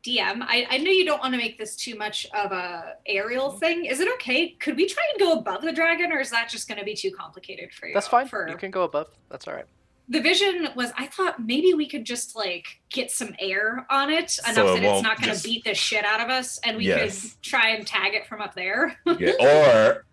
DM, I know you don't want to make this too much of a aerial thing. Is it okay? Could we try and go above the dragon, or is that just going to be too complicated for you? That's fine. You can go above. That's all right. The vision was, I thought maybe we could just like get some air on it enough So it that it's won't not going to just- beat the shit out of us, and we Yes. could try and tag it from up there. Yeah, or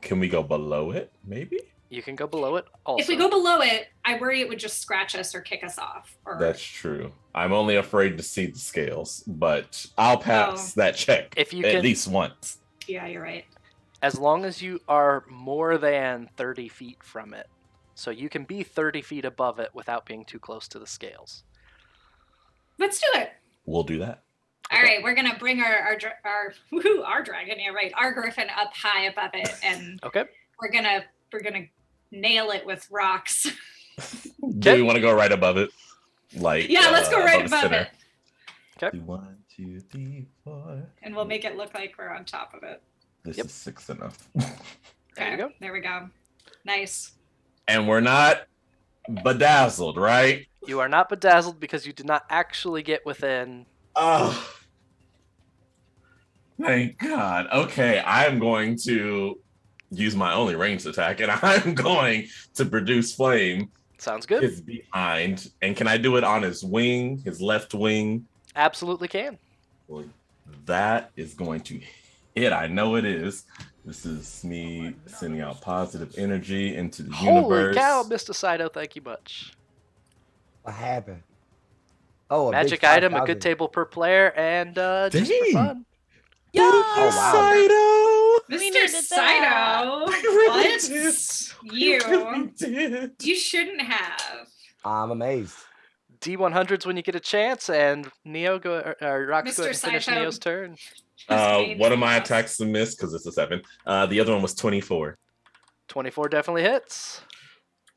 can we go below it? Maybe. You can go below it also. If we go below it, I worry it would just scratch us or kick us off. Or That's true. I'm only afraid to see the scales, but I'll pass that check If you at can- least once. yeah, you're right. As long as you are more than 30 feet from it. So you can be 30 feet above it without being too close to the scales. Let's do it. We'll do that. All right, we're gonna bring our dragon. Yeah, right. Our griffin up high above it, and Okay. we're gonna nail it with rocks. Do we want to go right above it? Like Yeah, let's go right the above center? it, Okay. 1, 2, 3, 4. and we'll make it look like we're on top of it. This Yep. is 6 enough. There you go. There we go. Nice. And we're not bedazzled, right? You are not bedazzled because you did not actually get within. Oh. Thank God. Okay, I'm going to use my only ranged attack, and I'm going to produce flame. Sounds good. His behind, and can I do it on his wing, his left wing? Absolutely can. Well, that is going to hit. I know it is. This is me sending out positive energy into the universe. Holy cow, Mr. Saito, thank you much. What happened? Oh, Magic item, a good table per player, and just for fun. Yo! Oh, wow. Mr. Saito, what? You shouldn't have. I'm amazed. D100s when you get a chance, and Neo Rock's Mr. going to finish Saito. Neo's turn. One of my attacks to miss because it's a 7. The other one was 24. 24 definitely hits.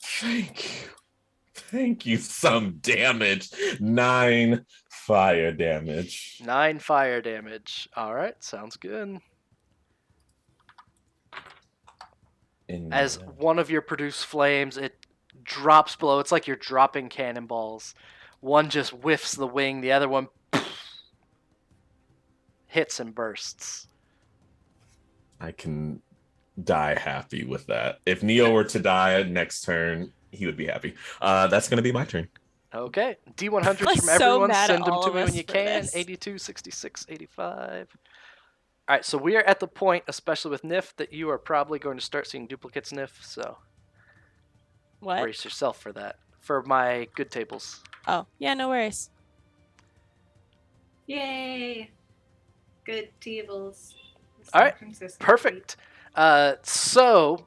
Thank you. Some damage. 9 fire damage. 9 fire damage. All right, sounds good. As one of your produced flames, it drops below. It's like you're dropping cannonballs. One just whiffs the wing, the other one hits and bursts. I can die happy with that. If Neo were to die next turn, he would be happy. That's going to be my turn. Okay. D100s I'm from so everyone. mad at Send them all to of me when us you for can. this. 82, 66, 85. All right, so we are at the point, especially with Nif, that you are probably going to start seeing duplicates, Nif, so What? brace yourself for that. For my good tables. Oh, yeah, no worries. Yay. Good tables. All right, perfect. So,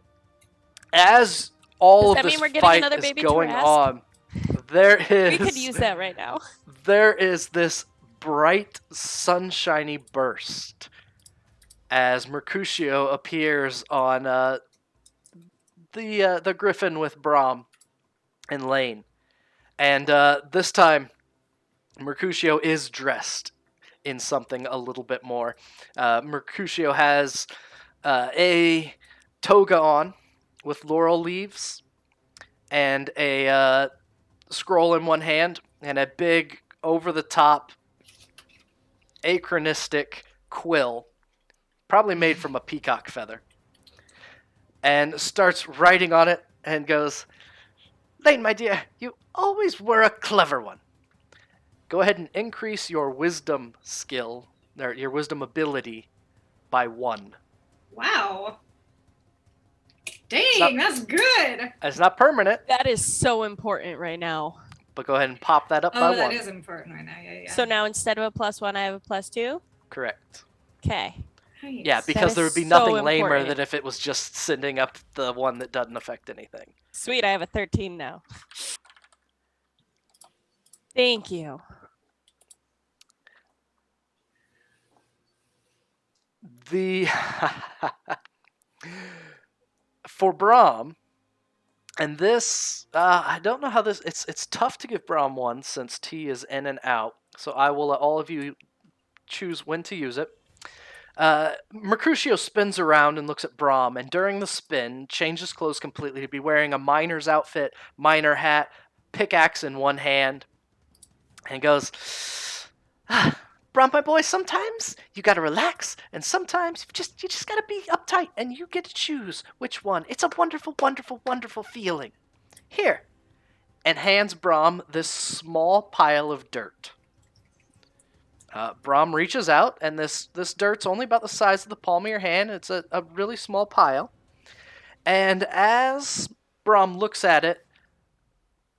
as all Does that of this mean we're getting fight another is baby going Tarrasque? on, there is We could use that right now. there is this bright, sunshiny burst as Mercutio appears on the griffin with Brahm and Laine, and this time Mercutio is dressed in something a little bit more. Mercutio has a toga on with laurel leaves and a scroll in one hand and a big over-the-top acronistic quill, probably made from a peacock feather, and starts writing on it and goes, "Laine, my dear, you always were a clever one. Go ahead and increase your wisdom skill, or your wisdom ability, by 1. Wow. Dang, that's good. It's not permanent, That is so important right now. but go ahead and pop that up by Oh, 1. that is important right now. Yeah. So now instead of a +1, I have a +2? Correct. Okay. Nice. Yeah, because is there would be so nothing lamer important. than if it was just sending up the one that doesn't affect anything. Sweet, I have a 13 now. Thank you. The for Brahm, and this I don't know how this. It's tough to give Brahm one since T is in and out. So I will let all of you choose when to use it. Mercutio spins around and looks at Brahm, and during the spin, changes clothes completely to be wearing a miner's outfit, miner hat, pickaxe in one hand, and goes, Brahm, my boy, sometimes you gotta relax, and sometimes you just gotta be uptight, and you get to choose which one. It's a wonderful, wonderful, wonderful feeling. Here, and hands Brahm this small pile of dirt. Brahm reaches out, and this dirt's only about the size of the palm of your hand. It's a really small pile. And as Brahm looks at it,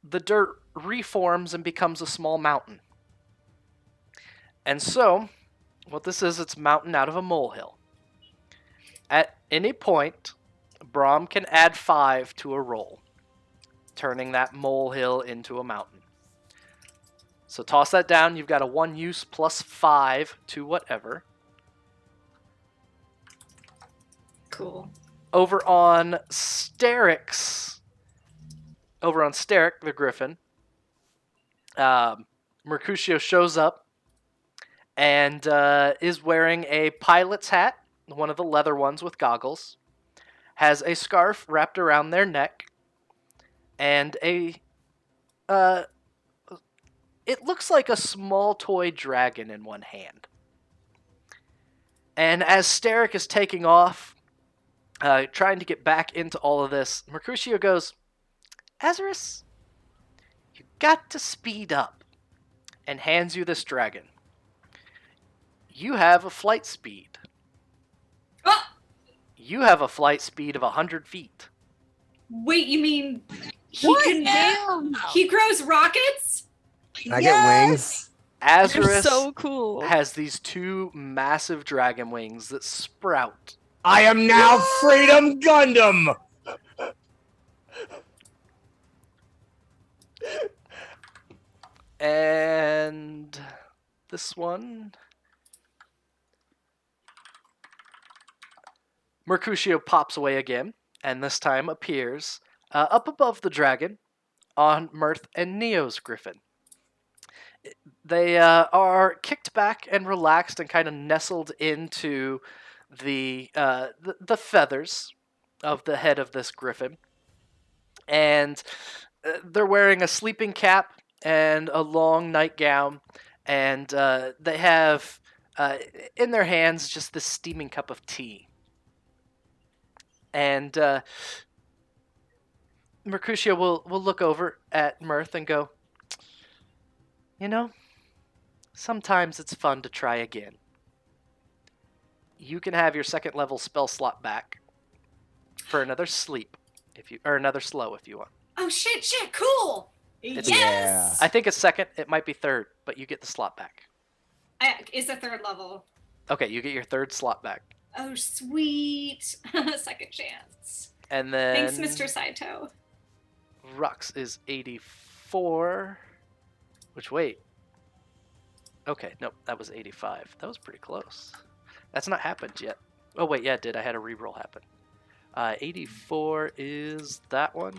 the dirt reforms and becomes a small mountain. And so, what this is, it's a mountain out of a molehill. At any point, Brahm can add 5 to a roll, turning that molehill into a mountain. So toss that down. You've got a 1 use plus 5 to whatever. Cool. Over on Sterek the griffin, Mercutio shows up and is wearing a pilot's hat, one of the leather ones with goggles, has a scarf wrapped around their neck, and it looks like a small toy dragon in one hand. And as Steric is taking off, trying to get back into all of this, Mercutio goes, Azarus, you got to speed up, and hands you this dragon. You have a flight speed. Oh! You have a flight speed of 100 feet. Wait, you mean What? can Damn. he grows rockets? Can I get wings? You're Azarus so cool. has these 2 massive dragon wings that sprout. I am now Freedom Gundam! And this one, Mercutio pops away again, and this time appears up above the dragon on Mirth and Neo's griffin. They are kicked back and relaxed and kind of nestled into the feathers of the head of this griffin. And they're wearing a sleeping cap and a long nightgown, and they have in their hands just this steaming cup of tea. And Mercutio will look over at Mirth and go, you know, sometimes it's fun to try again. You can have your 2nd level spell slot back for another sleep, or another slow if you want. Oh shit, cool. It's- Yes. I think it's 2nd, it might be 3rd, but you get the slot back. It's a 3rd level. Okay, you get your 3rd slot back. Oh sweet. 2nd chance. And then Thanks, Mr. Saito. Rux is 84. Which, wait. Okay, nope, that was 85. That was pretty close. That's not happened yet. Oh, wait, yeah, it did. I had a reroll happen. 84 is that one.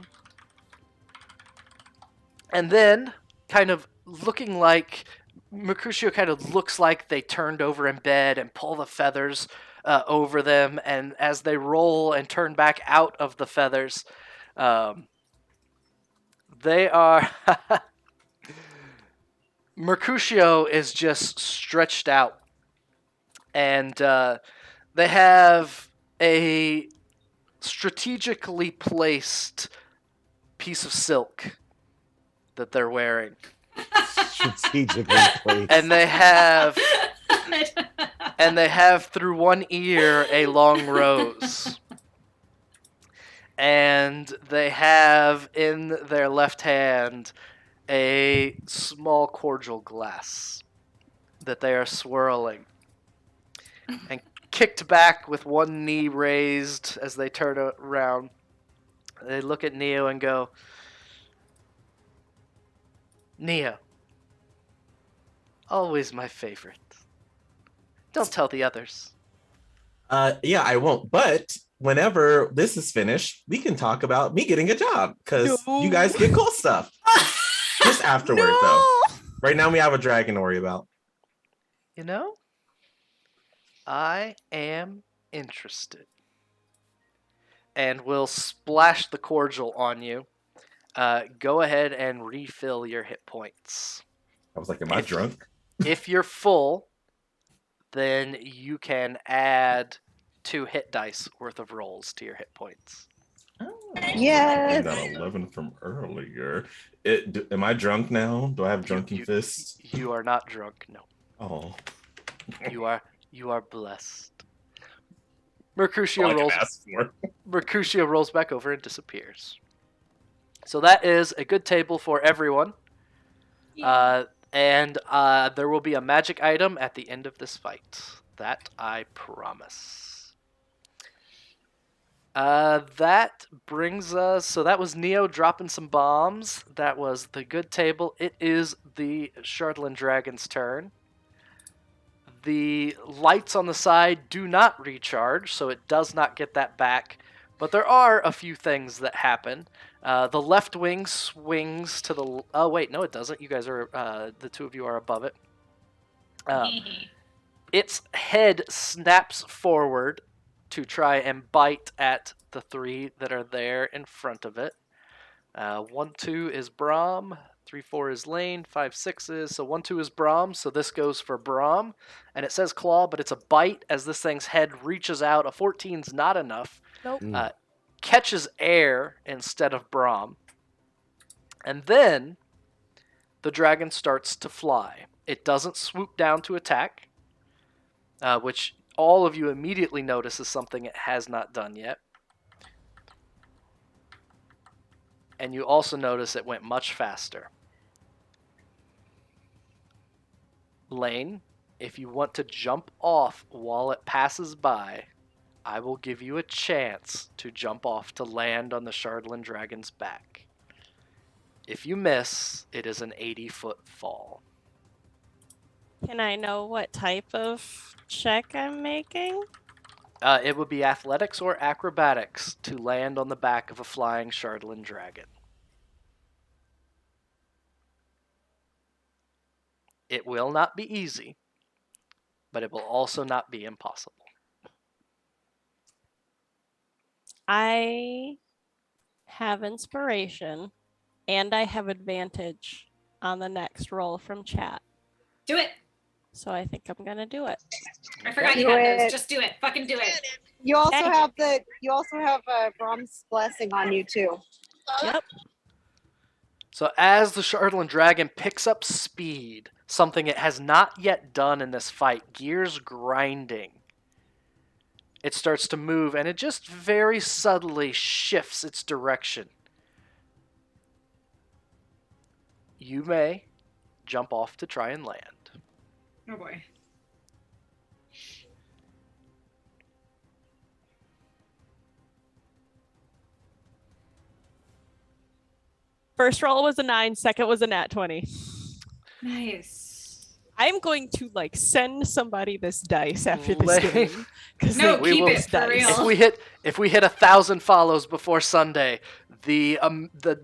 And then, kind of looking like, Mercutio kind of looks like they turned over in bed and pull the feathers over them, and as they roll and turn back out of the feathers, they are... Mercutio is just stretched out, and they have a strategically placed piece of silk that they're wearing. Strategically placed. And they have through one ear a long rose. And they have in their left hand a small cordial glass that they are swirling. And kicked back with one knee raised as they turn around, they look at Neo and go, Neo, always my favorite. Don't tell the others. Yeah, I won't. But whenever this is finished, we can talk about me getting a job because you guys get cool stuff. Just afterward, though. Right now, we have a dragon to worry about. You know, I am interested. And we'll splash the cordial on you. Go ahead and refill your hit points. I was like, am I drunk? If you're full, then you can add 2 hit dice worth of rolls to your hit points. Yes. That 11 from earlier. Am I drunk now? Do I have drunken fists? You are not drunk, no. Oh. You are blessed. Mercutio All I can rolls. ask for. Mercutio rolls back over and disappears. So that is a good table for everyone. And there will be a magic item at the end of this fight. That I promise. That brings us... So that was Neo dropping some bombs. That was the good table. It is the Shardland Dragon's turn. The lights on the side do not recharge, so it does not get that back. But there are a few things that happen. The left wing swings to the... Oh, wait, no, it doesn't. You guys are... the 2 of you are above it. Its head snaps forward to try and bite at the 3 that are there in front of it. 1, 2 is Brahm. 3, 4 is Laine. 5, 6 is. So 1, 2 is Braum. So this goes for Braum. And it says claw, but it's a bite as this thing's head reaches out. A 14's not enough. Nope. Catches air instead of Braum. And then the dragon starts to fly. It doesn't swoop down to attack, which all of you immediately notice is something it has not done yet. And you also notice it went much faster. Laine, if you want to jump off while it passes by, I will give you a chance to jump off to land on the Shardland Dragon's back. If you miss, it is an 80-foot fall. Can I know what type of check I'm making? It would be athletics or acrobatics to land on the back of a flying Shardland Dragon. It will not be easy, but it will also not be impossible. I have inspiration, and I have advantage on the next roll from chat. Do it. So I think I'm gonna do it. I forgot you Do had it. those. Just do it. Fucking do it. You also Okay. have Brom's blessing on you too. Yep. So as the Shardland Dragon picks up speed, something it has not yet done in this fight, gears grinding, it starts to move, and it just very subtly shifts its direction. You may jump off to try and land. Oh boy. First roll was a 9, second was a nat 20. Nice. I'm going to like send somebody this dice after this Laine. game. Because No, we keep will- it for real. If we hit 1,000 follows before Sunday, the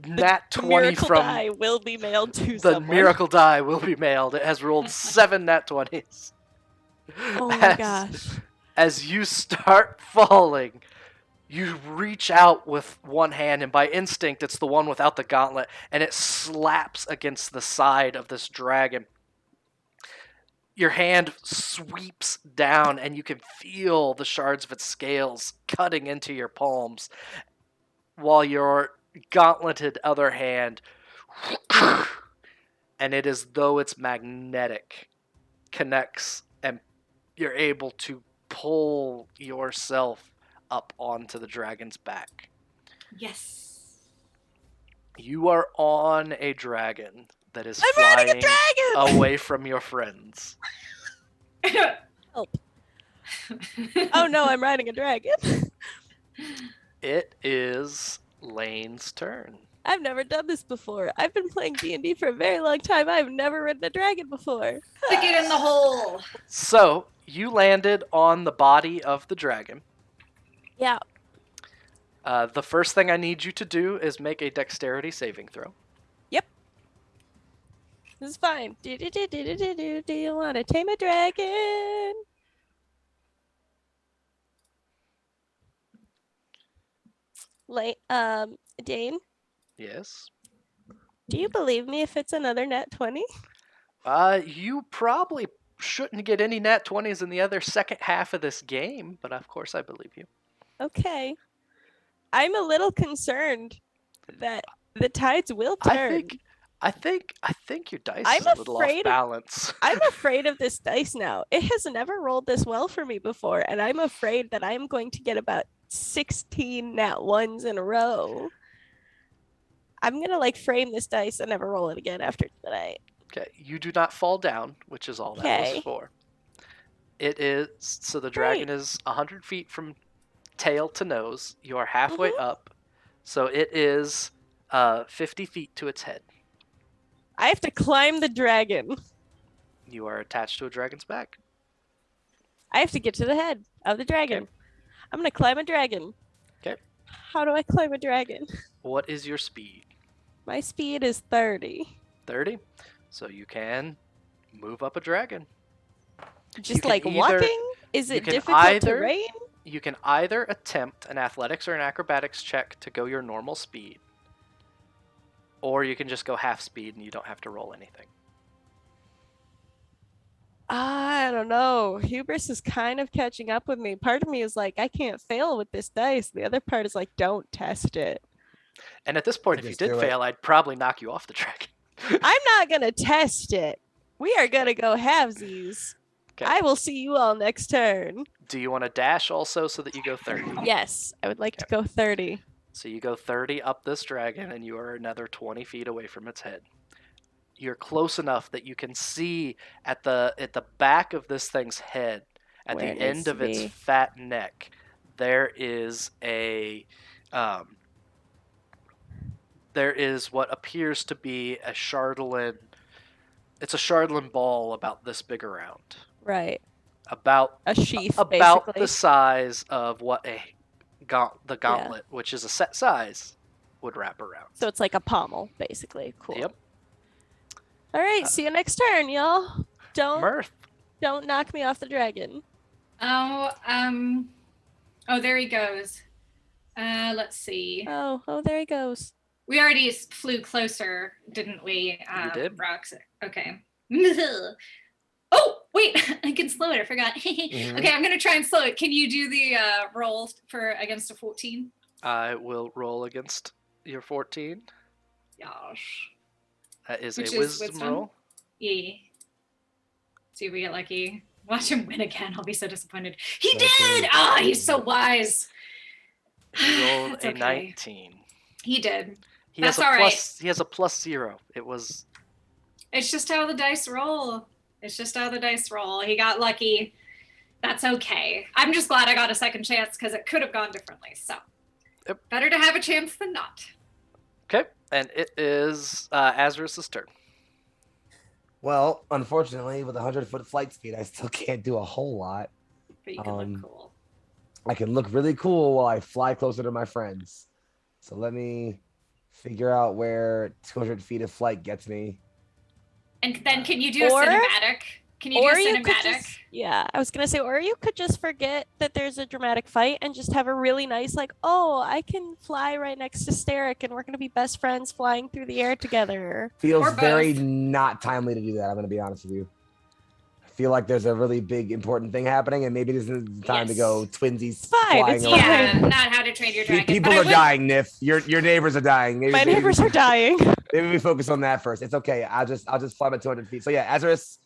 nat 20 miracle from die will be mailed to the someone. miracle die will be mailed. It has rolled 7 nat 20s. Oh my As- gosh. As you start falling, you reach out with one hand, and by instinct, it's the one without the gauntlet, and it slaps against the side of this dragon. Your hand sweeps down, and you can feel the shards of its scales cutting into your palms, while your gauntleted other hand, and it is though it's magnetic, connects, and you're able to pull yourself up onto the dragon's back. Yes. You are on a dragon that is I'm riding a flying dragon! away from your friends. Help. Oh no, I'm riding a dragon. It is Laine's turn. I've never done this before. I've been playing D&D for a very long time. I've never ridden a dragon before. Stick it in the hole. So, you landed on the body of the dragon. Yeah. The first thing I need you to do is make a dexterity saving throw. This is fine. Do you want to tame a dragon? Dane, Yes. do you believe me if it's another nat 20? You probably shouldn't get any nat 20s in the other second half of this game, but of course I believe you. Okay. I'm a little concerned that the tides will turn. I think your dice I'm is a little off afraid of- balance. I'm afraid of this dice now. It has never rolled this well for me before, and I'm afraid that I'm going to get about 16 nat 1s in a row. I'm gonna like frame this dice and never roll it again after tonight. Okay, you do not fall down, which is all that was Okay. for. It is so the dragon is 100 feet from tail to nose. You are halfway up, so it is 50 feet to its head. I have to climb the dragon. You are attached to a dragon's back. I have to get to the head of the dragon. Okay. I'm gonna climb a dragon. Okay. How do I climb a dragon? What is your speed? My speed is 30. 30. So you can move up a dragon. Just can like either- walking? Is you it can difficult either- terrain? You can either attempt an athletics or an acrobatics check to go your normal speed, or you can just go half speed and you don't have to roll anything. I don't know. Hubris is kind of catching up with me. Part of me is like, I can't fail with this dice. The other part is like, don't test it. And at this point, if you Just did do it. fail, I'd probably knock you off the dragon. I'm not going to test it. We are going to go halvesies. Okay. I will see you all next turn. Do you want to dash also so that you go 30? Yes, I would like to go 30. So you go 30 up this dragon, and you are another 20 feet away from its head. You're close enough that you can see at the back of this thing's head, at Where the it needs end to of its be. fat neck, there is what appears to be a Chardalyn. It's a Chardalyn ball about this big around, Right. about A sheath, about basically. the size of what the gauntlet, which is a set size, would wrap around. So it's like a pommel, basically. Cool. Yep. All right, see you next turn, y'all. Mirth. Don't knock me off the dragon. Oh, there he goes. Let's see. Oh, there he goes. We already flew closer, didn't we? You did. Rocks. Okay. Oh, wait, I can slow it. I forgot. Okay, I'm gonna try and slow it. Can you do the roll for against a 14? I will roll against your 14. Gosh. That is Which a is wisdom wisdom? roll. Yeah. See if we get lucky. Watch him win again. I'll be so disappointed. He Okay. did! Ah, he's so wise. He rolled It's a okay. 19. He did. He That's has a all plus. He has a +0. It was. It's just how the dice roll. It's just how the dice roll. He got lucky. That's okay. I'm just glad I got a second chance because it could have gone differently. So, Yep. better to have a chance than not. Okay, and it is Azarus' turn. Well, unfortunately, with 100-foot flight speed, I still can't do a whole lot. But you can look cool. I can look really cool while I fly closer to my friends. So let me figure out where 200 feet of flight gets me. And then can you do a Or- cinematic? Can you do a you could cinematic? just, yeah, I was gonna say, or you could just forget that there's a dramatic fight and just have a really nice, like, oh, I can fly right next to Steric and we're gonna be best friends flying through the air together. Feels Or both. very not timely to do that. I'm going to be honest with you. I feel like there's a really big, important thing happening, and maybe this is the time to Yes. go twinsies Fine, flying it's around. Yeah, not how to train your dragon. People but I are would- dying, Nif. Your neighbors are dying. Maybe, My neighbors are dying. Maybe we focus on that first. It's okay. I'll just fly by 200 feet. So yeah, Azarus.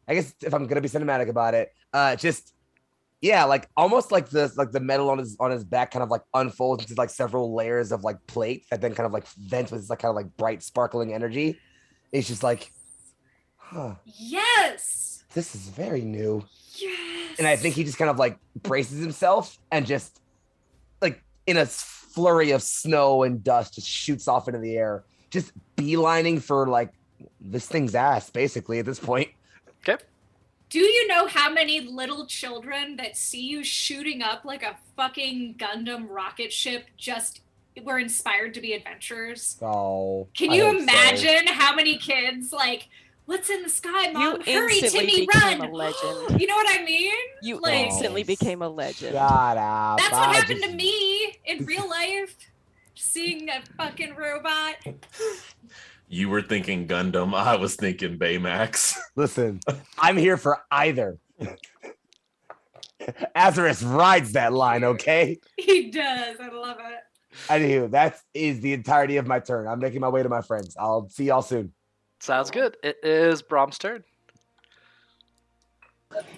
I guess if I'm gonna be cinematic about it, like almost like the metal on his back kind of like unfolds into like several layers of like plate that then kind of like vents with this like kind of like bright sparkling energy. It's just like, huh, Yes. this is very new. Yes. And I think he just kind of like braces himself and just like in a flurry of snow and dust just shoots off into the air, just beelining for like this thing's ass basically at this point. Okay. Do you know how many little children that see you shooting up like a fucking Gundam rocket ship just were inspired to be adventurers? Oh, Can I you hope so. imagine how many kids like, what's in the sky, Mom? You Hurry, instantly Timmy, became run! a legend. You know what I mean? You Like- instantly became a legend. Shut up. That's what I happened to just- me in real life. Seeing a fucking robot. You were thinking Gundam. I was thinking Baymax. Listen, I'm here for either. Azarus rides that line, okay? He does. I love it. Anywho, that is the entirety of my turn. I'm making my way to my friends. I'll see y'all soon. Sounds good. It is Brom's turn.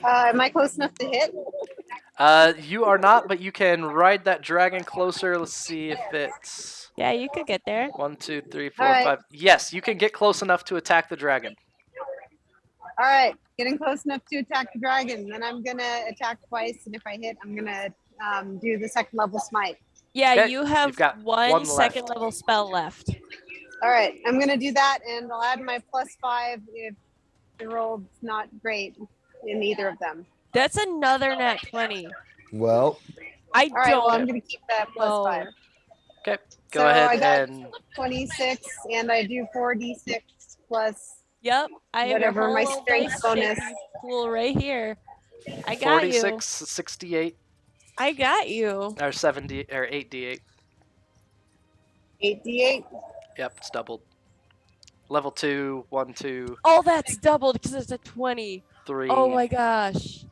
Am I close enough to hit? You are not, but you can ride that dragon closer. Let's see if it's Yeah, you could get there. 1, 2, 3, 4, All right. 5. Yes, you can get close enough to attack the dragon. All right, getting close enough to attack the dragon. Then I'm gonna attack twice, and if I hit, I'm gonna do the second level smite. Yeah, Okay, you have you've got one one second left. level spell left. All right, I'm gonna do that, and I'll add my +5 if the roll's not great in either of them. That's another nat 20. Well, I All right, don't well, I'm gonna keep that +5. Okay, go So ahead I got and 26, and I do 4d6 plus. Yep, I have Whatever, a whole my little strength dice bonus. shaking pool right here. I got 46, you. 68, I got you. or 70, or 8d8. 8d8. Yep, it's doubled. Level 2, 1, 2, Oh, that's doubled because it's a 20. 3. Oh my gosh.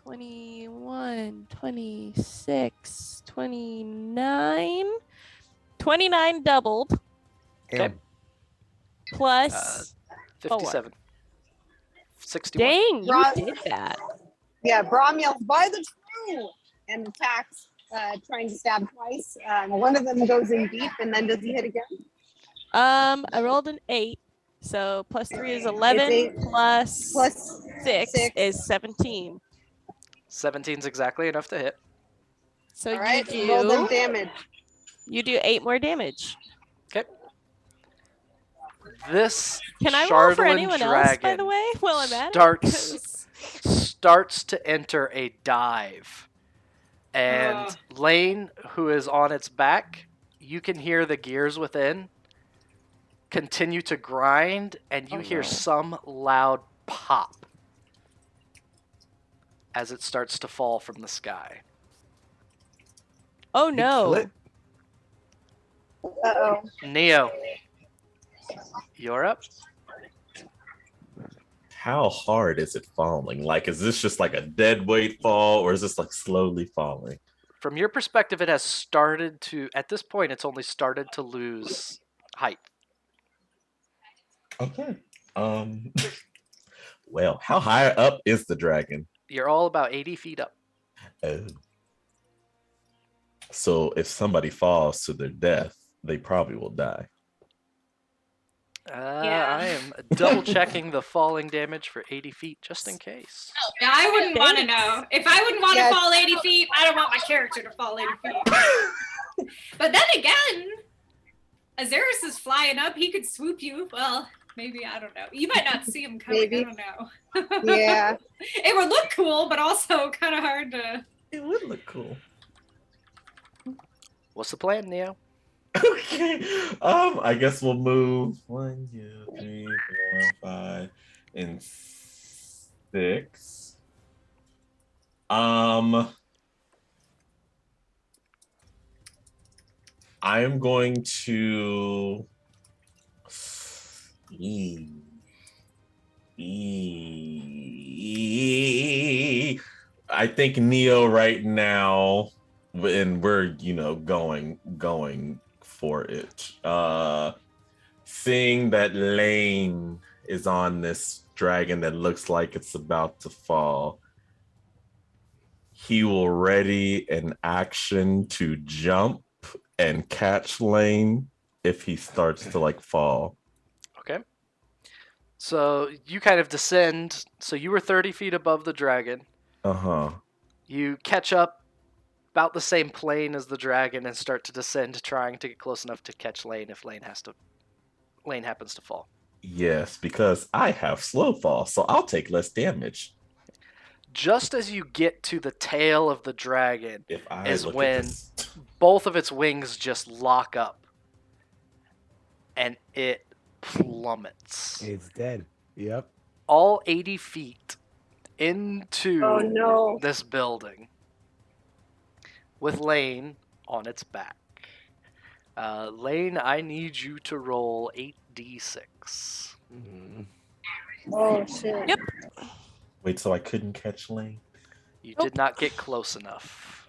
21, 26, 29. 29 doubled. Okay. Plus. 57. 61. Dang, you Right. did that. Yeah, Brom yells, "By the true!" and attacks, trying to stab twice. One of them goes in deep, and then does he hit again? I rolled an 8. So plus 3 is 11. eight. Plus Plus 6 six. is 17. 17's exactly enough to hit. So All right, you roll them do damage. 8 more damage. Okay. This Can I roll for Shardland anyone else, by the Dragon way, while I'm at starts it? starts to enter a dive. And Ugh. Laine, who is on its back, you can hear the gears within continue to grind, and you hear some loud pop as it starts to fall from the sky. Oh Kill no. it. Uh-oh. Neo, you're up. How hard is it falling? Like, is this just like a dead weight fall, or is this like slowly falling? From your perspective, it has started to, at this point, it's only started to lose height. Okay. Well, how high up is the dragon? You're all about 80 feet up. Oh. So if somebody falls to their death, they probably will die. Yeah. I am double checking the falling damage for 80 feet just in case. Yeah, I wouldn't want to know. If I wouldn't want to Yes. fall 80 feet, I don't want my character to fall 80 feet. But then again, Azerus is flying up. He could swoop you. Well, maybe, I don't know. You might not see him coming. Maybe. I don't know. Yeah. It would look cool, but also kind of hard to... It would look cool. What's the plan, Neo? Okay. I guess we'll move 1, 2, 3, 4, 5, and 6. I am going to I think Neo right now, and we're going for it. Seeing that Laine is on this dragon that looks like it's about to fall, he will ready an action to jump and catch Laine if he starts to like fall. Okay. So you kind of descend. So you were 30 feet above the dragon. Uh-huh. You catch up about the same plane as the dragon and start to descend, trying to get close enough to catch Laine if Laine happens to fall. Yes, because I have slow fall, so I'll take less damage. Just as you get to the tail of the dragon If I is look at when this. both of its wings just lock up and it plummets It's dead. Yep. all 80 feet into Oh no. this building with Laine on its back. Laine, I need you to roll 8d6. Mhm. Oh shit. Yep. Wait, so I couldn't catch Laine? You did not get close enough.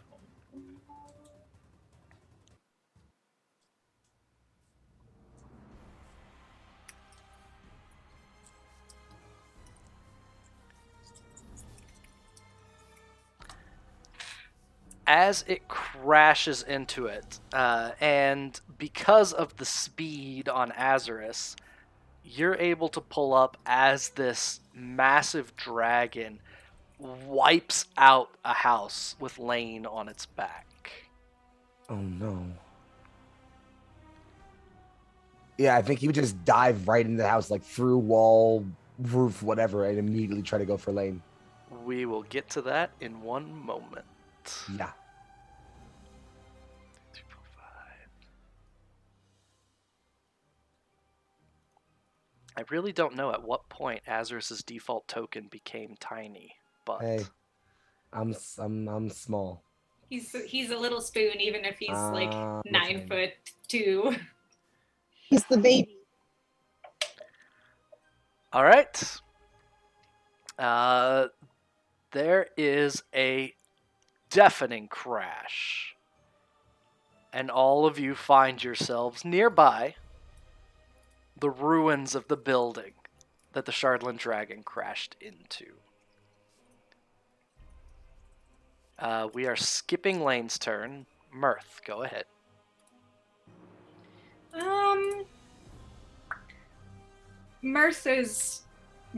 As it crashes into it, and because of the speed on Azarus, you're able to pull up as this massive dragon wipes out a house with Laine on its back. Oh no. Yeah, I think he would just dive right into the house, like through wall, roof, whatever, and immediately try to go for Laine. We will get to that in one moment. Yeah. 2, 4, 5. I really don't know at what point Azarus's default token became tiny, but Hey, I'm small. He's a little spoon, even if he's like that's 9'2". He's the baby. All right. There is a deafening crash. And all of you find yourselves nearby the ruins of the building that the Shardland Dragon crashed into. We are skipping Laine's turn. Mirth, go ahead. Mirth is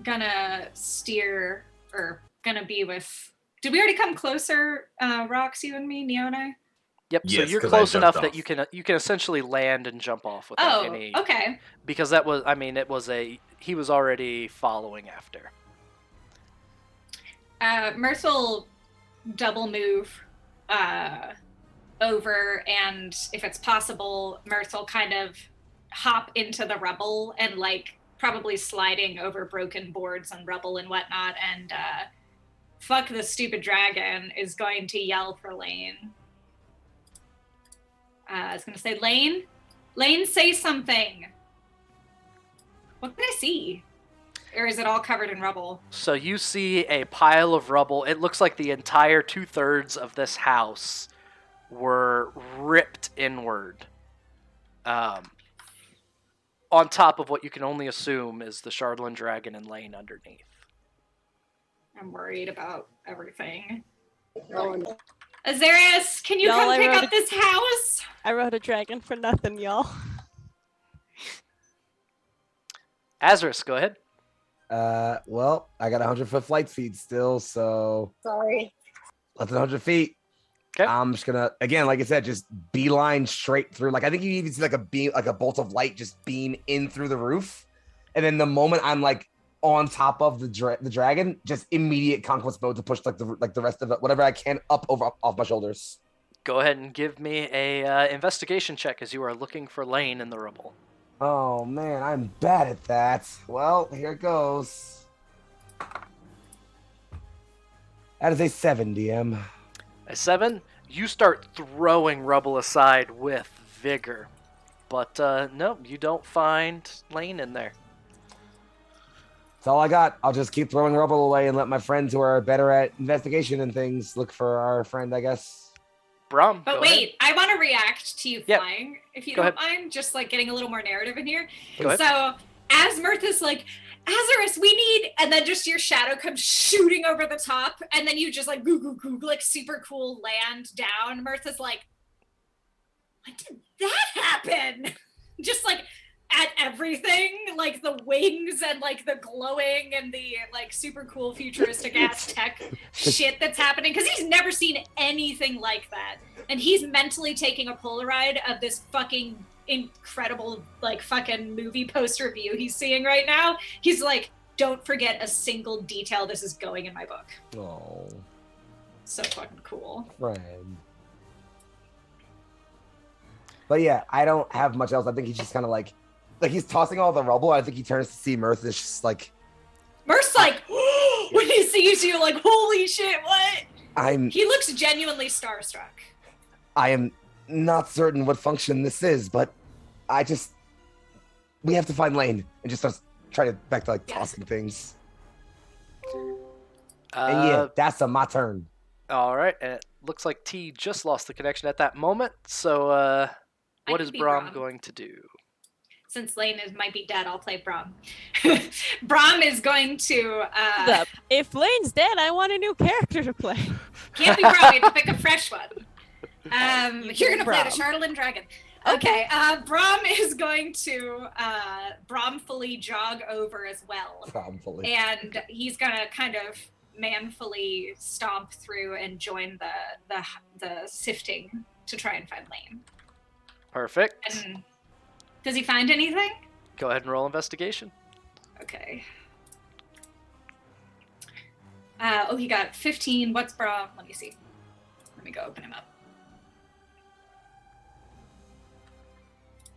gonna steer, or gonna be with... Did we already come closer, Rox, you and me, Neo and I? Yep, Yes, so you're 'cause I close enough jumped that off. you can essentially land and jump off without any... okay. Because that was, I mean, he was already following after. Mirth will double move over, and if it's possible, Mirth will kind of hop into the rubble and, like, probably sliding over broken boards and rubble and whatnot, and fuck the stupid dragon is going to yell for Laine. I was going to say, Laine? Laine, say something! What can I see? Or is it all covered in rubble? So you see a pile of rubble. It looks like the entire 2/3 of this house were ripped inward. On top of what you can only assume is the Shardland Dragon and Laine underneath. I'm worried about everything. Oh, no. Azarius, can you Y'all, come I pick wrote up this house? I rode a dragon for nothing, y'all. Azarus, go ahead. Well, I got 100-foot flight speed still, so Sorry. less than 100 feet. Okay. I'm just gonna, again, like I said, just beeline straight through. Like I think you even see like a beam, like a bolt of light, just beam in through the roof, and then the moment I'm like on top of the dragon, just immediate conquest mode to push like the rest of it, whatever I can, up off my shoulders. Go ahead and give me a investigation check as you are looking for Laine in the rubble. Oh man, I'm bad at that. Well, here it goes. That is a 7, DM. A 7, you start throwing rubble aside with vigor. But no, you don't find Laine in there. That's all I got. I'll just keep throwing rubble away and let my friends who are better at investigation and things look for our friend, I guess. Brom, But go wait, I want to react to you Yep. flying, if you Go don't mind, just like getting a little more narrative in here. Go ahead. So as Mirth is like, Azarus, we need, and then just your shadow comes shooting over the top, and then you just like like super cool land down. Mirth is like, when did that happen? Just like at everything, like the wings and like the glowing and the like super cool futuristic ass tech shit that's happening, because he's never seen anything like that, and he's mentally taking a Polaroid of this fucking incredible like fucking movie poster view he's seeing right now. He's like, don't forget a single detail, this is going in my book. Oh, So fucking cool. friend. But yeah, I don't have much else. I think he's just kind of like he's tossing all the rubble. I think he turns to see Mirth. It's just like, Mirth's like, when he sees you, like, holy shit, what? He looks genuinely starstruck. I am not certain what function this is, but we have to find Laine and just start trying to back to like tossing things. And yeah, that's my turn. All right, and it looks like T just lost the connection at that moment. So what is Brom going to do? Since Laine might be dead, I'll play Brom. Brom is going to... If Laine's dead, I want a new character to play. Can't be Brom, you have to pick a fresh one. You're going to play the Chardalyn Dragon. Okay, Brom is going to Bromfully jog over as well. Bromfully. And he's going to kind of manfully stomp through and join the sifting to try and find Laine. Perfect. And does he find anything? Go ahead and roll investigation. Okay. He got 15. What's Brom? Let me see. Let me go open him up.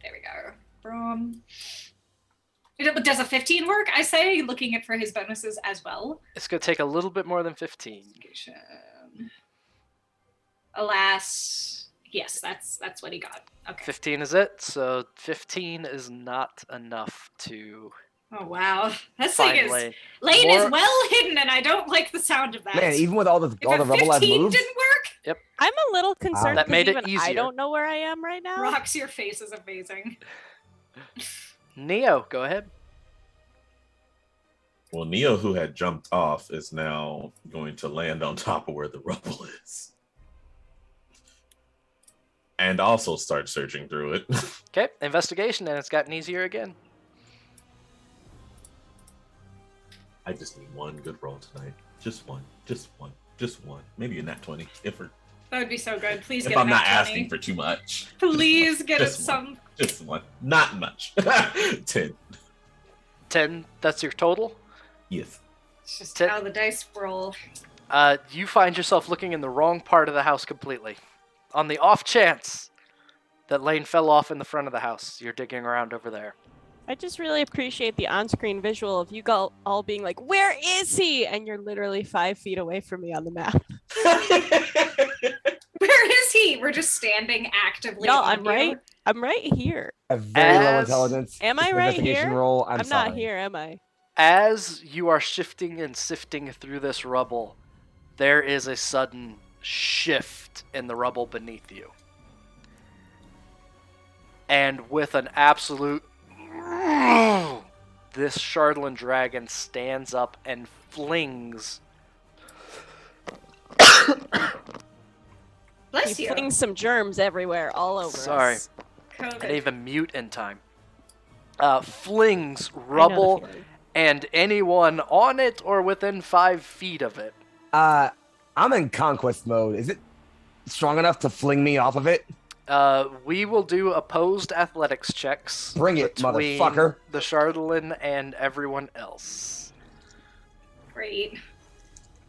There we go. Brom. Does a 15 work, I say, looking for his bonuses as well? It's going to take a little bit more than 15. Alas, yes, that's what he got. Okay. 15 is it? So 15 is not enough to Oh wow, this thing is Finally. Laine More- is well hidden, and I don't like the sound of that. Man, even with all the if a rubble I've 15 moved, didn't work, I'm a little concerned That because made it even I easier. don't know where I am right now. Rocks, your face is amazing. Neo, go ahead. Well, Neo, who had jumped off, is now going to land on top of where the rubble is. And also start searching through it. Okay, investigation, and it's gotten easier again. I just need one good roll tonight. Just one. Just one. Just one. Maybe a nat 20. If That would be so good. Please get I'm a not nat 20. asking for too much. Please get it Just one. some. Just one. Not much. 10. 10, that's your total. Yes. It's just Ten- how the dice roll. You find yourself looking in the wrong part of the house completely. On the off chance that Laine fell off in the front of the house, you're digging around over there. I just really appreciate the on-screen visual of you all being like, "Where is he?" And you're literally 5 feet away from me on the map. Where is he? We're just standing actively. Y'all, on I'm you. right. I'm right here. a very low As- intelligence. Am I It's an right investigation here? Roll. I'm not sorry. here, am I? As you are shifting and sifting through this rubble, there is a sudden shift in the rubble beneath you. And with an absolute... this Shardland Dragon stands up and flings... Bless He you. flings some germs everywhere, all over Sorry. us. I didn't COVID. even mute in time. Flings I know the rubble feeling. and anyone on it or within 5 feet of it. I'm in conquest mode. Is it strong enough to fling me off of it? We will do opposed athletics checks. Bring it, between motherfucker. The Chardalyn and everyone else. Great.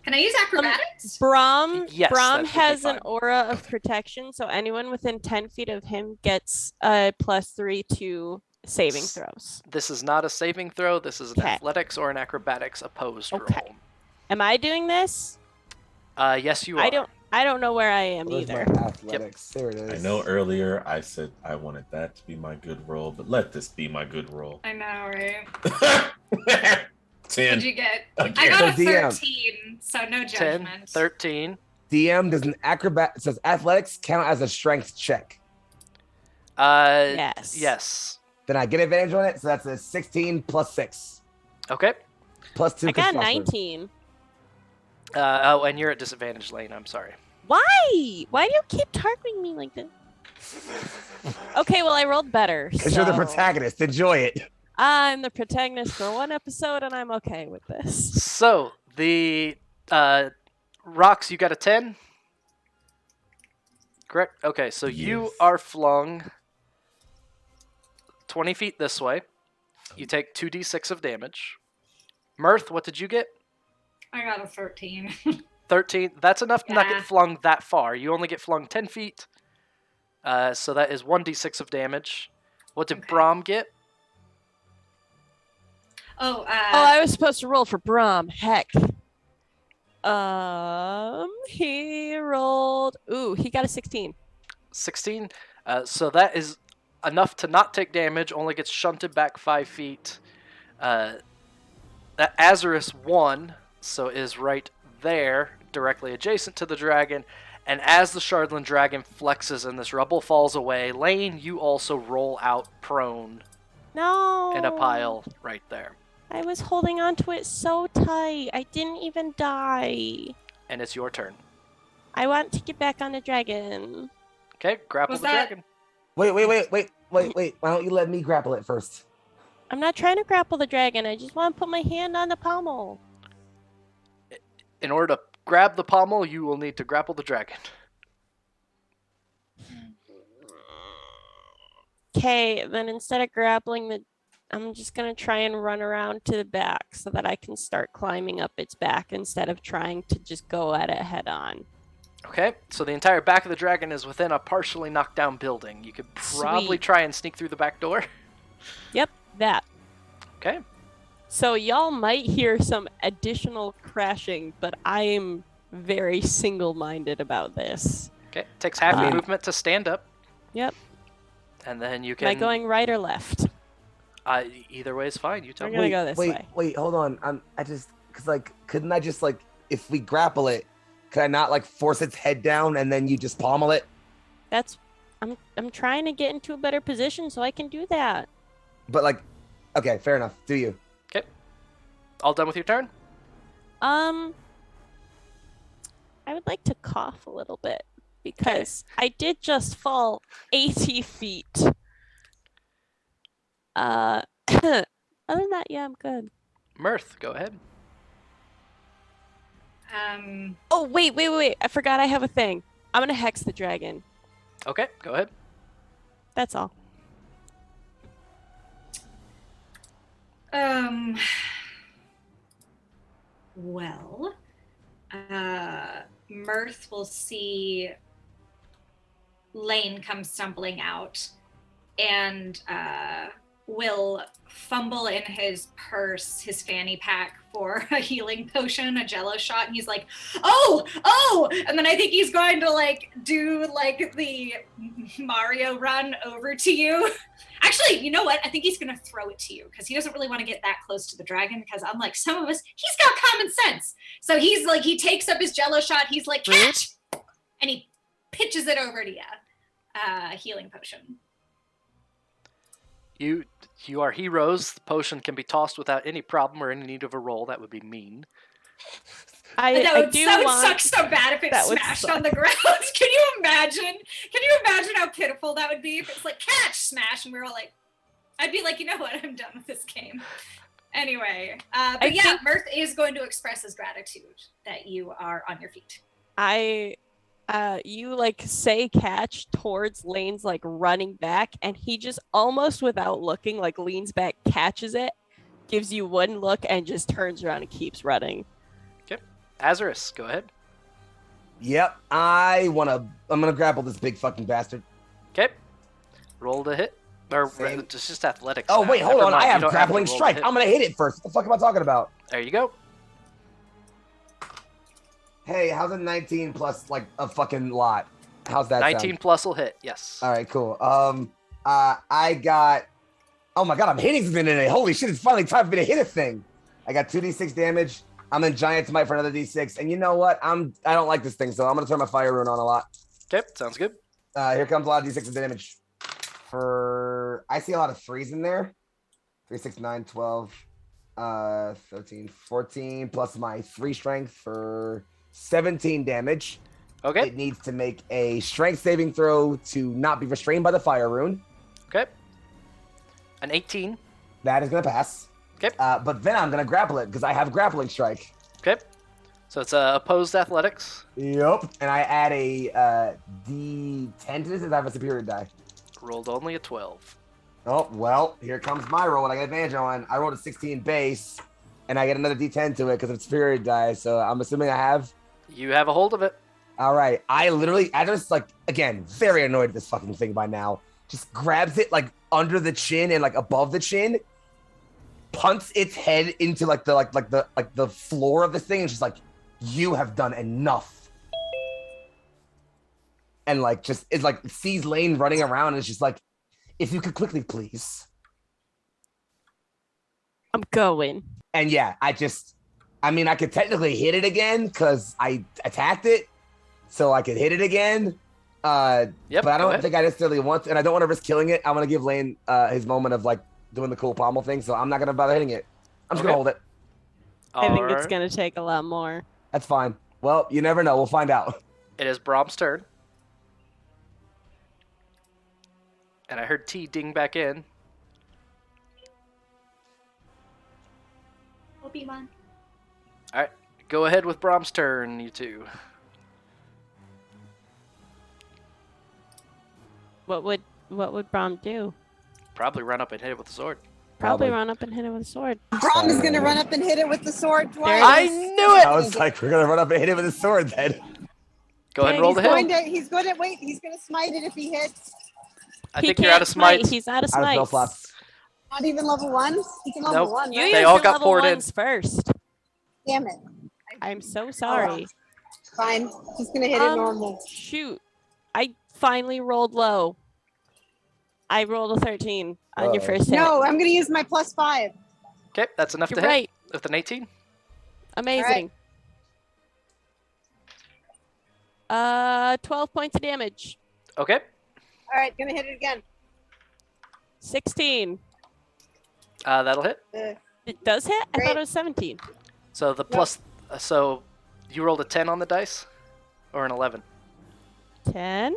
Can I use acrobatics? Brom Yes, Brom that should be has an fine. aura of protection, so anyone within 10 feet of him gets a +3 to saving throws. This is not a saving throw. This is an Okay. athletics or an acrobatics opposed Okay. roll. Am I doing this? Yes, you are. I don't know where I am Where's my either. athletics? There it is. I know earlier I said I wanted that to be my good roll, but let this be my good roll. I know, right? 10. What'd you get? I Again. got a So DM. 13, so no 10, judgment. 13. DM does an acrobat. It says athletics count as a strength check. Yes. Yes. Then I get advantage on it, so that's a 16 plus 6 Okay. plus 2. I got construction. 19. Oh, and you're at disadvantage, Laine. I'm sorry. Why? Why do you keep targeting me like this? Okay, well I rolled better. Because you're the so- protagonist. Enjoy it. I'm the protagonist for one episode, and I'm okay with this. So, the rocks, you got a 10? Correct? Okay, so you Yes. are flung 20 feet this way. You take 2d6 of damage. Mirth, what did you get? I got a 13. 13. That's enough to not Yeah. get flung that far. You only get flung 10 feet. So that is 1d6 of damage. What did Okay. Brahm get? Oh, Oh, I was supposed to roll for Brom. Heck. He rolled. Ooh, he got a 16. 16. So that is enough to not take damage, only gets shunted back 5 feet. That Azarus 1, so is right there, directly adjacent to the dragon. And as the Shardland Dragon flexes and this rubble falls away, Laine, you also roll out prone No. in a pile right there. I was holding on to it so tight. I didn't even die. And it's your turn. I want to get back on the dragon. Okay, grapple Was the that- dragon. Wait. Why don't you let me grapple it first? I'm not trying to grapple the dragon. I just want to put my hand on the pommel. In order to grab the pommel, you will need to grapple the dragon. Okay, then instead of grappling I'm just going to try and run around to the back so that I can start climbing up its back instead of trying to just go at it head on. Okay, so the entire back of the dragon is within a partially knocked down building. You could probably Sweet. try and sneak through the back door. Yep, that. Okay. So y'all might hear some additional crashing, but I'm very single-minded about this. Okay, takes half your Uh, movement to stand up. Yep. And then you Am I can... going right or left? Either way is fine. You tell We're me. gonna go this way. Wait, hold on. Couldn't I just like, if we grapple it, could I not like force its head down and then you just pommel it? I'm trying to get into a better position so I can do that. But like, okay, fair enough. Do you? Okay. All done with your turn? I would like to cough a little bit because I did just fall 80 feet. Other than that, yeah, I'm good. Mirth, go ahead. Oh, wait. I forgot I have a thing. I'm gonna hex the dragon. Okay, go ahead. That's all. Well, Mirth will see Laine come stumbling out and will fumble in his purse, his fanny pack, for a healing potion, a jello shot, and he's like, oh! And then I think he's going to like do like the Mario run over to you. Actually, you know what? I think he's going to throw it to you because he doesn't really want to get that close to the dragon because unlike some of us, he's got common sense. So he's like, he takes up his jello shot, he's like, catch! And he pitches it over to you. Healing potion. You are heroes. The potion can be tossed without any problem or any need of a roll. That would be mean. That would suck so bad if it smashed on the ground. Can you imagine? Can you imagine how pitiful that would be if it's like catch, smash, and we were all like, I'd be like, you know what? I'm done with this game. Anyway, but yeah, Mirth is going to express his gratitude that you are on your feet. You like say catch towards Laine's like running back, and he just almost without looking like leans back, catches it, gives you one look, and just turns around and keeps running. Okay, Azarus, go ahead. Yep, I'm gonna grapple this big fucking bastard. Okay, roll to hit, or just athletics. Oh wait, hold on, I have You don't grappling to roll strike. to hit. I'm gonna hit it first. What the fuck am I talking about? There you go. Hey, how's a 19 plus like a fucking lot? How's that 19 sound? plus will hit, yes. All right, cool. I got, oh my god, I'm hitting something today. Holy shit, it's finally time for me to hit a thing. I got 2d6 damage. I'm in Giant Smite for another d6. And you know what? I don't like this thing, so I'm gonna turn my fire rune on a lot. Okay, sounds good. Here comes a lot of d6 of damage. I see a lot of 3s in there. 3, 6, 9, 12, 13, 14, plus my 3 strength for 17 damage. Okay. It needs to make a strength saving throw to not be restrained by the fire rune. Okay. An 18. That is going to pass. Okay. But then I'm going to grapple it because I have grappling strike. Okay. So it's opposed athletics. Yep. And I add a D10 to this as I have a superior die. Rolled only a 12. Oh, well, here comes my roll. And I get advantage on. I rolled a 16 base, and I get another D10 to it because it's superior die. So I'm assuming I have. You have a hold of it. All right. I just like, again, very annoyed at this fucking thing by now. Just grabs it like under the chin and like above the chin, punts its head into like the floor of this thing, and she's like, "You have done enough." And like just it's like sees Laine running around, and it's just like, "If you could quickly, please." I'm going. And yeah, I could technically hit it again because I attacked it, so I could hit it again. But I don't think I necessarily want to, and I don't want to risk killing it. I want to give Laine his moment of like doing the cool pommel thing, so I'm not gonna bother hitting it. I'm just gonna hold it. I think it's gonna take a lot more. That's fine. Well, you never know. We'll find out. It is Brom's turn. And I heard T ding back in. Obi-Wan. All right, go ahead with Brom's turn, you two. What would Brom do? Probably run up and hit it with the sword. Probably run up and hit it with a sword. Brom is going to run up and hit it with the sword twice. I knew it! I was like, we're gonna run up and hit it with a sword then. Go ahead and roll the hit. He's going to smite it if he hits. I think you're out of smite. He's out of Out of smite. spell slots. Not even level 1? He can level Nope. 1, You right? They used all your got level poured in. ones first. Damn it. I'm so sorry. Fine. Just going to hit it normal. Shoot. I finally rolled low. I rolled a 13 on your Uh-oh. first hit. No, I'm going to use my +5. Okay, that's enough You're to right. hit with an 18. Amazing. 12 points of damage. Okay. All right, going to hit it again. 16. That'll hit. It does hit? I Great. thought it was 17. So the plus, so you rolled a 10 on the dice, or an 11. 10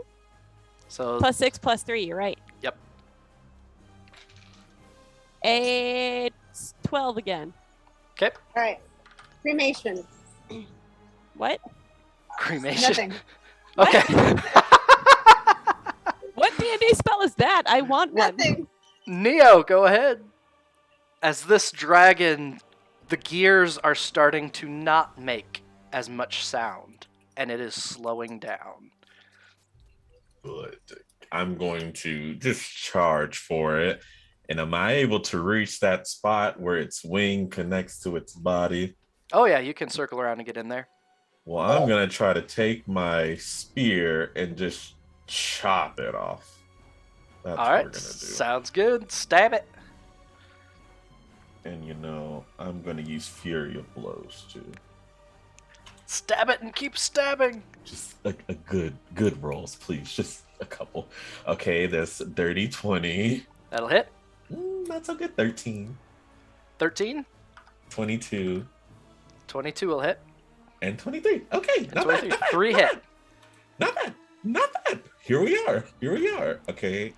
So plus 6 plus 3. You're right. Yep. It's 12 again. Okay. All right. Cremation. What? Cremation. Nothing. Okay. What D&D spell is that? I want one. Nothing. Neo, go ahead. As this dragon, the gears are starting to not make as much sound, and it is slowing down. But I'm going to just charge for it. And am I able to reach that spot where its wing connects to its body? Oh yeah, you can circle around and get in there. Well, I'm going to try to take my spear and just chop it off. That's All what right, we're going to do. sounds good. Stab it. And I'm going to use Fury of Blows too. Stab it and keep stabbing. Just a good rolls, please. Just a couple. Okay, that's dirty 20. That'll hit. Not so good. 13. 13. 22. 22 will hit. And 23. Okay, And not 23. bad. 3 hit. Not bad. Not bad. Here we are. Okay.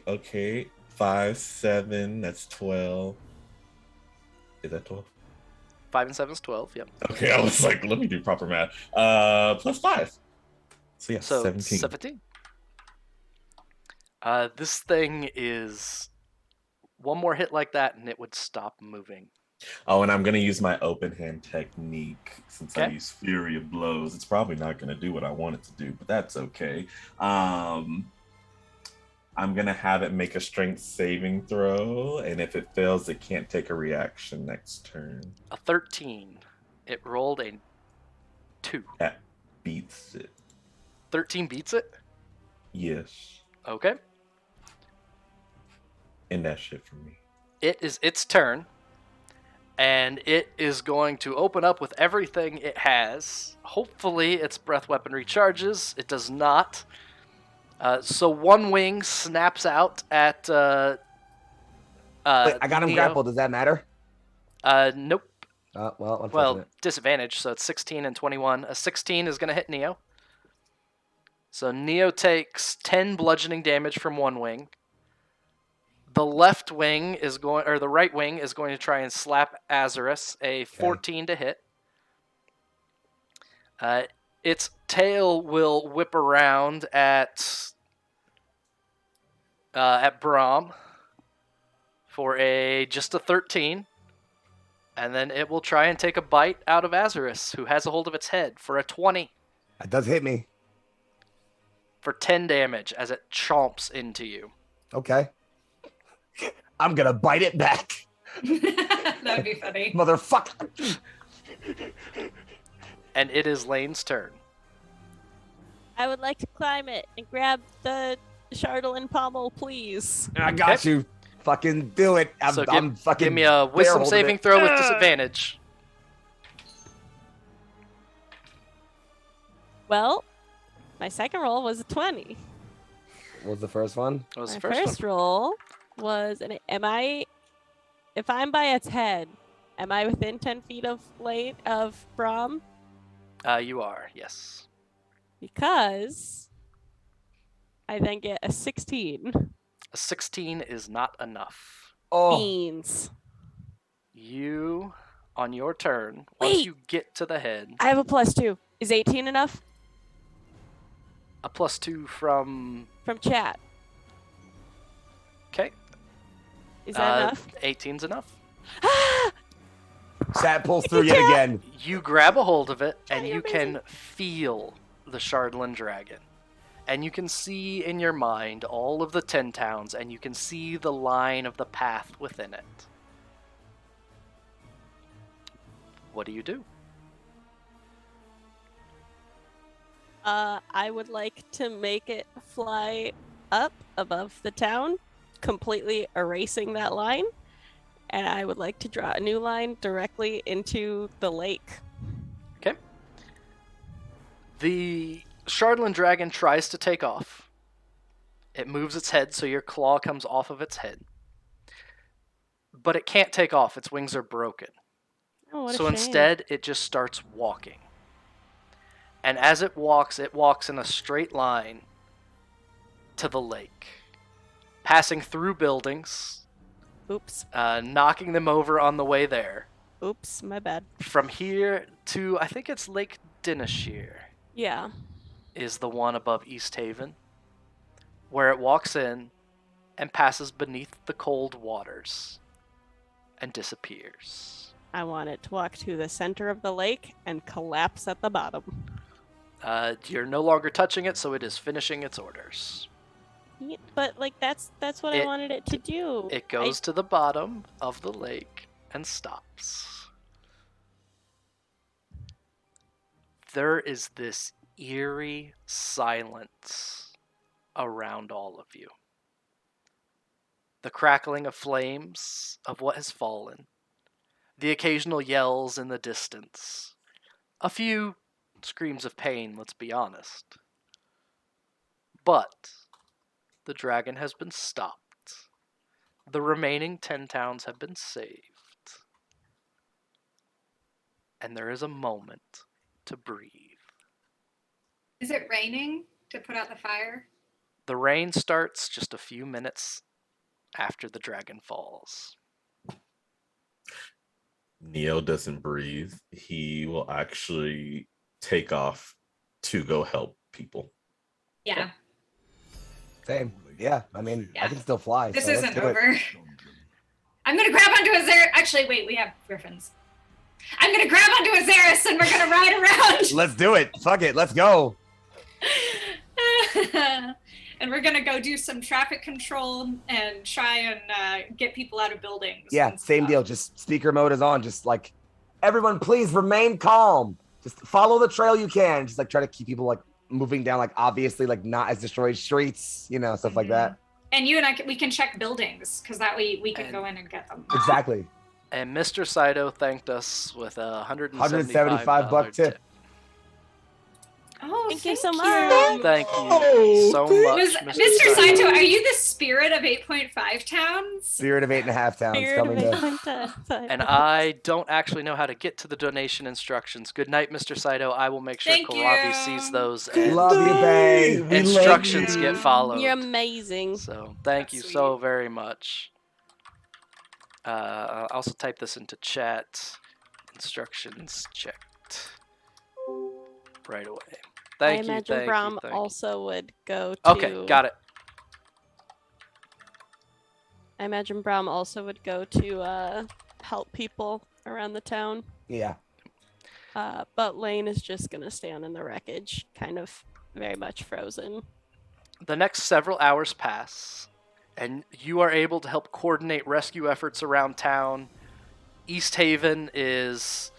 Okay. 5, 7. That's 12. Is that 12? 5 and 7 is 12. Yep. Okay, I was like, let me do proper math. Plus 5. So yeah, So 17. 17. This thing is one more hit like that, and it would stop moving. Oh, and I'm going to use my open hand technique since I Okay. use Fury of Blows. It's probably not going to do what I want it to do, but that's okay. I'm going to have it make a strength saving throw, and if it fails, it can't take a reaction next turn. A 13. It rolled a 2. That beats it. 13 beats it? Yes. Okay. And that's shit for me. It is its turn, and it is going to open up with everything it has. Hopefully, its breath weapon recharges. It does not. So one wing snaps out at. Wait, I got him Neo. grappled. Does that matter? Nope. Well, unfortunate. Well, disadvantage. So it's 16 and 21. A 16 is going to hit Neo. So Neo takes 10 bludgeoning damage from one wing. The left wing is going, or the right wing is going to try and slap Azarus. A 14 to hit. Its tail will whip around at Brahm for just a 13. And then it will try and take a bite out of Azarus, who has a hold of its head, for a 20. That does hit me. For 10 damage as it chomps into you. Okay. I'm gonna bite it back. That'd be funny. Motherfucker. And it is Laine's turn. I would like to climb it and grab the Chardalyn pommel, please. I got you. Fucking do it. I'm fucking give me a wisdom barrel saving it. throw with disadvantage. Well, my second roll was a 20. What was the first one? What was My the first first roll was if I'm by its head, am I within 10 feet of Brahm? one? You are, yes. Because I then get a 16. A 16 is not enough. Oh, Beans. You, on your turn, once Wait. you get to the head, I have a +2. Is 18 enough? a +2 from... From chat. Okay. Is that enough? 18's enough. Sat pulls through yet again. You grab a hold of it, and Johnny, you amazing. can feel the Shardland Dragon. And you can see in your mind all of the 10 towns, and you can see the line of the path within it. What do you do? I would like to make it fly up above the town, completely erasing that line. And I would like to draw a new line directly into the lake. Okay. The Shardland Dragon tries to take off. It moves its head so your claw comes off of its head. But it can't take off. Its wings are broken. Oh, what a So shame. instead, it just starts walking. And as it walks in a straight line to the lake, passing through buildings, Oops. knocking them over on the way there. Oops, my bad. From here to, I think it's Lake Dinashir, Yeah. is the one above Easthaven, where it walks in and passes beneath the cold waters and disappears. I want it to walk to the center of the lake and collapse at the bottom. You're no longer touching it, so it is finishing its orders. Yeah, but like that's what I wanted it to do. It goes to the bottom of the lake and stops. There is this eerie silence around all of you. The crackling of flames of what has fallen, the occasional yells in the distance, a few screams of pain, let's be honest. But the dragon has been stopped. The remaining 10 towns have been saved. And there is a moment to breathe. Is it raining to put out the fire? The rain starts just a few minutes after the dragon falls. Neo doesn't breathe. He will actually take off to go help people. Yeah. Same. Yeah. I mean, I Yeah. can still fly. This so let's isn't do it. over. I'm gonna grab onto a Xer. Actually, wait, we have griffons. I'm gonna grab onto a Xeris and we're gonna ride around. Let's do it. Fuck it. Let's go. And we're gonna go do some traffic control and try and get people out of buildings. Yeah, and same stuff. deal. Just speaker mode is on. Just like, everyone, please remain calm. Just follow the trail you can. Just like try to keep people like moving down, like obviously like not as destroyed streets, you know, stuff like that. And you and I, we can check buildings because that way we can go in and get them. Exactly. And Mr. Saito thanked us with a $175 tip. Oh, Thank you so you. much. Thank you so much, Mr. Saito, are you the spirit of 8.5 towns? Spirit of 8.5 towns Spirit coming of to. 8.5. And I don't actually know how to get to the donation instructions. Good night, Mr. Saito. I will make sure Thank Karavi you. sees those and Love you, babe. We love instructions you. get followed. You're amazing. So thank you That's so very much. I'll also type this into chat. Instructions checked. Right away. Thank I you. imagine Thank Brom you. Thank you. also would go to. Okay, got it. I imagine Brom also would go to help people around the town. Yeah. But Laine is just gonna stand in the wreckage, kind of very much frozen. The next several hours pass, and you are able to help coordinate rescue efforts around town. Easthaven is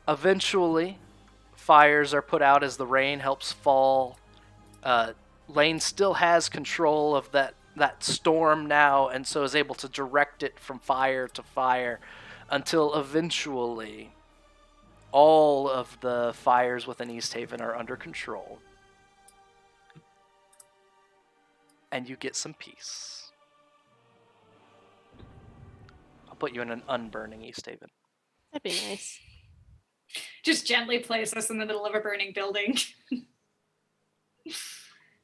eventually, fires are put out as the rain helps fall. Laine still has control of that storm now, and so is able to direct it from fire to fire until eventually all of the fires within Easthaven are under control. And you get some peace. I'll put you in an unburning Easthaven. That'd be nice. Just gently place us in the middle of a burning building.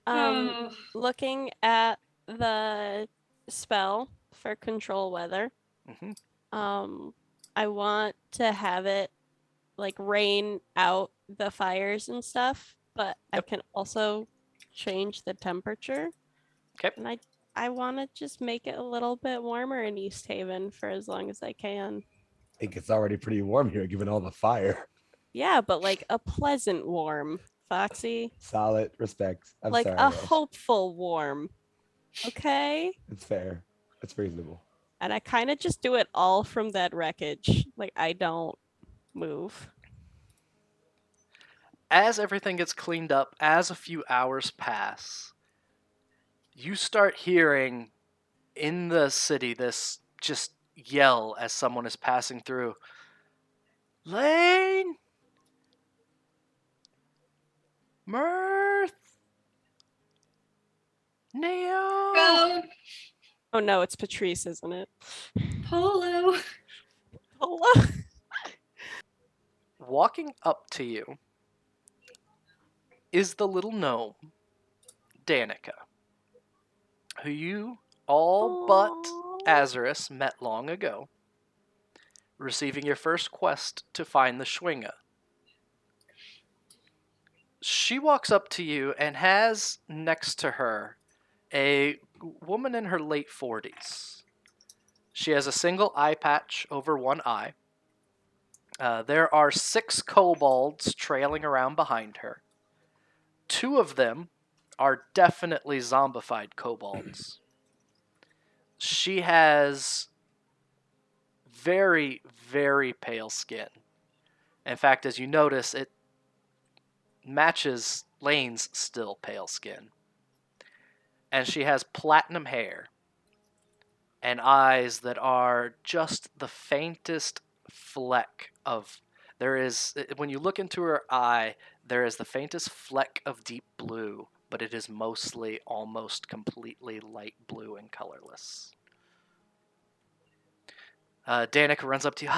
Oh. Looking at the spell for control weather, I want to have it like rain out the fires and stuff, but I can also change the temperature. Okay. And I want to just make it a little bit warmer in Easthaven for as long as I can. I think it's already pretty warm here given all the fire. Yeah, but like a pleasant warm, Foxy. Solid. Respect. I'm like sorry. a Ash. hopeful warm. Okay? It's fair. It's reasonable. And I kind of just do it all from that wreckage. Like, I don't move. As everything gets cleaned up, as a few hours pass, you start hearing in the city this just yell as someone is passing through. Laine! Mirth! Neo! Go, Oh no, it's Patrice, isn't it? Polo. Hello. Walking up to you is the little gnome, Danica, who you all but Azarus met long ago, receiving your first quest to find the Schwinga. She walks up to you and has next to her a woman in her late 40s. She has a single eye patch over one eye. There are 6 kobolds trailing around behind her. 2 of them are definitely zombified kobolds. She has very, very pale skin. In fact, as you notice, it matches Laine's still pale skin. And she has platinum hair and eyes that are just the faintest fleck of... when you look into her eye, there is the faintest fleck of deep blue, but it is mostly almost completely light blue and colorless. Danica runs up to you.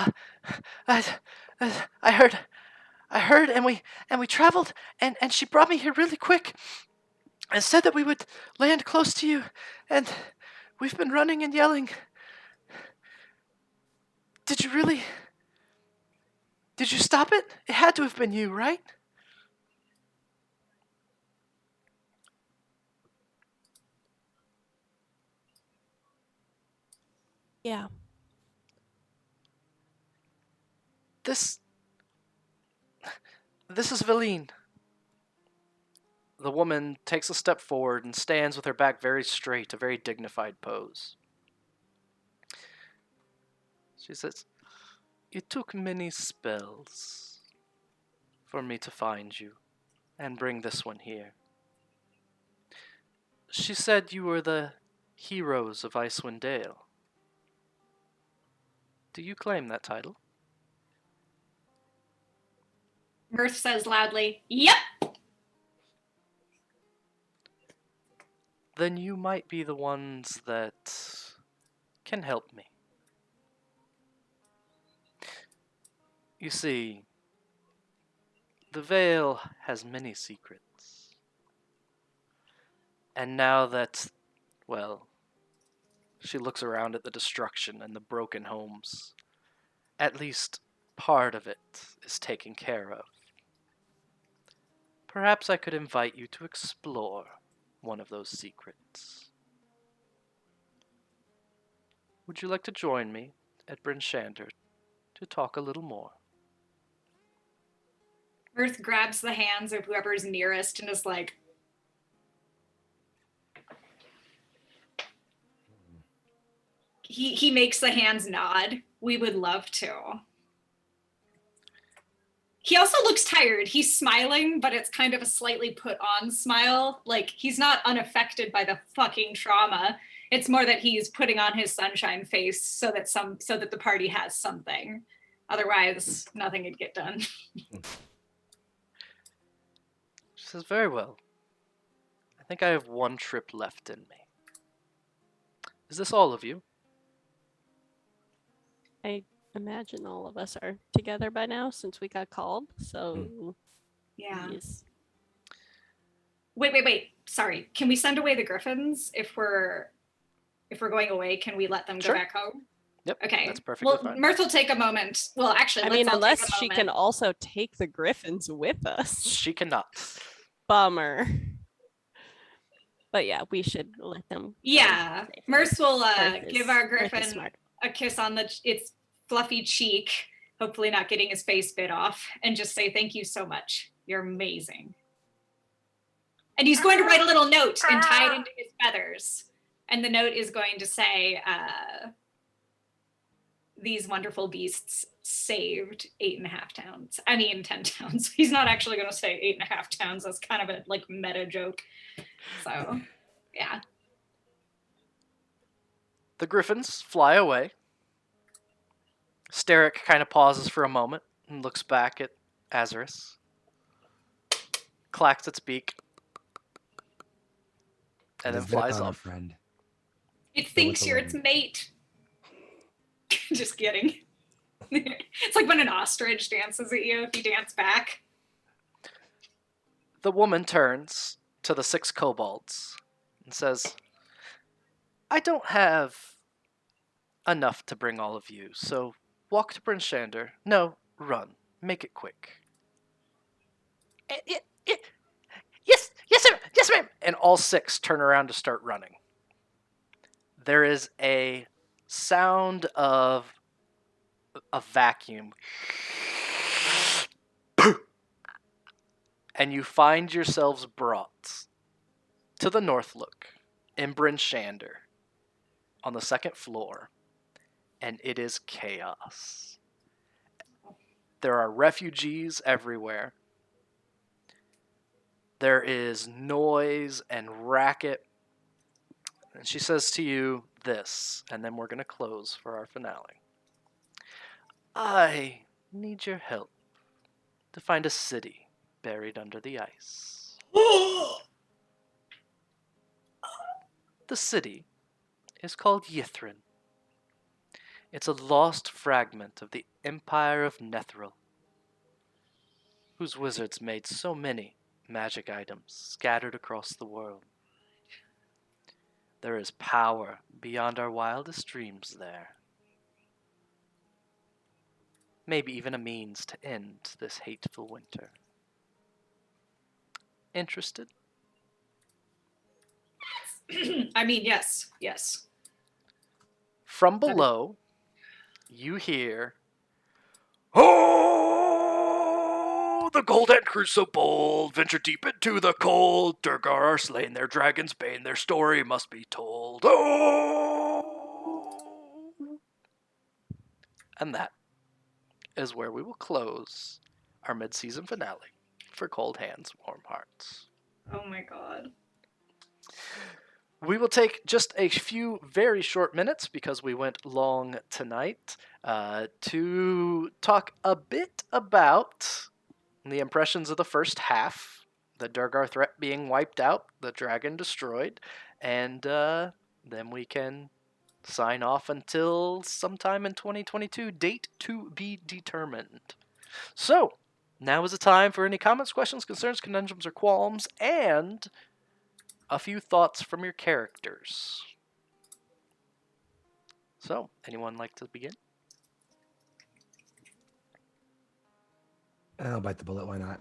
I heard, and we traveled, and she brought me here really quick, and said that we would land close to you, and we've been running and yelling. Did you stop it? It had to have been you, right? Yeah. This is Valine. The woman takes a step forward and stands with her back very straight, a very dignified pose. She says, "It took many spells for me to find you and bring this one here. She said you were the heroes of Icewind Dale. Do you claim that title?" Mirth says loudly, "Yep." Then you might be the ones that can help me. You see, the Vale has many secrets. And now that, well, she looks around at the destruction and the broken homes, at least part of it is taken care of. Perhaps I could invite you to explore one of those secrets. Would you like to join me at Bryn Shander to talk a little more? Mirth grabs the hands of whoever's nearest and is like, he makes the hands nod. We would love to. He also looks tired. He's smiling, but it's kind of a slightly put on smile. Like, he's not unaffected by the fucking trauma. It's more that he's putting on his sunshine face so that the party has something. Otherwise, nothing would get done. She says, "Very well. I think I have one trip left in me. Is this all of you?" I imagine all of us are together by now since we got called. So Yeah. yes. Wait. Sorry. Can we send away the griffons if we're going away? Can we let them go Sure. back home? Yep. Okay. That's perfectly Well, fine. Mirth will take a moment. Well, actually, I let's mean, all unless take a she moment. can also take the griffins with us. She cannot. Bummer. But yeah, we should let them go Yeah. safely. Mirth will Mirth give is- our Mirth is griffin smart. a kiss on its fluffy cheek, hopefully not getting his face bit off, and just say thank you so much. You're amazing. And he's going to write a little note and tie it into his feathers. And the note is going to say, these wonderful beasts saved 8.5 towns. I mean, 10 towns. He's not actually going to say 8.5 towns. That's kind of a like meta joke. So, yeah. The griffons fly away. Sterrick kind of pauses for a moment and looks back at Azarus. Clacks its beak. And then It has been an flies honor, off. friend. It Go thinks with the you're its wind. mate. Just kidding. It's like when an ostrich dances at you if you dance back. The woman turns to the 6 kobolds and says, I don't have enough to bring all of you, so walk to Prince Shander. No, run. Make it quick. Yes, sir. Yes, ma'am. And all 6 turn around to start running. There is a sound of a vacuum. And you find yourselves brought to the North Look in Bryn Shander on the 2nd floor, and it is chaos. There are refugees everywhere. There is noise and racket. And she says to you this, and then we're going to close for our finale. I need your help to find a city buried under the ice. The city is called Yithrin. It's a lost fragment of the Empire of Nethril, whose wizards made so many magic items scattered across the world. There is power beyond our wildest dreams there. Maybe even a means to end this hateful winter. Interested? I mean, yes. From below, you hear, Oh, the Golden crew so bold, venture deep into the cold. Durgar are slain, their dragon's bane, their story must be told. Oh! And that is where we will close our mid-season finale for Cold Hands, Warm Hearts. Oh my god. We will take just a few very short minutes, because we went long tonight, to talk a bit about the impressions of the first half, the Durgar threat being wiped out, the dragon destroyed, and then we can sign off until sometime in 2022, date to be determined. So, now is the time for any comments, questions, concerns, conundrums, or qualms, and a few thoughts from your characters. So, anyone like to begin? I'll bite the bullet. Why not?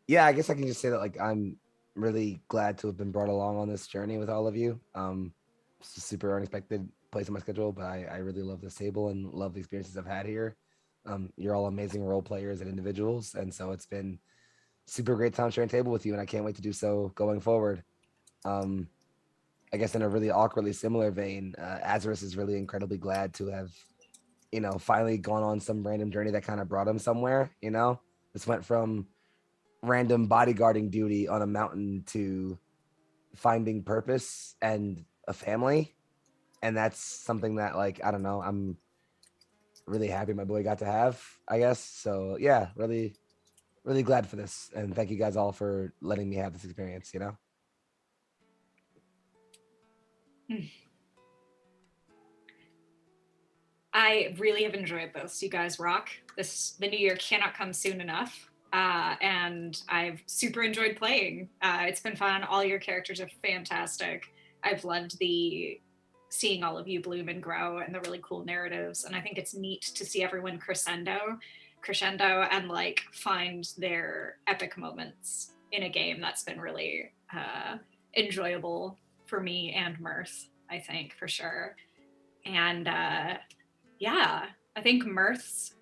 Yeah, I guess I can just say that I'm really glad to have been brought along on this journey with all of you. It's a super unexpected place in my schedule, but I really love this table and love the experiences I've had here. You're all amazing role players and individuals, and so it's been super great time sharing table with you, and I can't wait to do so going forward. I guess in a really awkwardly similar vein, Azarus is really incredibly glad to have, finally gone on some random journey that kind of brought him somewhere. This went from random bodyguarding duty on a mountain to finding purpose and a family, and that's something that, I don't know, I'm really happy my boy got to have, I guess. So yeah, really glad for this, and thank you guys all for letting me have this experience. I really have enjoyed this. You guys rock. The new year cannot come soon enough. And I've super enjoyed playing. It's been fun. All your characters are fantastic. I've loved seeing all of you bloom and grow, and the really cool narratives. And I think it's neat to see everyone crescendo and find their epic moments in a game. That's been really enjoyable for me and Mirth, I think, for sure. And yeah, I think Mirth's,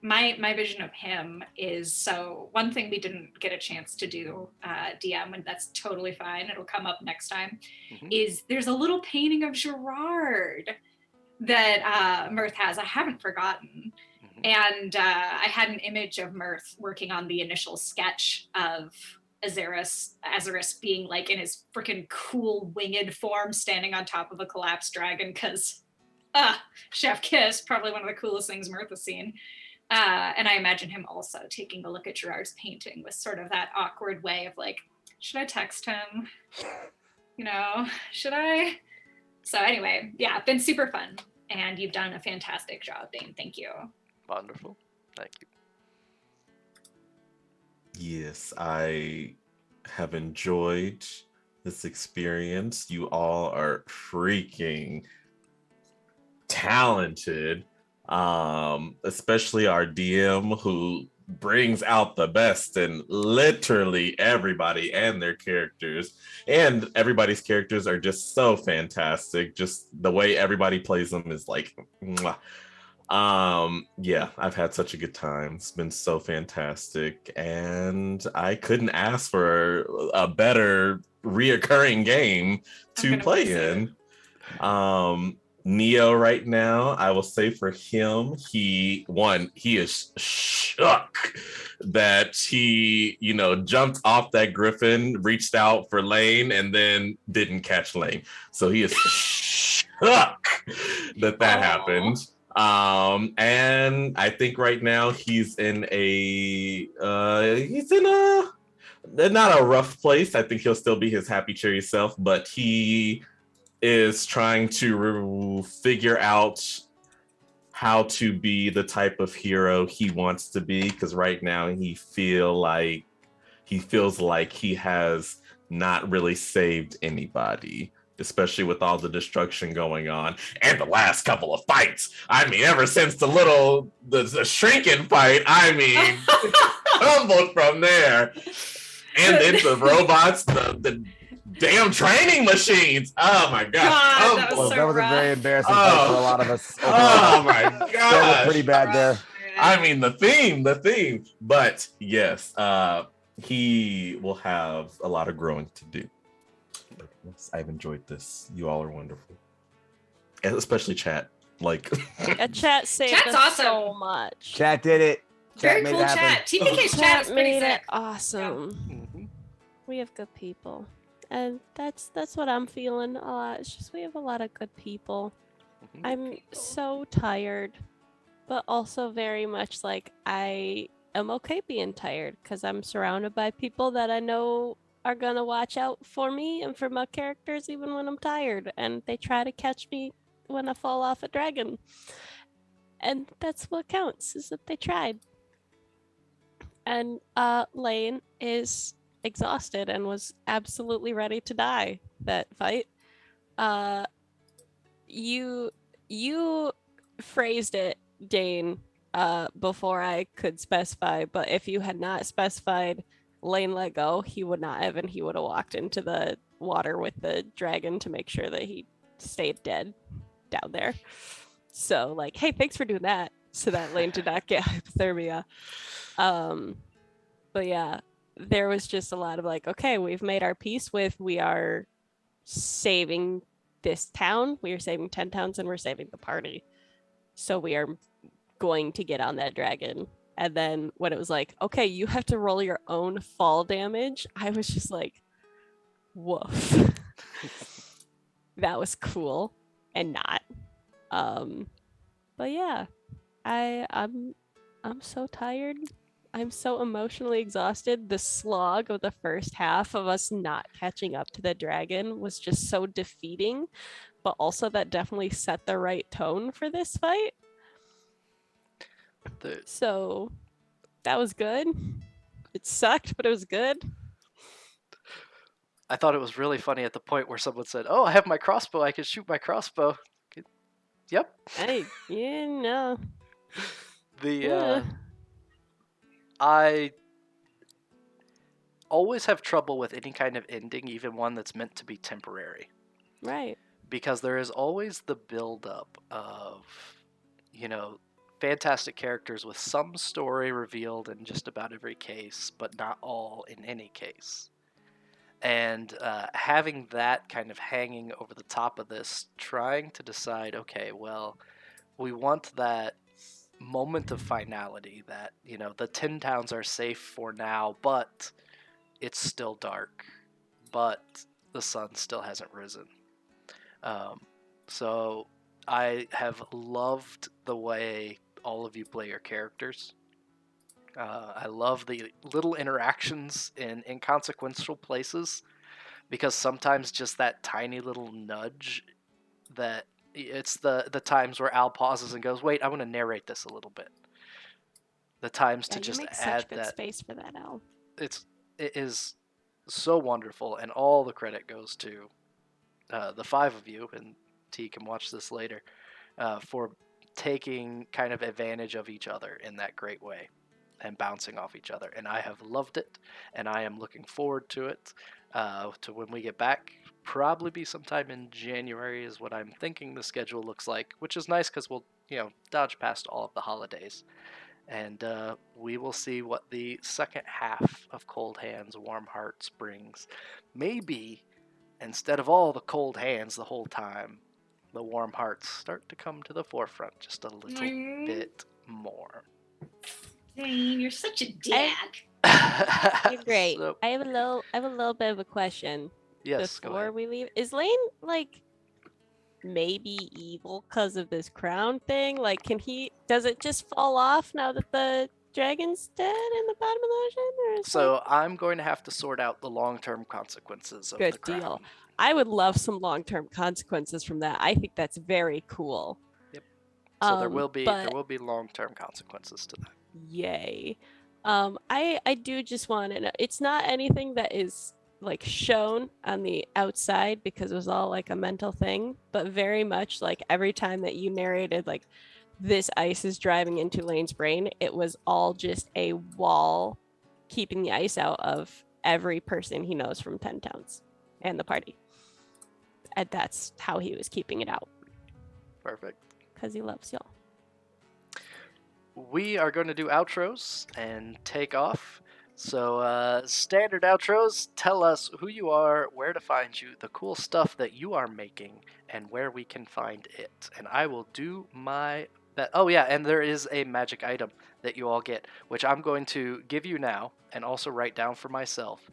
my vision of him is, so one thing we didn't get a chance to do, DM, and that's totally fine, it'll come up next time, is there's a little painting of Gerard that Mirth has. I haven't forgotten. And I had an image of Mirth working on the initial sketch of Azarus being like in his freaking cool winged form standing on top of a collapsed dragon, because Chef Kiss, probably one of the coolest things Mirth has seen. And I imagine him also taking a look at Gerard's painting with sort of that awkward way of like, should I text him? You know, should I? So anyway, yeah, been super fun. And you've done a fantastic job, Dane. Thank you. Wonderful. Thank you. Yes, I have enjoyed this experience. You all are freaking talented, especially our DM, who brings out the best in literally everybody and their characters. And everybody's characters are just so fantastic. Just the way everybody plays them is like, mwah. Yeah, I've had such a good time. It's been so fantastic, and I couldn't ask for a better reoccurring game to play in. Neo right now, I will say for him, he is shook that he, jumped off that griffin, reached out for Laine, and then didn't catch Laine. So he is shook that happened. And I think right now he's in not a rough place. I think he'll still be his happy cherry self, but he is trying to figure out how to be the type of hero he wants to be, because right now he feels like he has not really saved anybody, especially with all the destruction going on and the last couple of fights. I mean, ever since the shrinking fight, I mean, tumbled from there. And then the robots, the damn training machines. Oh my God. that was a very embarrassing fight for a lot of us. Oh my God. Pretty bad there. I mean, the theme. But yes, he will have a lot of growing to do. But yes, I've enjoyed this. You all are wonderful. And especially chat. Like Chat saved Chat's us awesome. so much. Chat did it. Very cool chat. TPK's chat is pretty made it sick. awesome. Mhm. We have good people, and that's what I'm feeling a lot. It's just we have a lot of good people. Mhm. I'm so tired, but also very much like I am okay being tired because I'm surrounded by people that I know are gonna watch out for me and for my characters even when I'm tired, and they try to catch me when I fall off a dragon. And that's what counts, is that they tried. And Laine is exhausted and was absolutely ready to die that fight. You phrased it, Dane, before I could specify, but if you had not specified Laine let go, he would not have, and he would have walked into the water with the dragon to make sure that he stayed dead down there. So like, hey, thanks for doing that, so that Laine did not get hypothermia. But yeah, there was just a lot of like, okay, we've made our peace with, we are saving this town, we are saving 10 towns, and we're saving the party. So we are going to get on that dragon. And then when it was like, okay, you have to roll your own fall damage, I was just like, woof. That was cool and not. But yeah, I'm so tired. I'm so emotionally exhausted. The slog of the first half of us not catching up to the dragon was just so defeating, but also that definitely set the right tone for this fight. So that was good. It sucked, but it was good. I thought it was really funny at the point where someone said, "Oh, I have my crossbow. I can shoot my crossbow." Yep. Hey, yeah. I always have trouble with any kind of ending, even one that's meant to be temporary. Right. Because there is always the build-up of, fantastic characters with some story revealed in just about every case, but not all in any case. And having that kind of hanging over the top of this, trying to decide, okay, well, we want that moment of finality that, the 10 towns are safe for now, but it's still dark, but the sun still hasn't risen. So I have loved the way all of you play your characters. I love the little interactions in inconsequential places, because sometimes just that tiny little nudge, that it's the times where Al pauses and goes, wait, I want to narrate this a little bit. The times to You just make add such good that. space for that, Al. It is so wonderful, and all the credit goes to the five of you, and T can watch this later, for taking kind of advantage of each other in that great way and bouncing off each other. And I have loved it, and I am looking forward to it, to when we get back. Probably be sometime in January is what I'm thinking the schedule looks like, which is nice because we'll, dodge past all of the holidays. And we will see what the second half of Cold Hands, Warm Hearts brings. Maybe instead of all the cold hands the whole time, the warm hearts start to come to the forefront just a little bit more. Dang, you're such a dad. You're great. So, I have a little bit of a question. yes, go Before ahead. we leave, is Laine maybe evil because of this crown thing? Does it just fall off now that the dragon's dead in the bottom of the ocean? Or is So I'm going to have to sort out the long-term consequences of Good the crown. deal. I would love some long-term consequences from that. I think that's very cool. Yep. So there will be but- long-term consequences to that. Yay. I do just want to know, it's not anything that is shown on the outside because it was all a mental thing, but very much every time that you narrated this ice is driving into Laine's brain, it was all just a wall keeping the ice out of every person he knows from 10 towns and the party. And that's how he was keeping it out. Perfect. Because he loves y'all. We are going to do outros and take off. So standard outros, tell us who you are, where to find you, the cool stuff that you are making, and where we can find it. And I will do my best. Oh yeah, and there is a magic item that you all get, which I'm going to give you now and also write down for myself.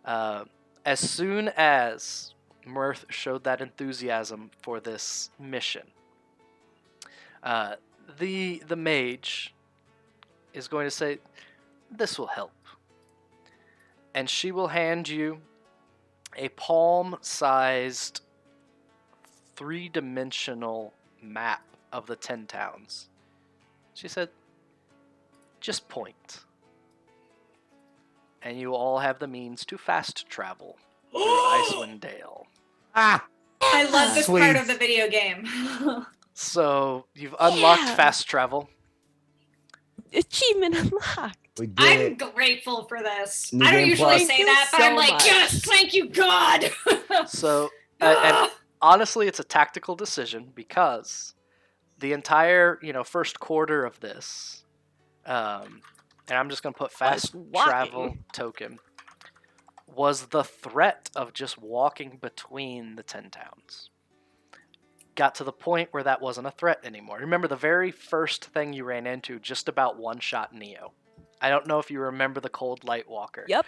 As soon as Mirth showed that enthusiasm for this mission, the mage is going to say, this will help. And she will hand you a palm-sized 3-dimensional map of the 10 towns. She said, just point. And you all have the means to fast travel through Icewind Dale. Ah! I love this Sweet. part of the video game. So you've unlocked fast travel. Achievement unlocked. We did I'm it. grateful for this. New I don't game usually plus. say Thank that, you but I'm so like, much. yes, thank you, God. So, and honestly, it's a tactical decision because the entire, first quarter of this, and I'm just going to put fast walking. travel token, was the threat of just walking between the 10 towns. Got to the point where that wasn't a threat anymore. Remember the very first thing you ran into just about one-shot Neo. I don't know if you remember the Cold Light Walker. Yep.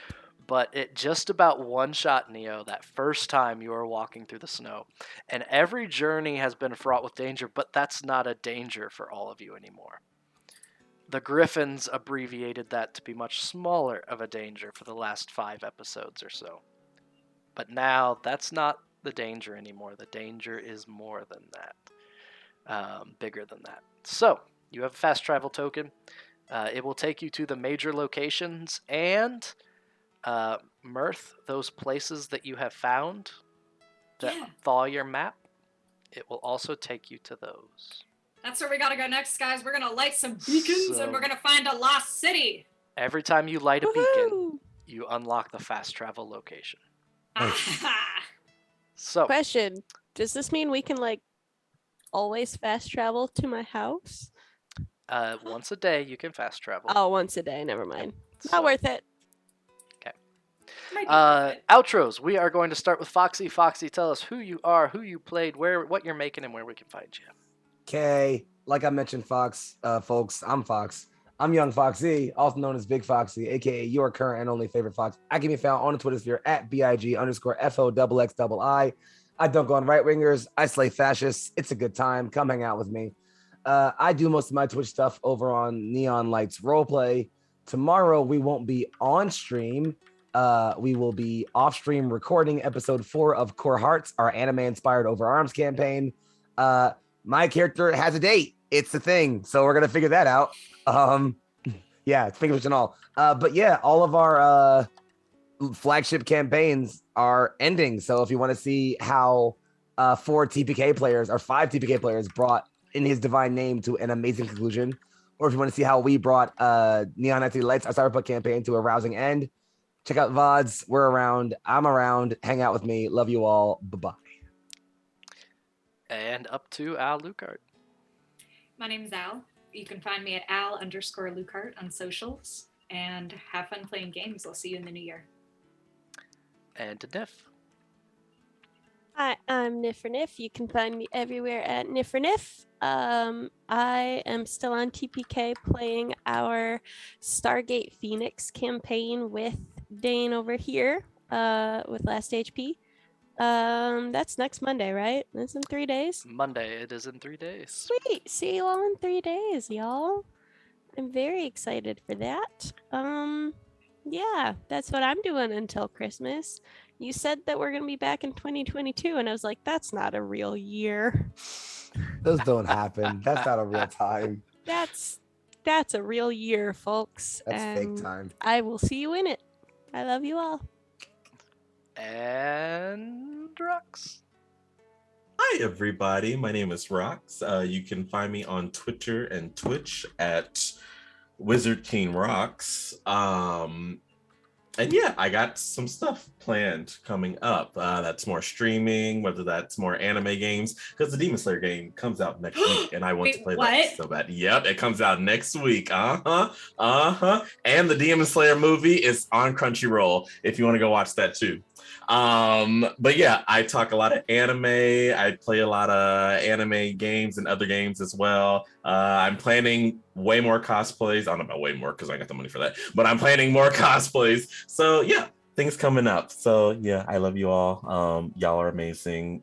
But it just about one-shot Neo that first time you were walking through the snow. And every journey has been fraught with danger, but that's not a danger for all of you anymore. The griffons abbreviated that to be much smaller of a danger for the last 5 episodes or so. But now that's not the danger anymore. The danger is more than that. Bigger than that. So, you have a fast travel token. It will take you to the major locations and Mirth, those places that you have found that thaw your map, it will also take you to those. That's where we gotta go next, guys. We're gonna light some beacons and we're gonna find a lost city. Every time you light a beacon, Woohoo! you unlock the fast travel location. Ah. So, Question: does this mean we can always fast travel to my house? once a day you can fast travel. Oh, once a day. Never mind. So- Not worth it. Might be worth it. Outros. We are going to start with Foxy. Foxy, tell us who you are, who you played, what you're making, and where we can find you. Okay, like I mentioned, folks, I'm Fox. I'm Young Foxy, also known as Big Foxy, aka your current and only favorite fox. I can be found on the Twitter sphere at BIG_FOXXII. I dunk on right wingers. I slay fascists. It's a good time. Come hang out with me. I do most of my Twitch stuff over on Neon Lights Roleplay. Tomorrow we won't be on stream. We will be off stream recording episode 4 of Core Hearts, our anime inspired over arms campaign. My character has a date. It's the thing. So we're gonna figure that out. Yeah, fingers and all. But yeah, all of our flagship campaigns are ending. So if you want to see how 5 TPK players brought In His Divine Name to an amazing conclusion, or if you want to see how we brought Neon Nights Lights, our Cyberpunk campaign, to a rousing end, check out VODs. We're around. I'm around. Hang out with me. Love you all. Bye-bye. And up to Al Lucart. My name's Al. You can find me at Al_Lucart on socials. And have fun playing games. I'll see you in the new year. And to Nif. Hi, I'm Nifernif. You can find me everywhere at Nifernif. I am still on TPK playing our Stargate Phoenix campaign with Dane over here with Last HP. That's next Monday, right? That's in 3 days. Monday. It is in 3 days. Sweet. See you all in 3 days, y'all. I'm very excited for that. Yeah, that's what I'm doing until Christmas. You said that we're going to be back in 2022, and I was like, that's not a real year. Those don't happen. That's not a real time. That's a real year, folks. That's and fake time. I will see you in it. I love you all. And Rux. Hi, everybody. My name is Rox. You can find me on Twitter and Twitch at Wizard King Rox. And yeah, I got some stuff planned coming up. That's more streaming, whether that's more anime games, because the Demon Slayer game comes out next week, and I want to play that so bad. Yep, it comes out next week. And the Demon Slayer movie is on Crunchyroll if you want to go watch that too. But yeah, I talk a lot of anime. I play a lot of anime games and other games as well. I'm planning way more cosplays. I don't know about way more because I got the money for that, but I'm planning more cosplays. So yeah, things coming up. So yeah, I love you all. Y'all are amazing,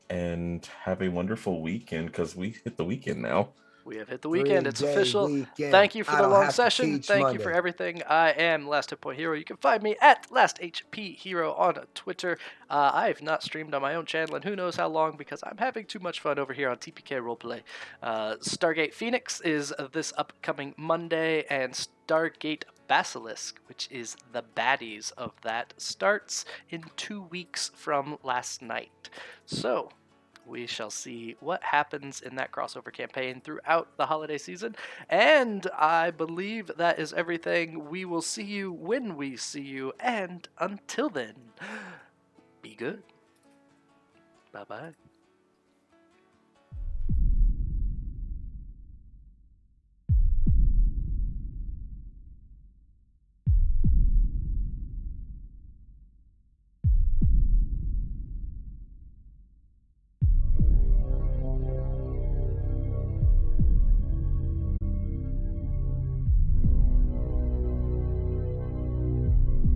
and have a wonderful weekend because we hit the weekend now. We have hit the weekend. It's official. Weekend. Thank you for the long have session. Thank you for everything. I am Last Hit Point Hero. You can find me at Last HP Hero on Twitter. I've not streamed on my own channel in who knows how long because I'm having too much fun over here on TPK Roleplay. Stargate Phoenix is this upcoming Monday, and Stargate Basilisk, which is the baddies of that, starts in 2 weeks from last night. So we shall see what happens in that crossover campaign throughout the holiday season. And I believe that is everything. We will see you when we see you. And until then, be good. Bye-bye.